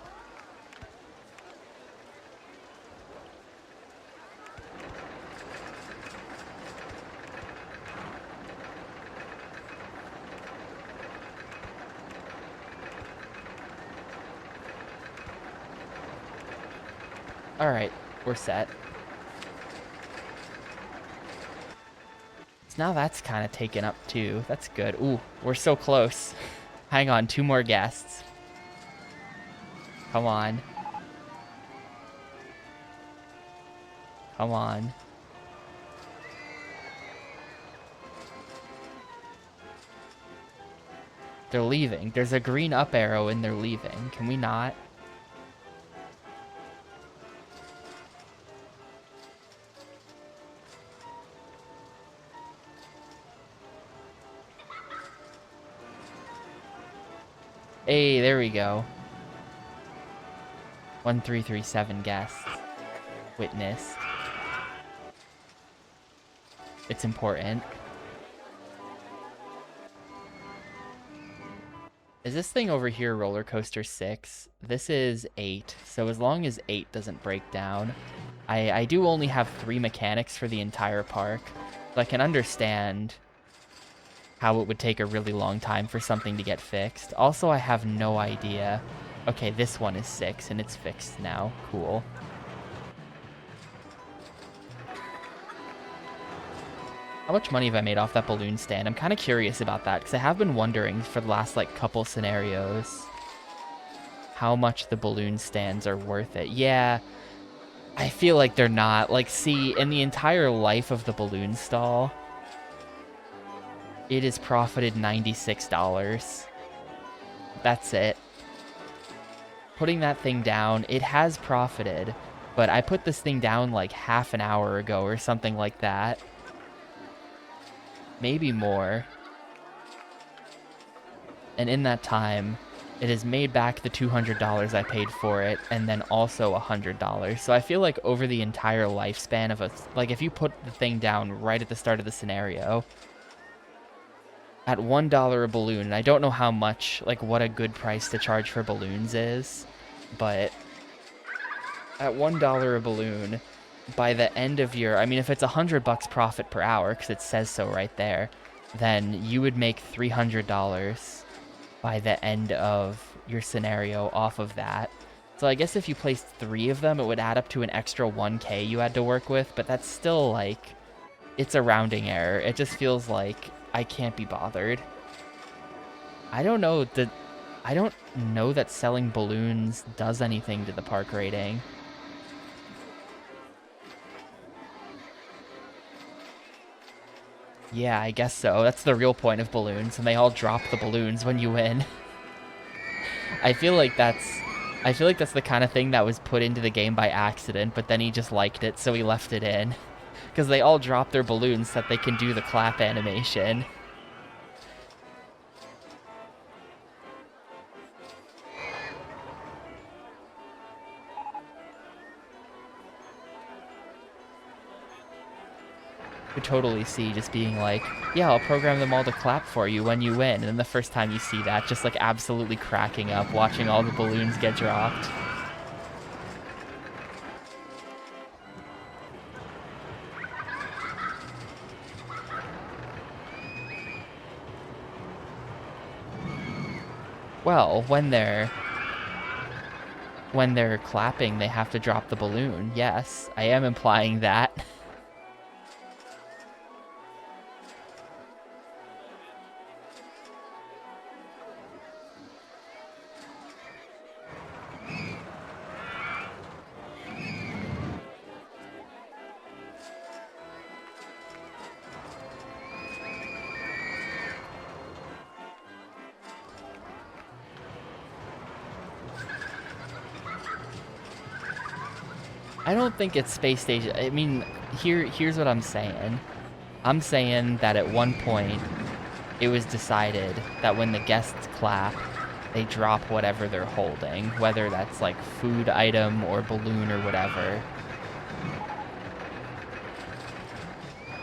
Alright, we're set. So now that's kind of taken up too. That's good. Ooh, we're so close. Hang on, 2 more guests. Come on. Come on. They're leaving. There's a green up arrow and they're leaving. Can we not? Hey, there we go. 1337 guests. Witnessed. It's important. Is this thing over here Rollercoaster 6? This is 8, so as long as 8 doesn't break down. I do only have 3 mechanics for the entire park, so I can understand how it would take a really long time for something to get fixed. Also, I have no idea. Okay, this one is 6, and it's fixed now. Cool. How much money have I made off that balloon stand? I'm kind of curious about that, because I have been wondering for the last, like, couple scenarios how much the balloon stands are worth it. Yeah, I feel like they're not. Like, see, in the entire life of the balloon stall, it has profited $96. That's it. Putting that thing down, it has profited, but I put this thing down like half an hour ago or something like that. Maybe more. And in that time, it has made back the $200 I paid for it, and then also $100. So I feel like over the entire lifespan of like if you put the thing down right at the start of the scenario, at $1 a balloon, and I don't know how much, like what a good price to charge for balloons is, but at $1 a balloon, by the end of your, I mean, if it's $100 profit per hour, because it says so right there, then you would make $300 by the end of your scenario off of that. So I guess if you placed 3 of them, it would add up to an extra 1K you had to work with, but that's still like, it's a rounding error. It just feels like I can't be bothered. I don't know that selling balloons does anything to the park rating. Yeah, I guess so. That's the real point of balloons, and they all drop the balloons when you win. I feel like that's the kind of thing that was put into the game by accident, but then he just liked it, so he left it in. Because they all drop their balloons so that they can do the clap animation. Could totally see just being like, yeah, I'll program them all to clap for you when you win. And then the first time you see that, just like absolutely cracking up, watching all the balloons get dropped. Well, when they're clapping, they have to drop the balloon. Yes, I am implying that. I don't think it's space station. I mean, here's what I'm saying. I'm saying that at one point, it was decided that when the guests clap, they drop whatever they're holding, whether that's like food item or balloon or whatever.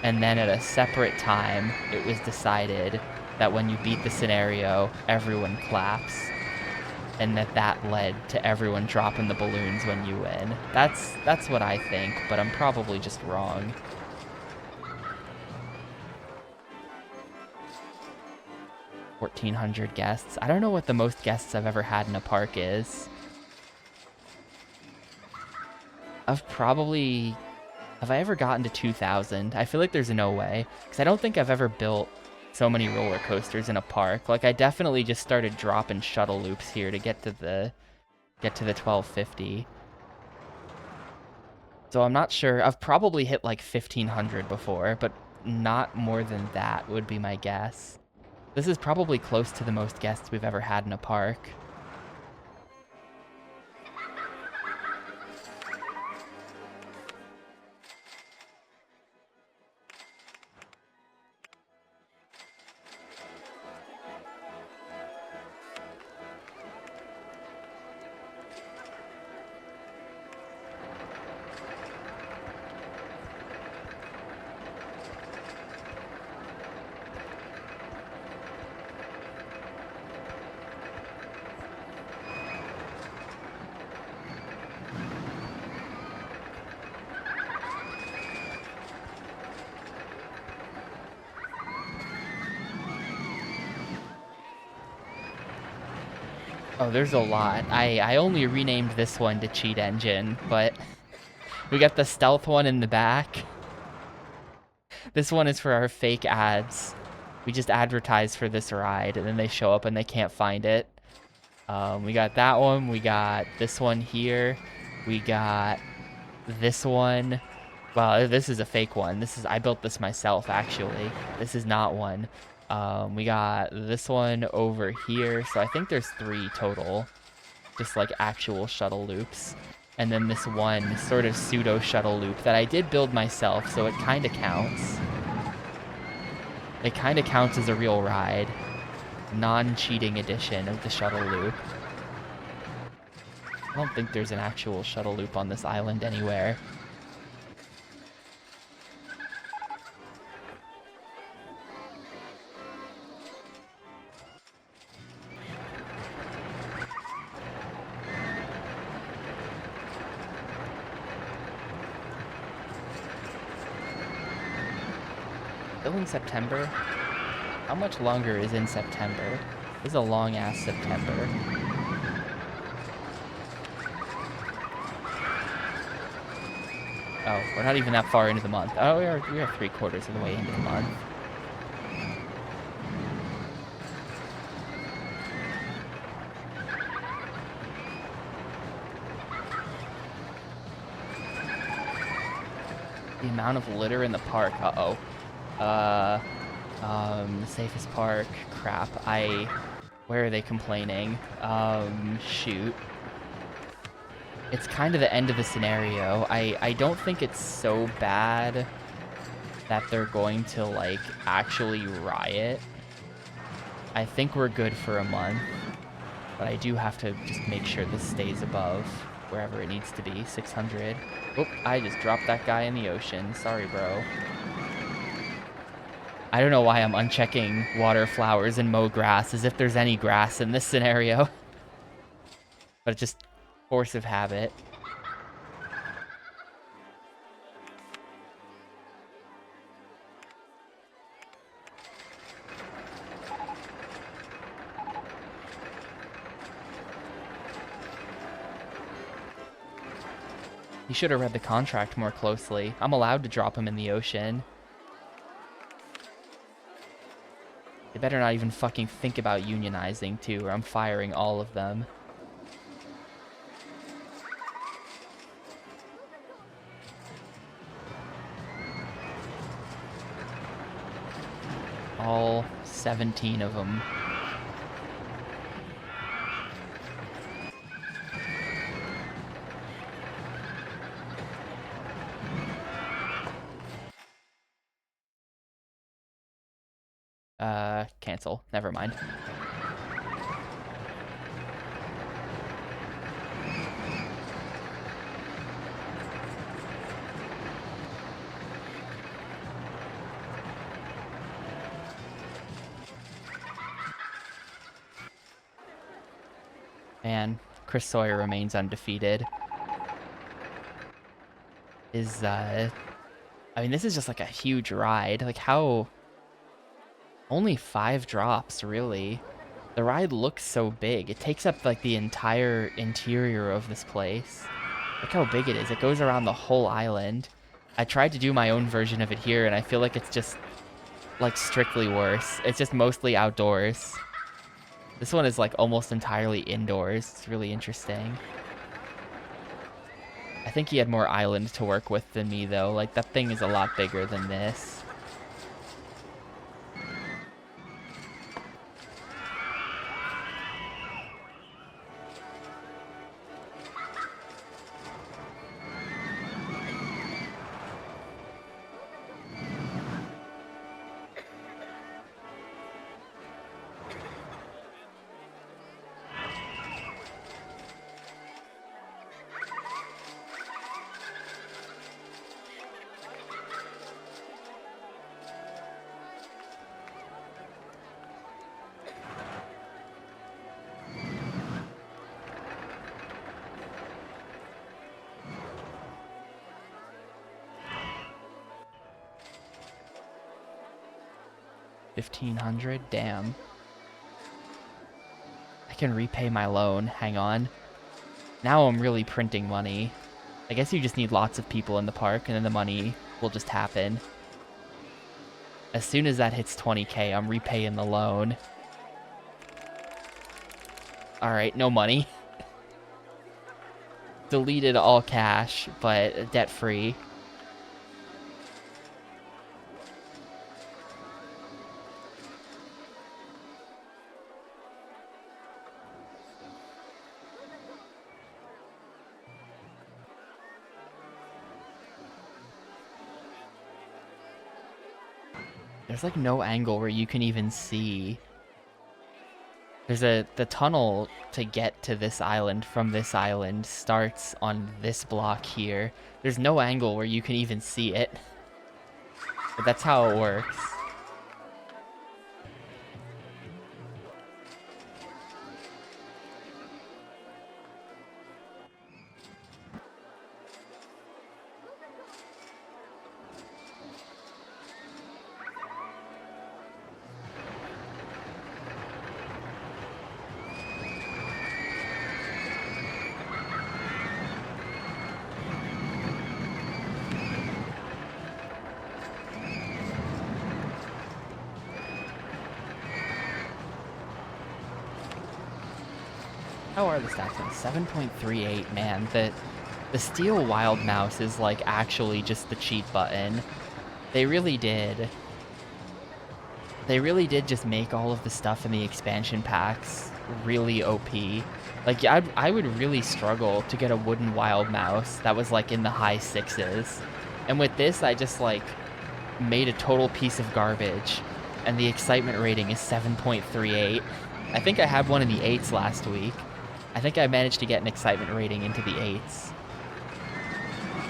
And then at a separate time, it was decided that when you beat the scenario, everyone claps. And that led to everyone dropping the balloons when you win. That's what I think, but I'm probably just wrong. $1,400 guests. I don't know what the most guests I've ever had in a park is. Have I ever gotten to 2,000? I feel like there's no way, because I don't think I've ever built so many roller coasters in a park. Like, I definitely just started dropping shuttle loops here to get to the 1250. So I'm not sure. I've probably hit like 1,500 before, but not more than that would be my guess. This is probably close to the most guests we've ever had in a park. Oh, there's a lot. I only renamed this one to Cheat Engine, but we got the stealth one in the back. This one is for our fake ads. We just advertise for this ride, and then they show up and they can't find it. We got that one. We got this one here. We got this one. Well, this is a fake one. I built this myself, actually. This is not one. We got this one over here. So I think there's 3 total. Just like actual shuttle loops. And then this one sort of pseudo shuttle loop that I did build myself, so it kind of counts. It kind of counts as a real ride. Non-cheating edition of the shuttle loop. I don't think there's an actual shuttle loop on this island anywhere. still in September? How much longer is in September? This is a long-ass September. Oh, we're not even that far into the month. Oh, we are 3/4 of the way into the month. The amount of litter in the park. Uh-oh. The safest park. Crap. Where are they complaining? Shoot. It's kind of the end of the scenario. I don't think it's so bad that they're going to, like, actually riot. I think we're good for a month. But I do have to just make sure this stays above wherever it needs to be. 600. Oop, I just dropped that guy in the ocean. Sorry, bro. I don't know why I'm unchecking water, flowers, and mow grass as if there's any grass in this scenario. But it's just force of habit. He should have read the contract more closely. I'm allowed to drop him in the ocean. They better not even fucking think about unionizing, too, or I'm firing all of them. All 17 of them. Cancel. Never mind. Man, Chris Sawyer remains undefeated. I mean, this is just like a huge ride. Like, how... Only 5 drops, really. The ride looks so big. It takes up, like, the entire interior of this place. Look how big it is. It goes around the whole island. I tried to do my own version of it here, and I feel like it's just, like, strictly worse. It's just mostly outdoors. This one is, like, almost entirely indoors. It's really interesting. I think he had more island to work with than me, though. Like, that thing is a lot bigger than this. $1,500? Damn. I can repay my loan. Hang on. Now I'm really printing money. I guess you just need lots of people in the park, and then the money will just happen. As soon as that hits 20k, I'm repaying the loan. Alright, no money. Deleted all cash, but debt-free. There's like no angle where you can even see. There's the tunnel to get to this island from this island starts on this block here. There's no angle where you can even see it. But that's how it works. How are the stats on 7.38? Man, the Steel Wild Mouse is like actually just the cheat button. They really did. They really did just make all of the stuff in the expansion packs really OP. Like, I would really struggle to get a wooden wild mouse that was like in the high 6s. And with this, I just like made a total piece of garbage. And the excitement rating is 7.38. I think I had one in the 8s last week. I think I managed to get an excitement rating into the 8s.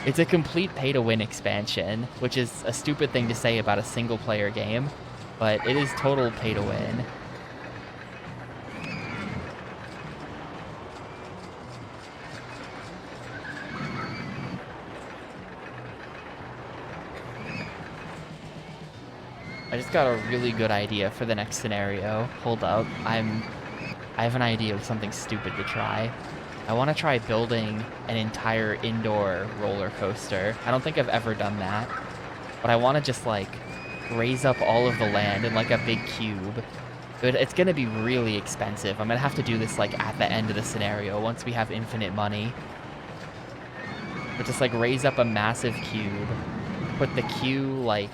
It's a complete pay-to-win expansion, which is a stupid thing to say about a single-player game, but it is total pay-to-win. I just got a really good idea for the next scenario. Hold up, I have an idea of something stupid to try. I want to try building an entire indoor roller coaster. I don't think I've ever done that, but I want to just like raise up all of the land in like a big cube. It's gonna be really expensive. I'm gonna have to do this like at the end of the scenario once we have infinite money. But just like raise up a massive cube, put the queue like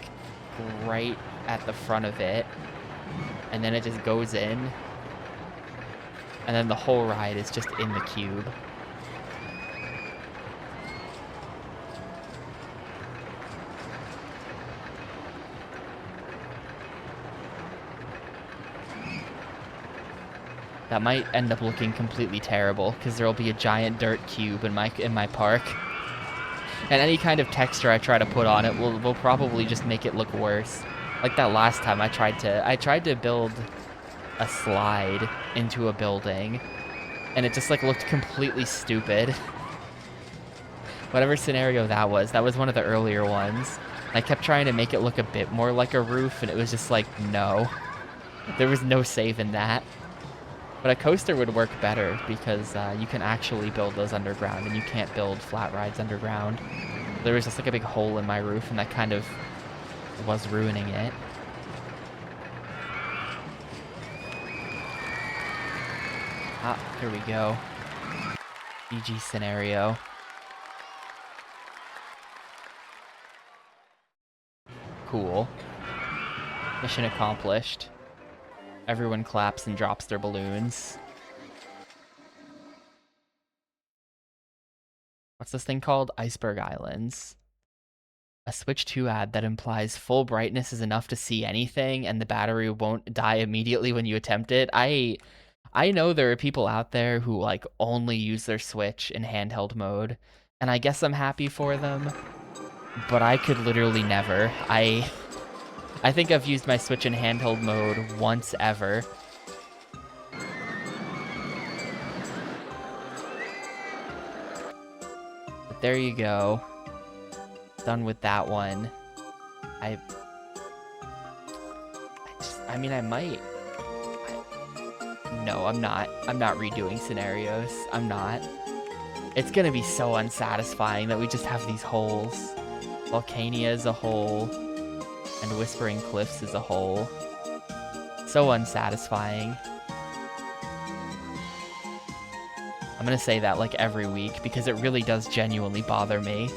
right at the front of it, and then it just goes in. And then the whole ride is just in the cube. That might end up looking completely terrible because there'll be a giant dirt cube in my park. And any kind of texture I try to put on it will probably just make it look worse. Like that last time I tried to build a slide into a building, and it just like looked completely stupid. Whatever scenario that was one of the earlier ones. I kept trying to make it look a bit more like a roof, and it was just like, no. There was no save in that. But a coaster would work better because you can actually build those underground, and you can't build flat rides underground. There was just like a big hole in my roof, and that kind of was ruining it. Ah, here we go. GG scenario. Cool. Mission accomplished. Everyone claps and drops their balloons. What's this thing called? Iceberg Islands. A Switch 2 ad that implies full brightness is enough to see anything and the battery won't die immediately when you attempt it. I know there are people out there who like only use their Switch in handheld mode, and I guess I'm happy for them, but I could literally never. I think I've used my Switch in handheld mode once ever. But there you go. Done with that one. I might. No, I'm not. I'm not redoing scenarios. I'm not. It's gonna be so unsatisfying that we just have these holes. Volcania is a hole, and Whispering Cliffs is a hole. So unsatisfying. I'm gonna say that like every week because it really does genuinely bother me.